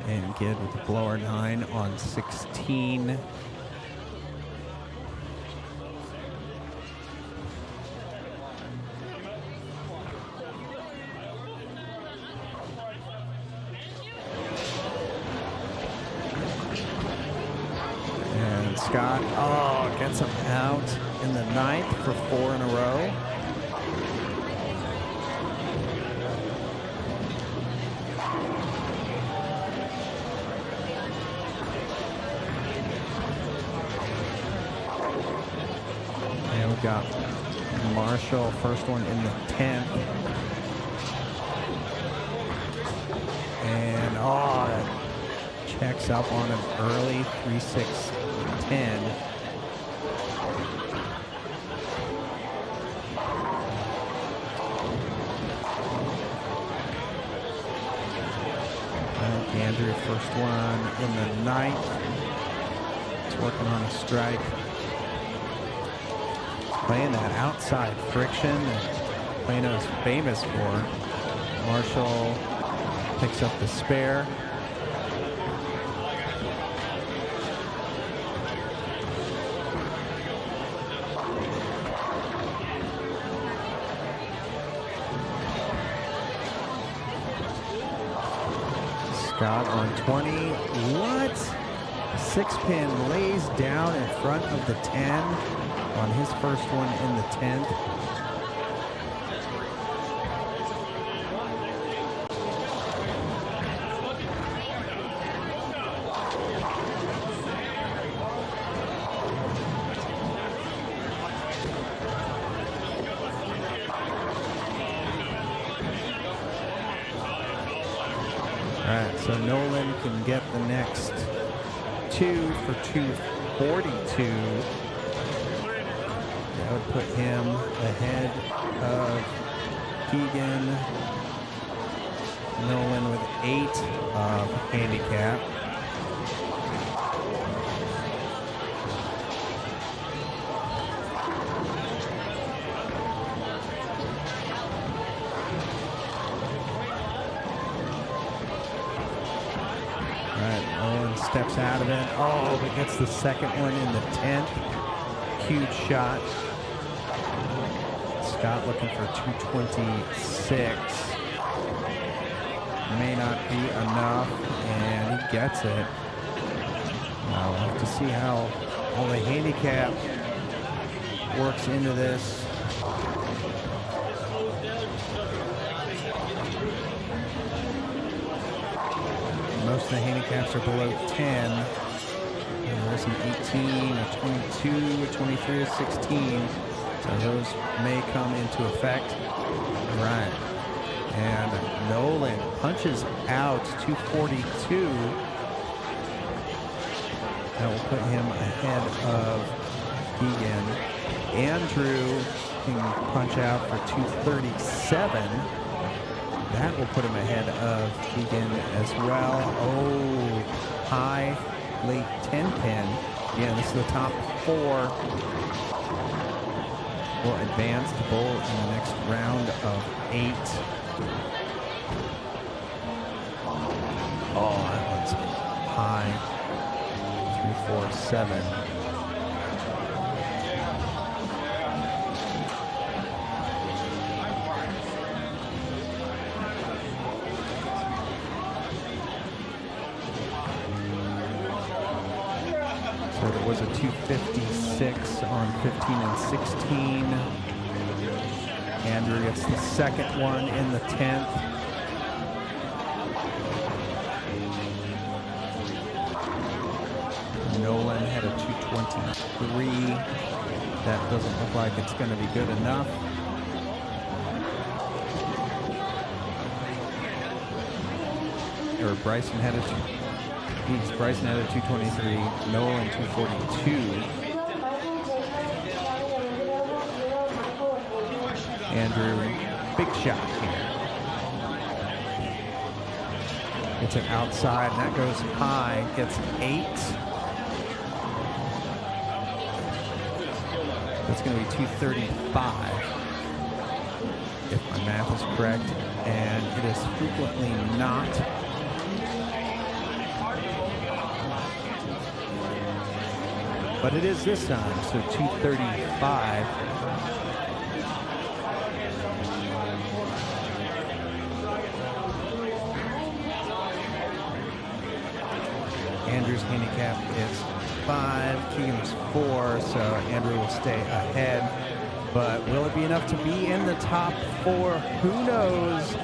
Speaker 1: And Gid with the blower 9 on 16. Scott, gets him out in the 9th for 4 in a row. And we've got Marshall, first one in the 10th. And, that checks up on him early, 3, 6, 10. Andrew, first one in the 9th. He's working on a strike. Playing that outside friction that Plano's famous for. Marshall picks up the spare. Scott on 20. What? 6-pin lays down in front of the 10 on his first one in the 10th. All right, so Nolan can get the next 2 for 242. That would put him ahead of Keegan. Nolan with 8 of handicap. Steps out of it. But gets the second one in the 10th. Huge shot. Scott looking for 226. May not be enough, and he gets it. Now we'll have to see how all the handicap works into this. most of the handicaps are below 10. There's an 18, a 22, a 23, a 16. So those may come into effect. Right. And Nolan punches out 242. That will put him ahead of Keegan. Andrew can punch out for 237. That will put him ahead of Keegan as well. Oh, high, late 10 pin. Yeah, this is the top 4 will advance to bowl in the next round of 8. Oh, that one's high. 347. So there was a 256 on 15 and 16. Andrew gets the second one in the 10th. Nolan had a 223. That doesn't look like it's going to be good enough. Or Bryson had a 223. Nolan 242. Andrew, big shot here. It's an outside, and that goes high. Gets 8. That's going to be 235, if my math is correct, and it is frequently not. But it is this time, so 235. Andrew's handicap is 5, Keegan's 4, so Andrew will stay ahead. But will it be enough to be in the top 4? Who knows?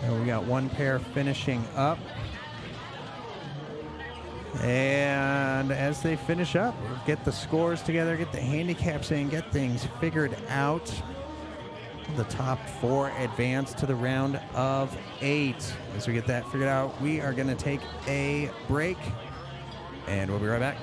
Speaker 1: And we got one pair finishing up. And as they finish up, we'll get the scores together, get the handicaps in, get things figured out. The top 4 advance to the round of 8. As we get that figured out, we are going to take a break, and we'll be right back.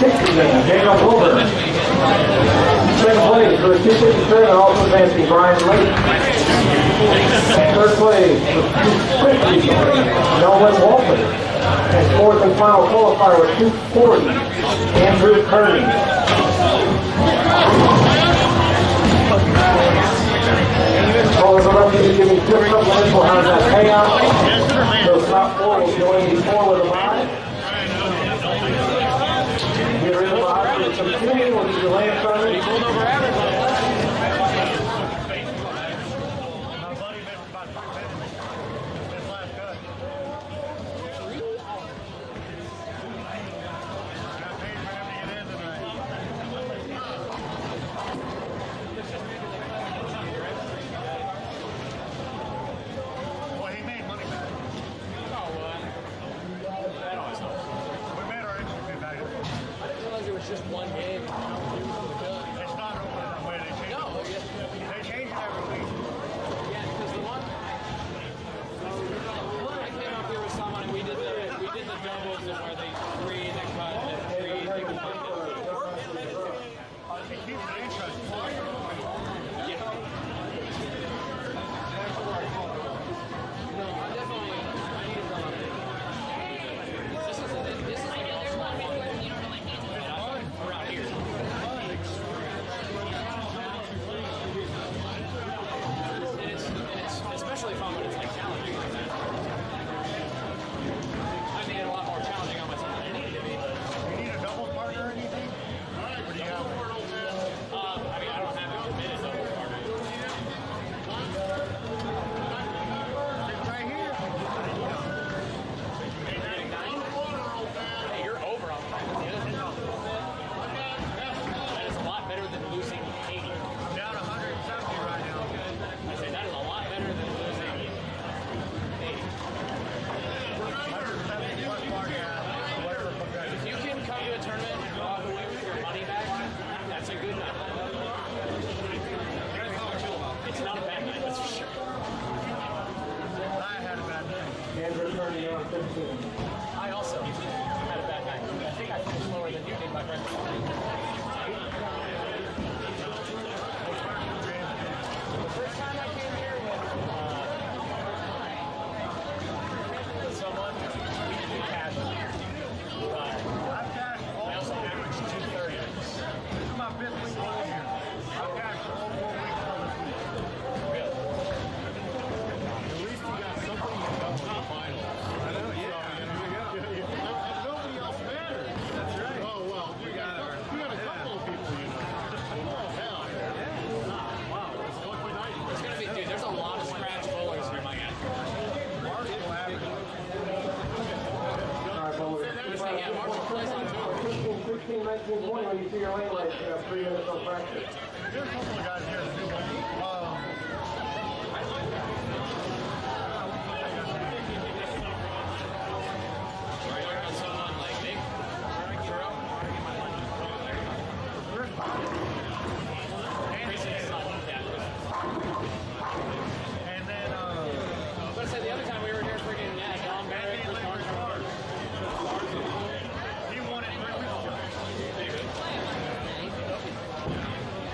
Speaker 4: Daniel Wilbur. Second place for 257, also advancing Brian Lake. Third place for 250, Nolan Walton. And fourth and final qualifier with 240, Andrew Kearney. Callers are up to give me quick supplemental how that payout. Those top four will join the four with a bye. Get rid of the bye. Get some tuning. We'll give you land started.
Speaker 3: Pulled over everybody. Just one game. It's not over that way. They change it. They change it every week. Yeah, because the one I came up here with someone and we did the doubles and where they three and they cut and three and they cut. It keeps the interest. Yeah. No, I definitely I need to run up there. This is around here. It's especially fun when it's like challenging like that. I made it a lot more challenging on myself than it needed to be. You need a double partner or anything? Or do you have I mean, I don't have a committed double partner. It's right here. Hey, you're over on the other thing. That is a lot better than losing 80. I'm down 170 right now. I say that is a lot better than losing 80. 170 plus party if you can come to a tournament and walk away with your money back, that's a good night. It's not a bad night, that's for sure. I had a bad night.
Speaker 4: Andrew Kearney on 15.
Speaker 3: I also had a bad night. I think I finished lower than you did, my friend. The first time I came here with someone, we cashed. I've cashed all I also averaged 230. This is my 5th week over here. I've cashed all 4 weeks on this week. Really? At least you got something you got in the finals. I know, yeah. Nobody else matters. That's right. Oh, well, we got a couple of people, you know. Oh, hell. Yeah. Wow. It's going to be nice. It's going to be, dude, there's a lot of scratch bowlers here, my guy. Mark will average.
Speaker 4: All right, well,
Speaker 3: Yeah, Mark will play on tour.
Speaker 4: 15, 16, 19, 20, when you see your lane lights, you have 3 minutes on practice.
Speaker 3: There's a couple of guys here that do someone like Nick, and then, let's say the other time we were here, freaking, yeah, Don Barrett, he won it.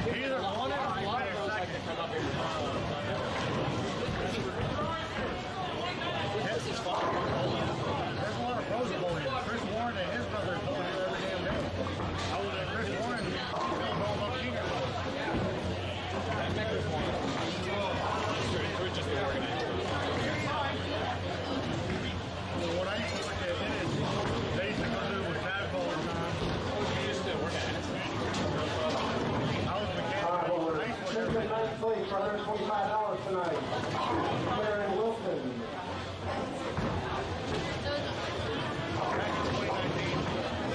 Speaker 3: He either won it or he won it second. Come up here. This is fun. There's a lot of pros that bowl here. Chris Warren and his brother bowl here every damn day. I was at Chris Warren. He's going to bowl up here. I met Chris Warren. We're just the organizer. What I used to look at it is, they used to go do with tadpole all the time. You used to work at it. I was mechanic.
Speaker 4: All right, well, we're sixth and ninth place for $125 tonight. Karen Wilson.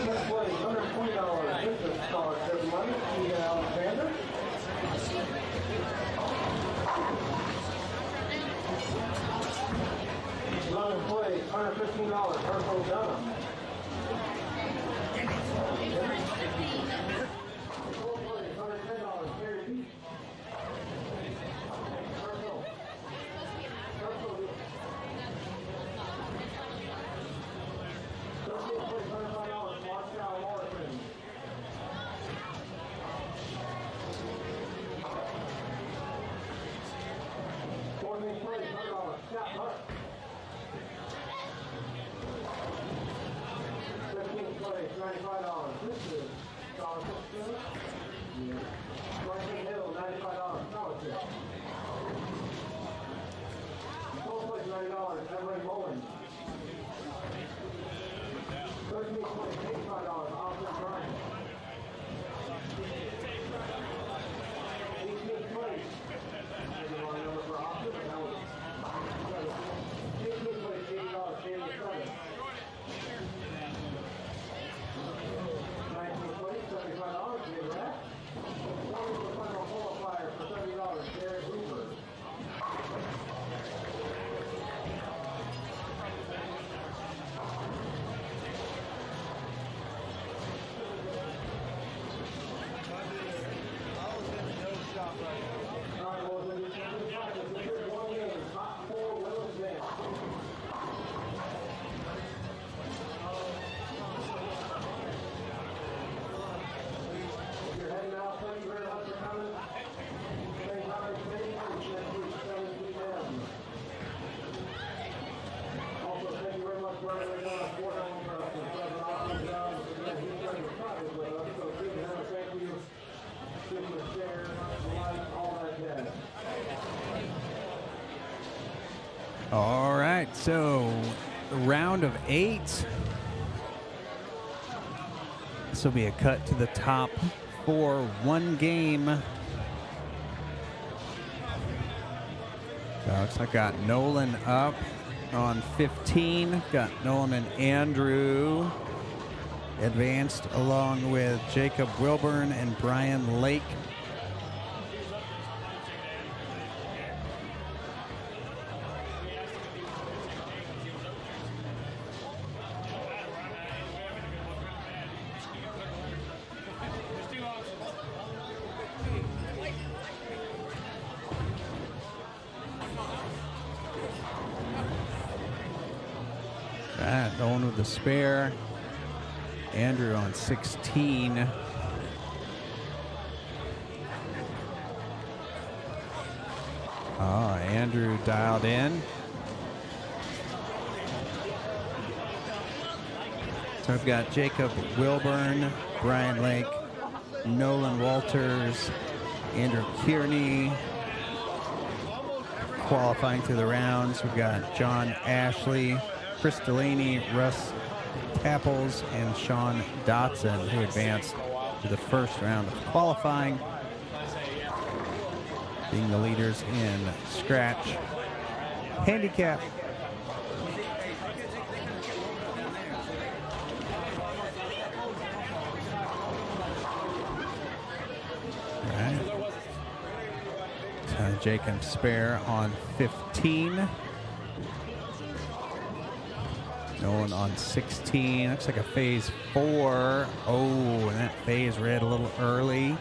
Speaker 4: Sixth place, $120 business scholarship money. Keegan Alexander. 11th place, $115, Herschel Dunham. 4th place, $110, Gary Beach. Herschel. $13th place, $105, Marshall Morrison. Everett Mullins. 13 points, $85, Austin Bryant. 18 points. Maybe wrong number for Austin, but that was 18 points, $80, Jamie Sutton. 19 points, $75, Jay Rack. 20 for final qualifier for $30, Jared Hoover.
Speaker 1: All right, so round of 8. This will be a cut to the top for one game. So looks like I got Nolan up on 15. Got Nolan and Andrew advanced along with Jacob Wilburn and Brian Lake. Nolan with the spare. Andrew on 16. Andrew dialed in. So I've got Jacob Wilburn, Brian Lake, Nolan Walters, Andrew Kearney. Qualifying through the rounds, we've got John Ashley, Chris Delaney, Russ Tapples, and Sean Dotson, who advanced to the first round of qualifying, being the leaders in scratch handicap. All right. Jacob Spare on 15. Nolan on 16. Looks like a phase 4. Oh, and that phase read a little early.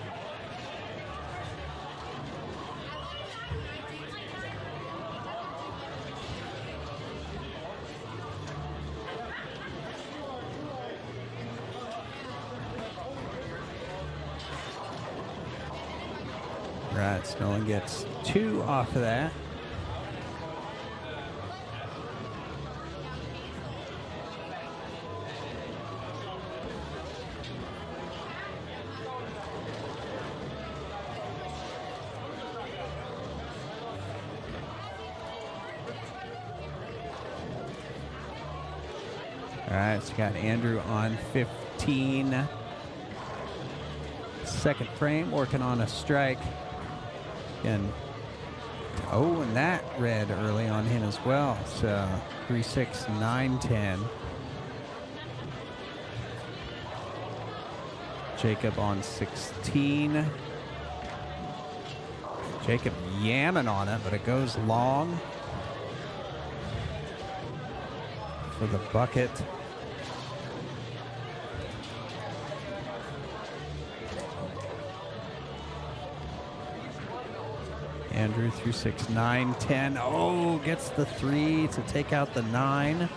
Speaker 1: Right, so Nolan gets 2 off of that. All right, so got Andrew on 15. Second frame, working on a strike. And and that read early on him as well. So 3, 6, 9, 10. Jacob on 16. Jacob yamming on it, but it goes long for the bucket. Andrew through 6, 9, 10. Oh, gets the 3 to take out the 9.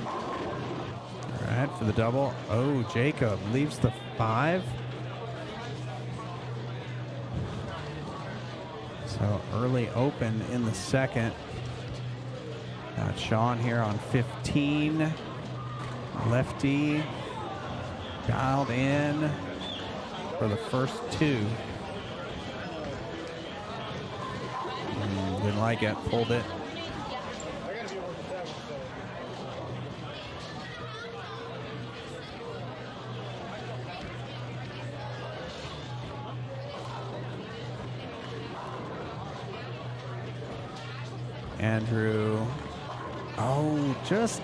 Speaker 1: All right, for the double. Oh, Jacob leaves the 5. So early open in the second. Got Sean here on 15. Lefty. Dialed in for the first 2. Didn't like it. Pulled it. Andrew. Oh, just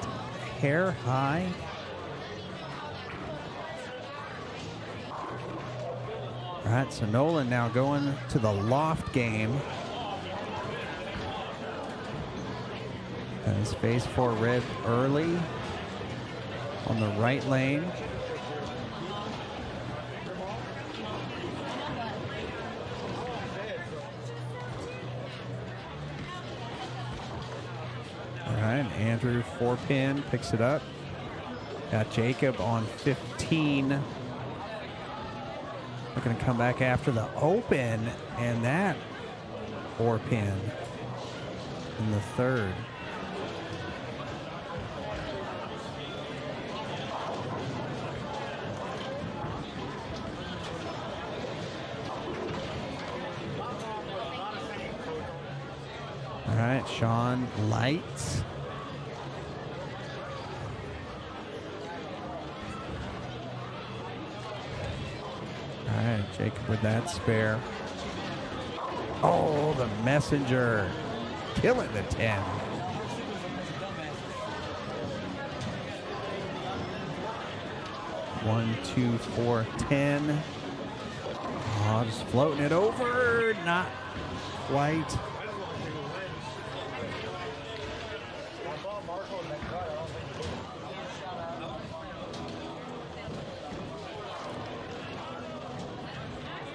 Speaker 1: hair high. All right, so Nolan now going to the loft game. Has phase 4 red early on the right lane. All right, Andrew 4-pin picks it up. Got Jacob on 15. Looking to come back after the open, and that 4-pin in the third. All right, Sean lights. All right, Jacob with that spare. Oh, the messenger. Killing the 10. One, 2, 4, 10. Oh, just floating it over. Not quite.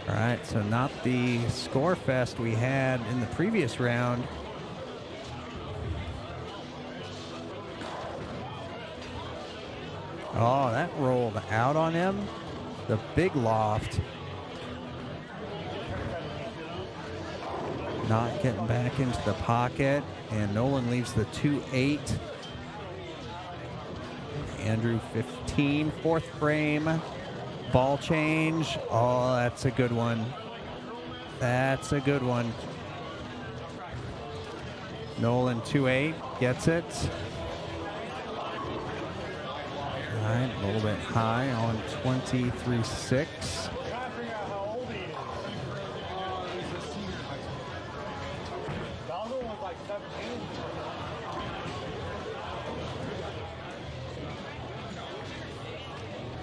Speaker 1: All right, so not the score fest we had in the previous round. Oh, that rolled out on him. The big loft. Not getting back into the pocket, and Nolan leaves the 2-8. Andrew 15, fourth frame. Ball change. Oh, that's a good one. That's a good one. Nolan 2-8 gets it. All right, a little bit high on 23-6.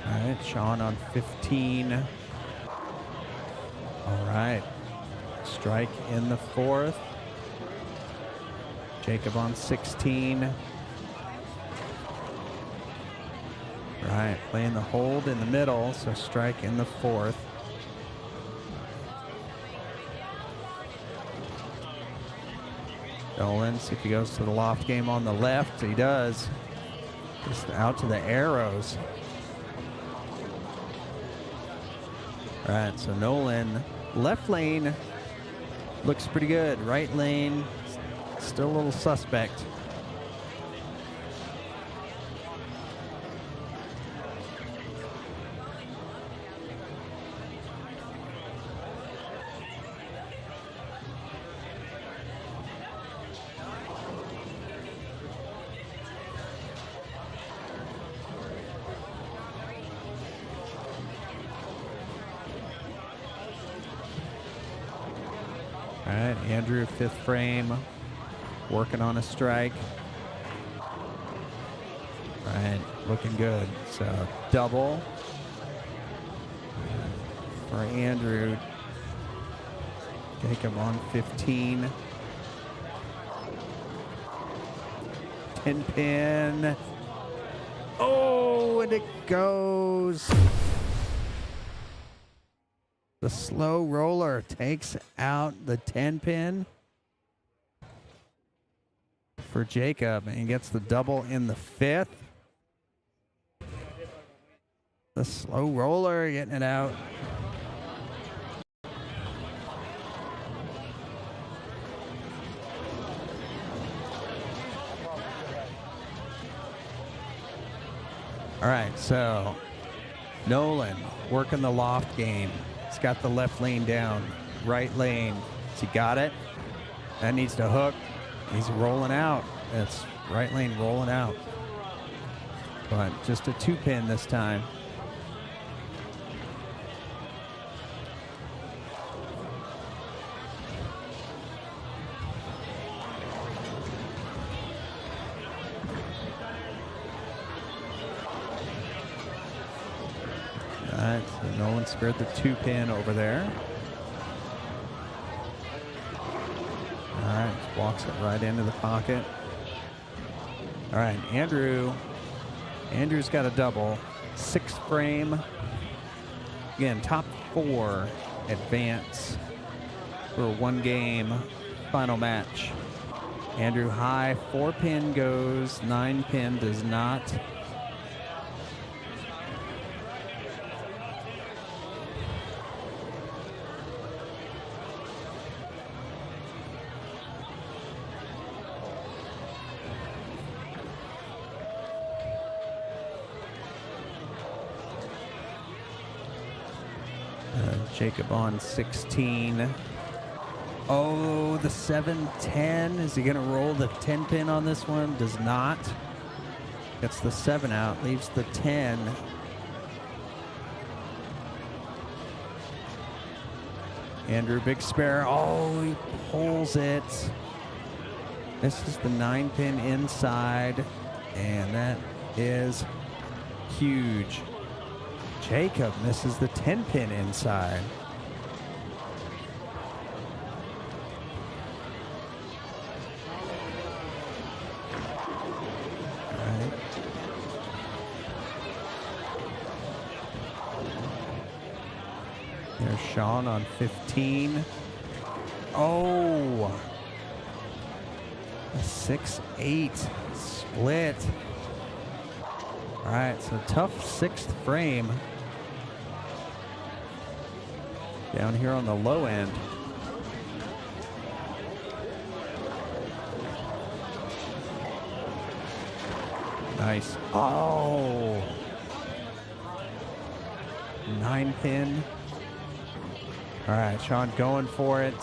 Speaker 1: All right, Sean on 15. All right, strike in the fourth. Jacob on 16. All right, playing the hold in the middle, so strike in the fourth. Nolan, see if he goes to the loft game on the left. He does. Just out to the arrows. All right, so Nolan, left lane looks pretty good. Right lane, still a little suspect. All right, Andrew, fifth frame, working on a strike. All right, looking good. So double for Andrew. Jacob on 15. 10 pin. Oh, and it goes. The slow roller takes out the 10 pin for Jacob and gets the double in the fifth. The slow roller getting it out. All right, so Nolan working the loft game. He's got the left lane down, right lane. Has he got it? That needs to hook. He's rolling out. That's right lane rolling out. But just a 2-pin this time. All right, so Nolan spared the 2-pin over there. All right, walks it right into the pocket. All right, Andrew's got a double. 6th frame. Again, top 4 advance for a 1-game final match. Andrew high, 4-pin goes, 9-pin does not. Jacob on 16. Oh, the 7-10. Is he going to roll the 10-pin on this one? Does not. Gets the 7 out, leaves the 10. Andrew, big spare. Oh, he pulls it. This is the 9-pin inside, and that is huge. Jacob misses the 10-pin inside. All right. There's Sean on 15. Oh! A 6-8 split. All right, so tough 6th frame. Down here on the low end. Nice. Oh! 9-pin. All right, Sean going for it.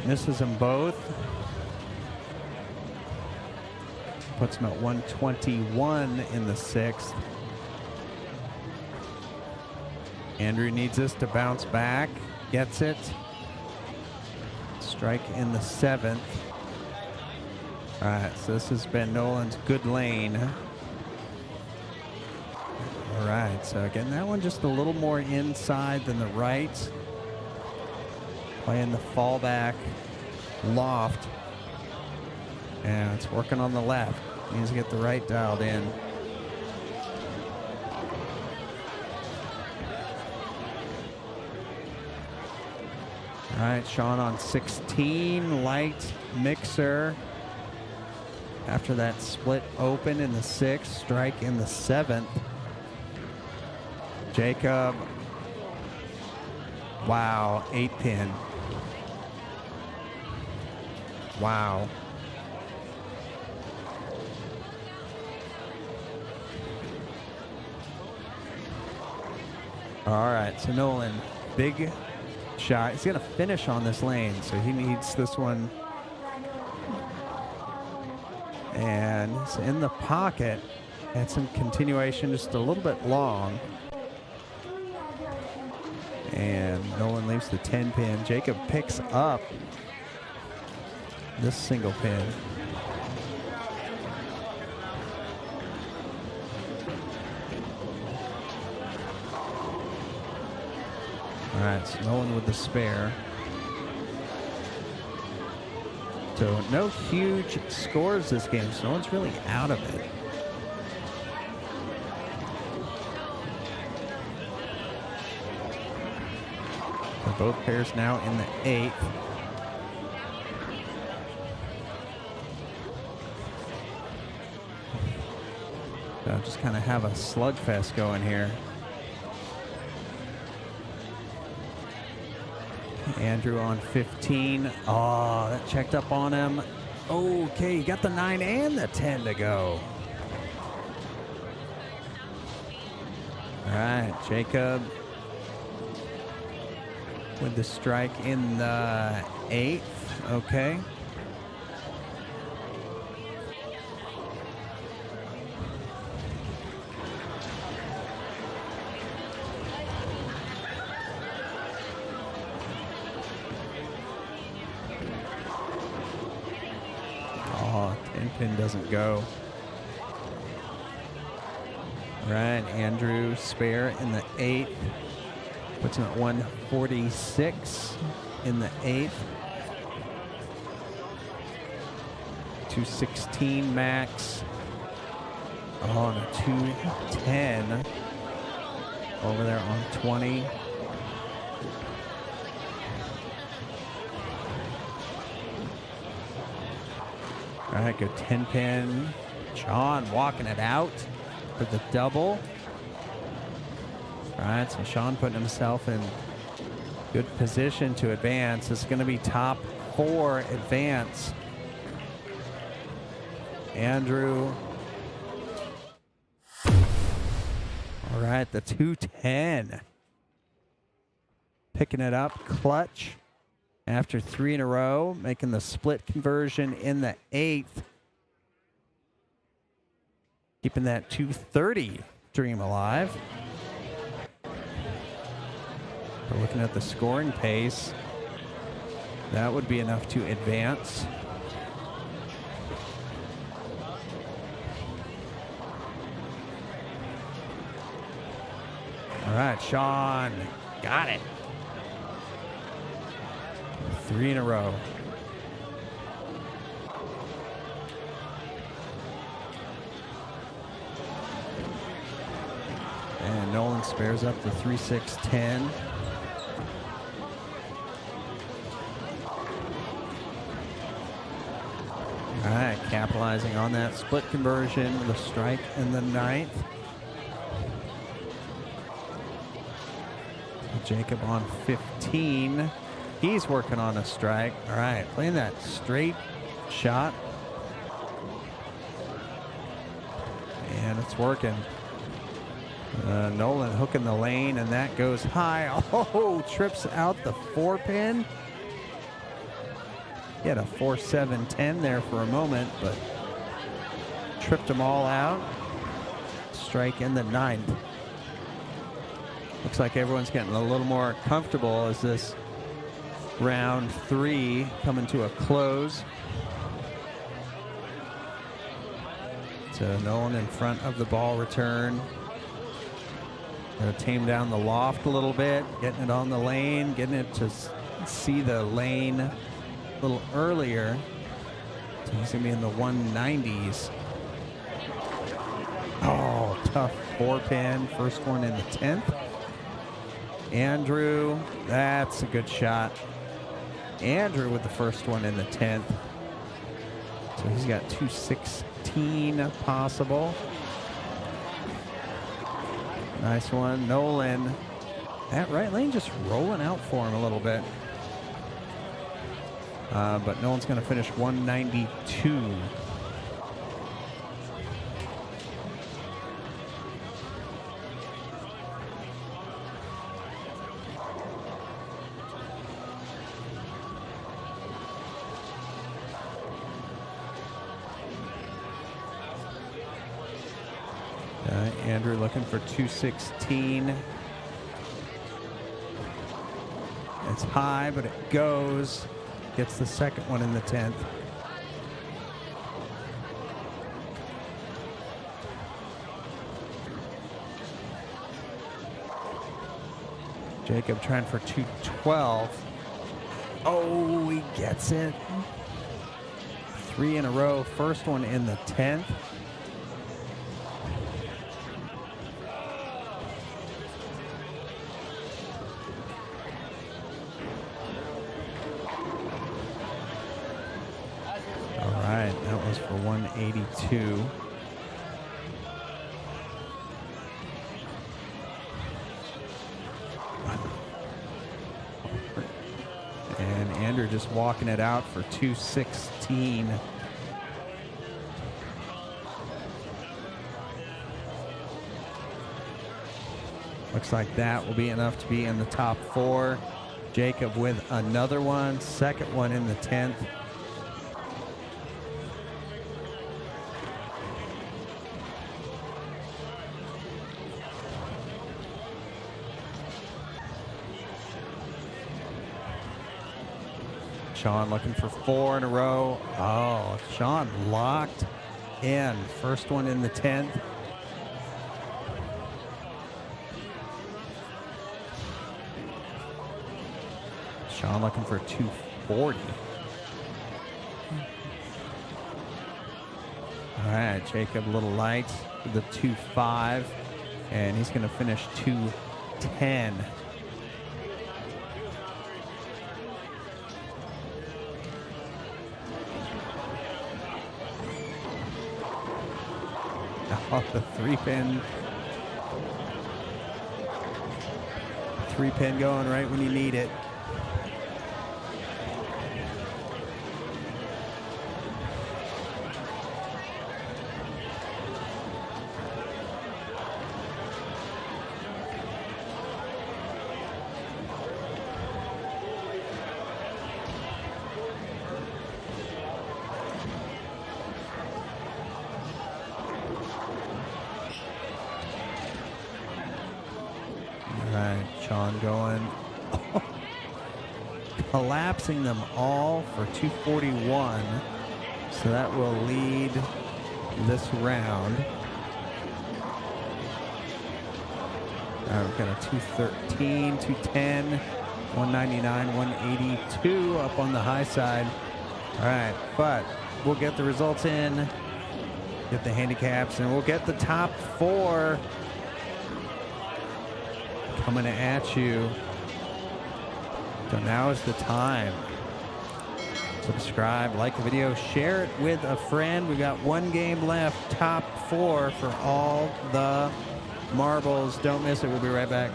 Speaker 1: Misses them both. Puts him at 121 in the 6th. Andrew needs this to bounce back. Gets it. Strike in the 7th. All right, so this has been Nolan's good lane. All right, so again, that one just a little more inside than the right. Playing the fallback loft. And it's working on the left. Needs to get the right dialed in. All right, Sean on 16, light mixer. After that split open in the 6th, strike in the 7th. Jacob, wow, 8-pin. Wow. All right, so Nolan, big shot. He's going to finish on this lane, so he needs this one. And it's in the pocket. And some continuation, just a little bit long. And Nolan leaves the 10-pin. Jacob picks up this single pin. All right, so Nolan with the spare. So no huge scores this game, so no one's really out of it. So both pairs now in the 8th. So just kind of have a slugfest going here. Andrew on 15. Oh, that checked up on him. Okay, he got the 9 and the 10 to go. All right, Jacob. with the strike in the 8th. Okay. Oh, 10-pin doesn't go. Right, Andrew spare in the 8th. Puts him at 146 in the 8th. 216 max. Oh, and a 210 over there on 20. All right, good 10-pin. Sean walking it out for the double. All right, so Sean putting himself in good position to advance. This is going to be top 4 advance. Andrew. All right, the 210. Picking it up, clutch. After 3 in a row, making the split conversion in the 8th. Keeping that 230 dream alive. We're looking at the scoring pace. That would be enough to advance. All right, Sean, got it. 3 in a row. And Nolan spares up the 3-6-10. All right, capitalizing on that split conversion with a strike in the 9th. Jacob on 15. He's working on a strike. All right, playing that straight shot. And it's working. Nolan hooking the lane, and that goes high. Oh, trips out the 4-pin. He had a 4-7-10 there for a moment, but tripped them all out. Strike in the 9th. Looks like everyone's getting a little more comfortable as this round 3 coming to a close. So Nolan in front of the ball return. Gonna tame down the loft a little bit, getting it on the lane, getting it to see the lane a little earlier. So he's gonna be in the 190s. Oh, tough 4-pin. First one in the 10th. Andrew, that's a good shot. Andrew with the first one in the 10th. So he's got 216 possible. Nice one. Nolan. That right lane just rolling out for him a little bit. But Nolan's going to finish 192. Andrew looking for 216. It's high, but it goes. Gets the second one in the 10th. Jacob trying for 212. Oh, he gets it. 3 in a row. First one in the 10th. That was for 182. And Andrew just walking it out for 216. Looks like that will be enough to be in the top 4. Jacob with another one, second one in the 10th. Sean looking for 4 in a row. Oh, Sean locked in. First one in the 10th. Sean looking for 240. All right, Jacob a little light with the 2.5, and he's going to finish 2.10. Off the 3-pin. 3-pin going right when you need it. Sean going, collapsing them all for 241. So that will lead this round. We've got a 213, 210, 199, 182 up on the high side. All right, but we'll get the results in, get the handicaps, and we'll get the top 4 coming at you. So now is the time. Subscribe, like the video, share it with a friend. We got 1 game left. Top 4 for all the marbles. Don't miss it. We'll be right back.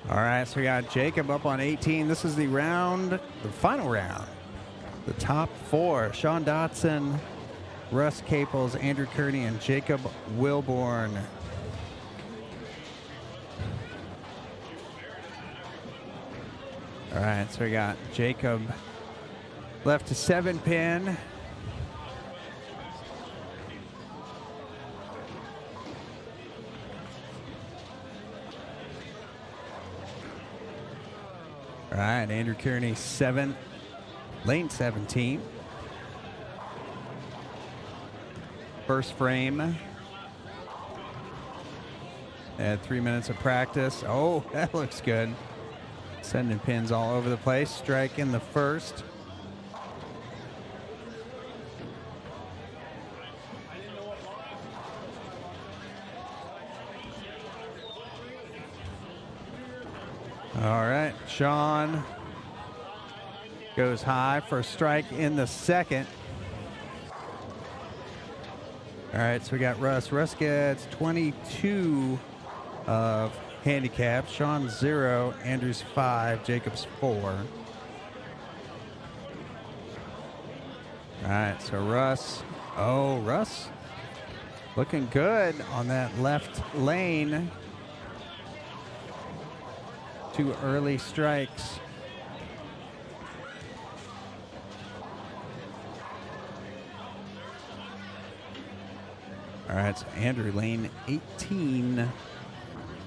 Speaker 1: All right, so we got Jacob up on 18. This is the final round. The top four: Sean Dotson, Russ Caples, Andrew Kearney, and Jacob Wilborn. All right, so we got Jacob left to 7-pin. All right, Andrew Kearney, 7th, lane 17. First frame. Had 3 minutes of practice. Oh, that looks good. Sending pins all over the place. Strike in the first. All right, Sean goes high for a strike in the second. All right, so we got Russ. Russ gets 22 of handicap. Sean 0, Andrews 5, Jacobs 4. All right, so Russ. Oh, Russ looking good on that left lane. 2 early strikes. All right, so Andrew, lane 18.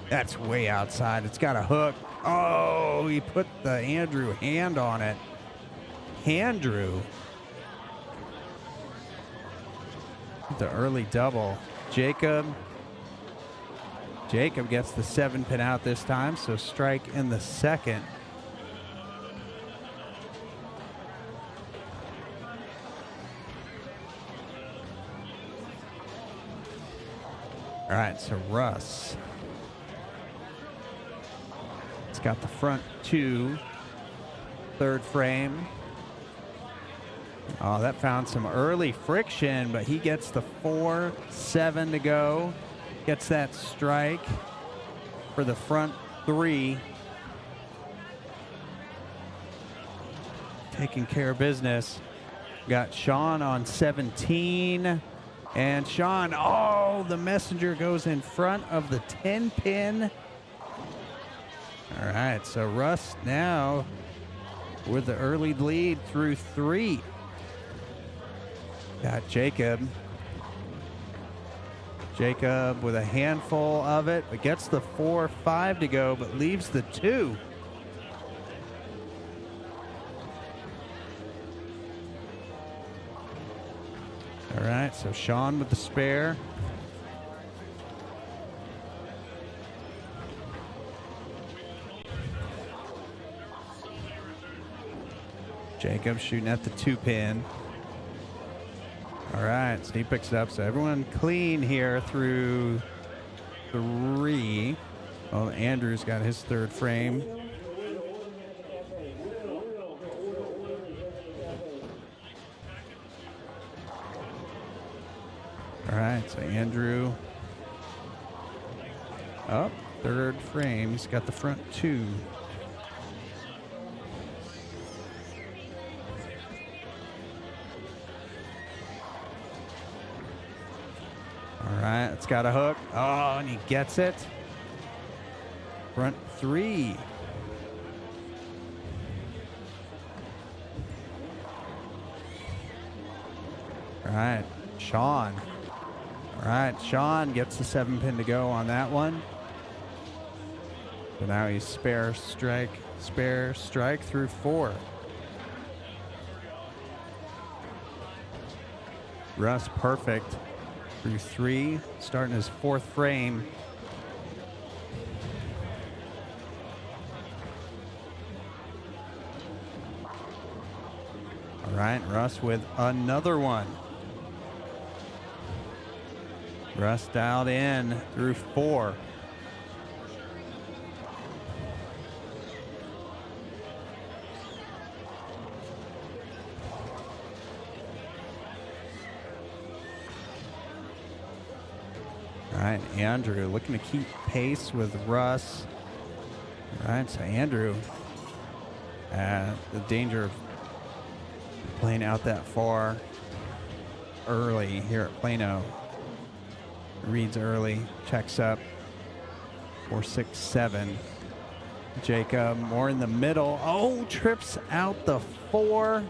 Speaker 1: That's way outside. It's got a hook. Oh, he put the Andrew hand on it. Andrew. The early double. Jacob gets the 7-pin out this time, so strike in the second. All right, so Russ. It's got the front 2, third frame. Oh, that found some early friction, but he gets the 4-7 to go. Gets that strike for the front 3. Taking care of business. Got Sean on 17. And Sean, oh, the messenger goes in front of the 10-pin. All right, so Russ now with the early lead through 3. Got Jacob. Jacob with a handful of it, but gets the 4-5 to go, but leaves the 2. All right, so Sean with the spare. Jacob shooting at the 2-pin. All right, so he picks it up. So everyone clean here through 3. Well, Andrew's got his 3rd frame. All right, so Andrew up, 3rd frame. He's got the front 2. All right, it's got a hook. Oh, and he gets it. Front 3. All right, Sean. All right, Sean gets the 7-pin to go on that one. So now he's spare strike through 4. Russ perfect through 3, starting his 4th frame. All right, Russ with another one. Russ dialed in through 4. All right, Andrew looking to keep pace with Russ. All right, so Andrew, the danger of playing out that far early here at Plano. Reads early, checks up. 4, 6, 7. Jacob more in the middle. Oh, trips out the 4.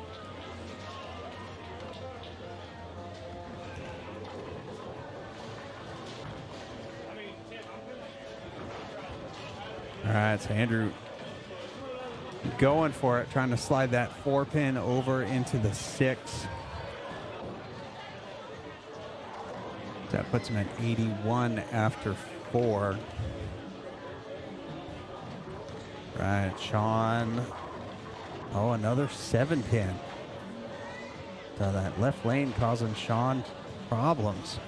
Speaker 1: All right, so Andrew going for it, trying to slide that 4-pin over into the 6. That puts him at 81 after 4. Right, Sean. Oh, another 7-pin. So that left lane causing Sean problems.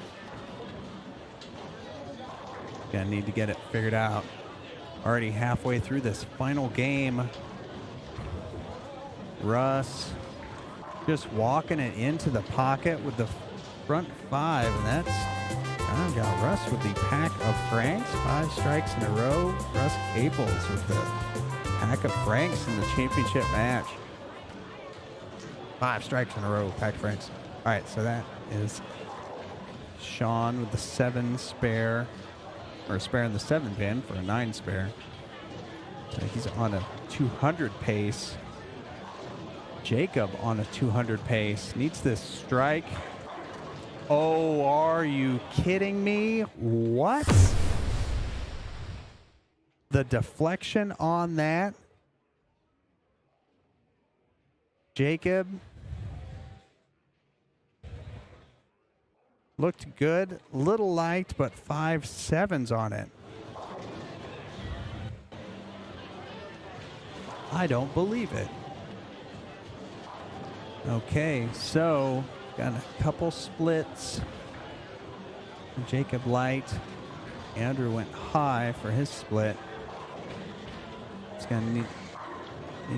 Speaker 1: Gonna need to get it figured out. Already halfway through this final game. Russ just walking it into the pocket with the front 5, and that's got Russ with the pack of Franks. 5 strikes in a row. Russ Caples with the pack of Franks in the championship match. 5 strikes in a row, pack of Franks. All right, so that is Sean with the 7 spare, or spare in the 7-pin for a 9 spare. So he's on a 200 pace. Jacob on a 200 pace. Needs this strike. Oh, are you kidding me? What? The deflection on that. Jacob looked good. Little light, but 5 7s on it. I don't believe it. Okay, so got a couple splits. Jacob light. Andrew went high for his split. It's gonna need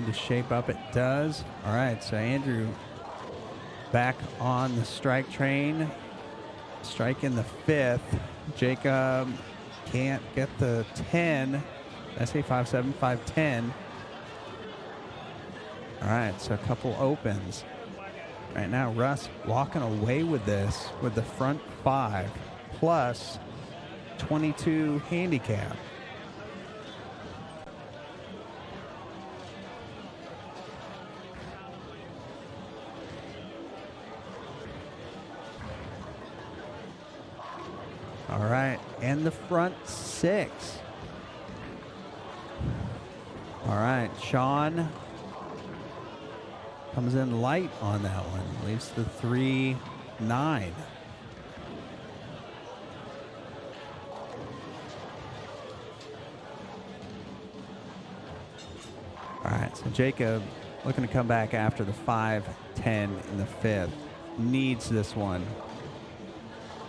Speaker 1: to shape up. It does. All right, so Andrew back on the strike train. Strike in the 5th. Jacob can't get the 10. I say 5 7, 5 10. All right, so a couple opens. Right now, Russ walking away with this with the front 5 plus 22 handicap. All right, and the front 6. All right, Sean comes in light on that one. Leaves the 3 9. All right, so Jacob looking to come back after the 5 10 in the 5th. Needs this one.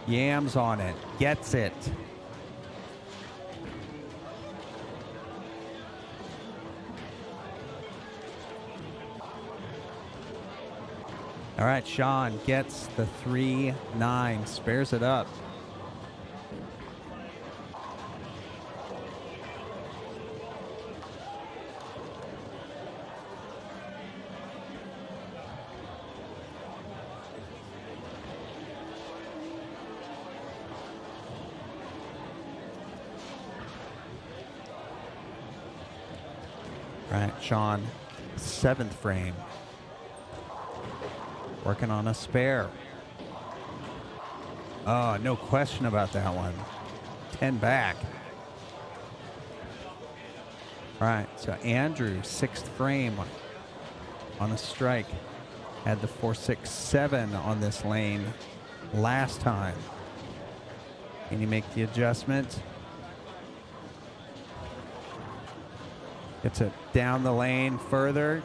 Speaker 1: Yams on it. Gets it. All right, Sean gets the 3 9. Spares it up. All right, Sean, 7th frame. Working on a spare. Oh, no question about that one. 10 back. All right, so Andrew, 6th frame on a strike. Had the 4 6 7 on this lane last time. Can you make the adjustment? Gets it down the lane further.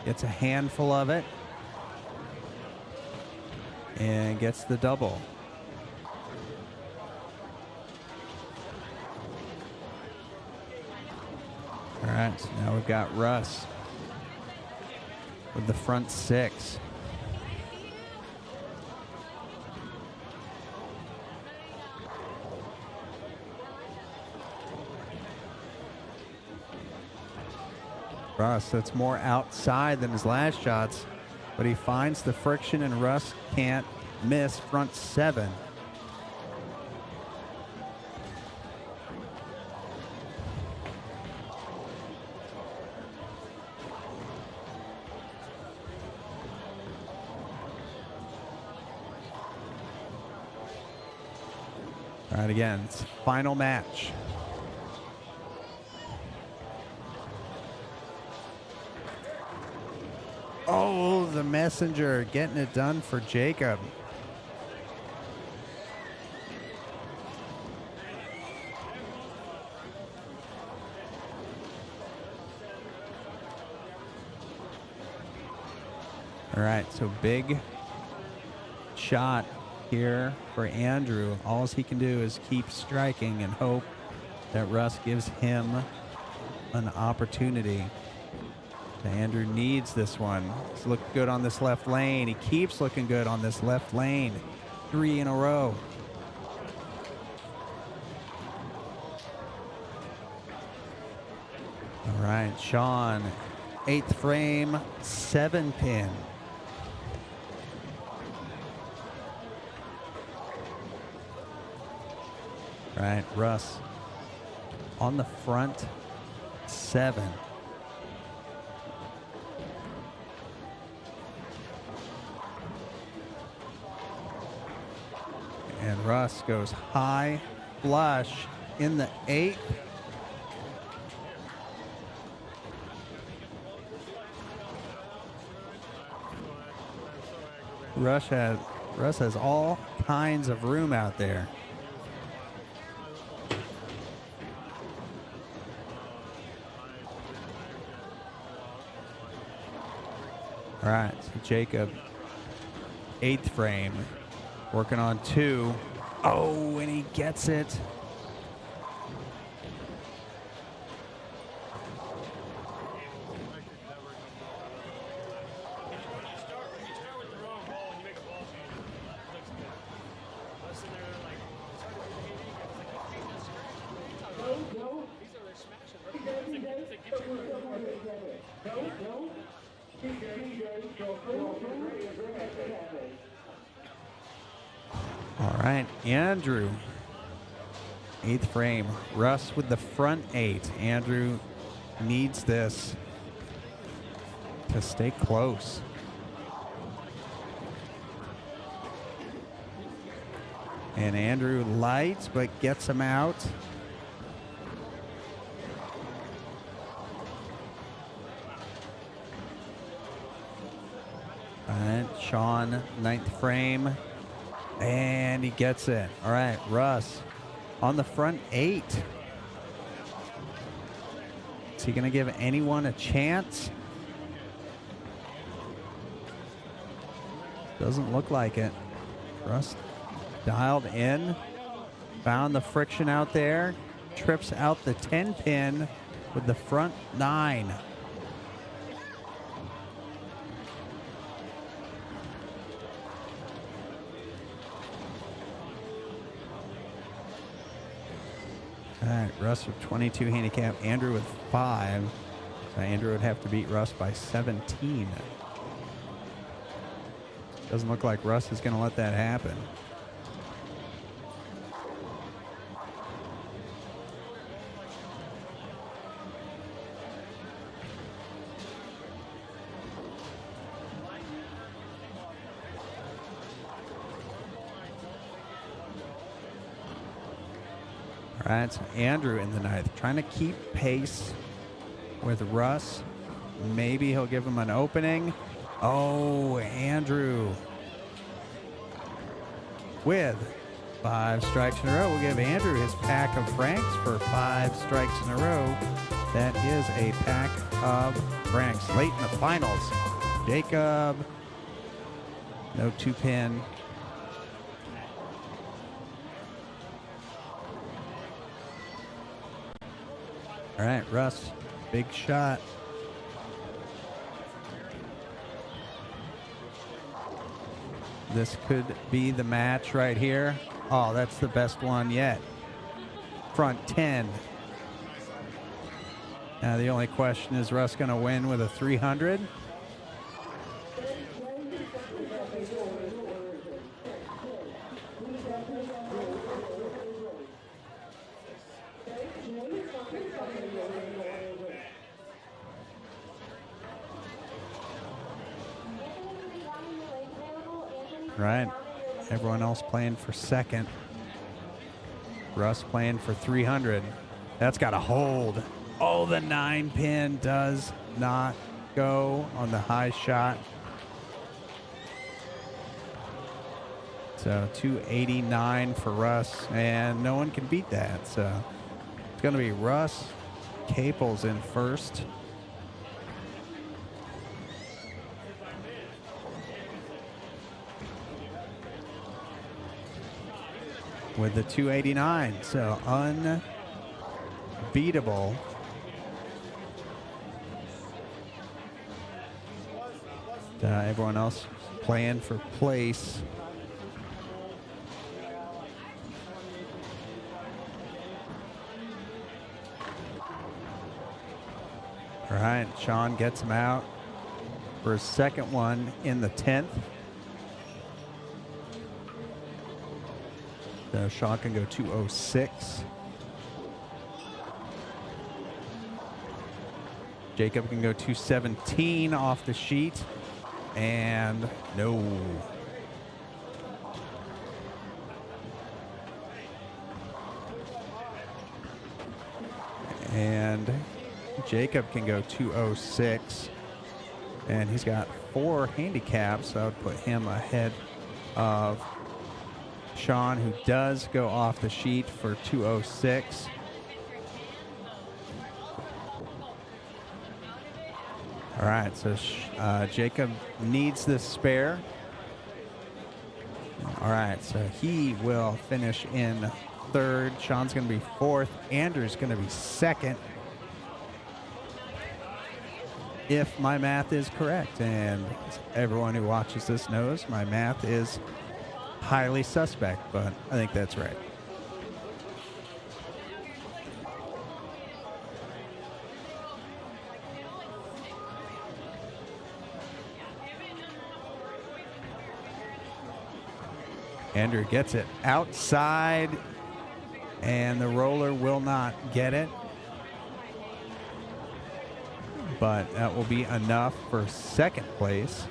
Speaker 1: Gets a handful of it. And gets the double. All right, so now we've got Russ with the front 6. Russ, that's more outside than his last shots, but he finds the friction and Russ can't miss front 7. All right, again, it's final match. Oh, the messenger getting it done for Jacob. All right, so big shot here for Andrew. All he can do is keep striking and hope that Russ gives him an opportunity. Andrew needs this one. He's looked good on this left lane. He keeps looking good on this left lane. 3 in a row. All right, Sean, 8th frame, 7-pin. All right, Russ on the front 7. And Russ goes high flush in the 8th. Russ has all kinds of room out there. All right, so Jacob, 8th frame, working on 2. Oh, and he gets it. All right, Andrew, 8th frame. Russ with the front 8. Andrew needs this to stay close. And Andrew lights, but gets him out. All right, Sean, 9th frame. And he gets it. All right, Russ on the front 8. Is he going to give anyone a chance? Doesn't look like it. Russ dialed in, found the friction out there, trips out the 10-pin with the front 9. All right, Russ with 22 handicap, Andrew with 5. So Andrew would have to beat Russ by 17. Doesn't look like Russ is going to let that happen. All right, so Andrew in the 9th, trying to keep pace with Russ. Maybe he'll give him an opening. Oh, Andrew with 5 strikes in a row. We'll give Andrew his pack of Franks for 5 strikes in a row. That is a pack of Franks. Late in the finals, Jacob, no 2-pin. All right, Russ, big shot. This could be the match right here. Oh, that's the best one yet. Front 10. Now the only question is Russ going to win with a 300? Right. Everyone else playing for second. Russ playing for 300. That's got to hold. Oh, the 9-pin does not go on the high shot. So 289 for Russ, and no one can beat that. So it's going to be Russ Caples in first. With the 289, so unbeatable. Everyone else playing for place. All right, Sean gets him out for his second one in the 10th. So Sean can go 206. Jacob can go 217 off the sheet. And no. And Jacob can go 206. And he's got 4 handicaps, so I would put him ahead of Sean, who does go off the sheet for 206. All right, so Jacob needs this spare. All right, so he will finish in third. Sean's going to be fourth. Andrew's going to be second, if my math is correct. And everyone who watches this knows my math is highly suspect, but I think that's right. Andrew gets it outside, and the roller will not get it. But that will be enough for second place.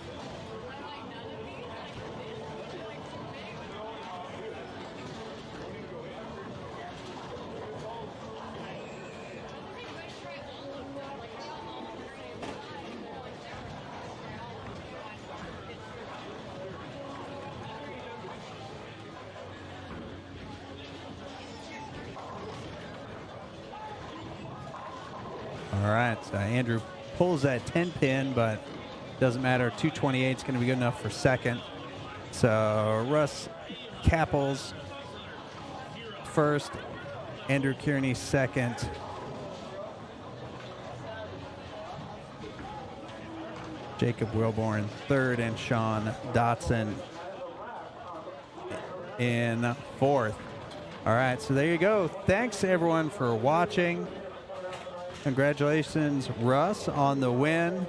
Speaker 1: All right, so Andrew pulls that 10-pin, but doesn't matter. 228 is going to be good enough for second. So Russ Caples first, Andrew Kearney second. Jacob Wilborn third, and Sean Dotson in fourth. All right, so there you go. Thanks everyone for watching. Congratulations, Russ, on the win.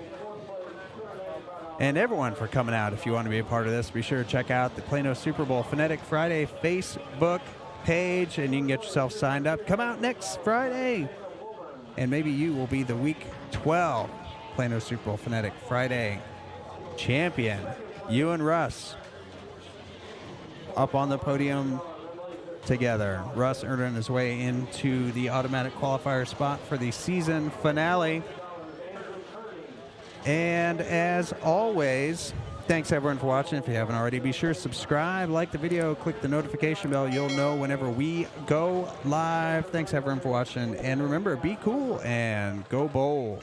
Speaker 1: And everyone for coming out. If you want to be a part of this, be sure to check out the Plano Super Bowl FUN-etic Friday Facebook page, and you can get yourself signed up. Come out next Friday, and maybe you will be the Week 12 Plano Super Bowl FUN-etic Friday champion. You and Russ up on the podium together. Russ earning his way into the automatic qualifier spot for the season finale. And as always, thanks everyone for watching. If you haven't already, be sure to subscribe, like the video, click the notification bell. You'll know whenever we go live. Thanks everyone for watching. And remember, be cool and go bowl.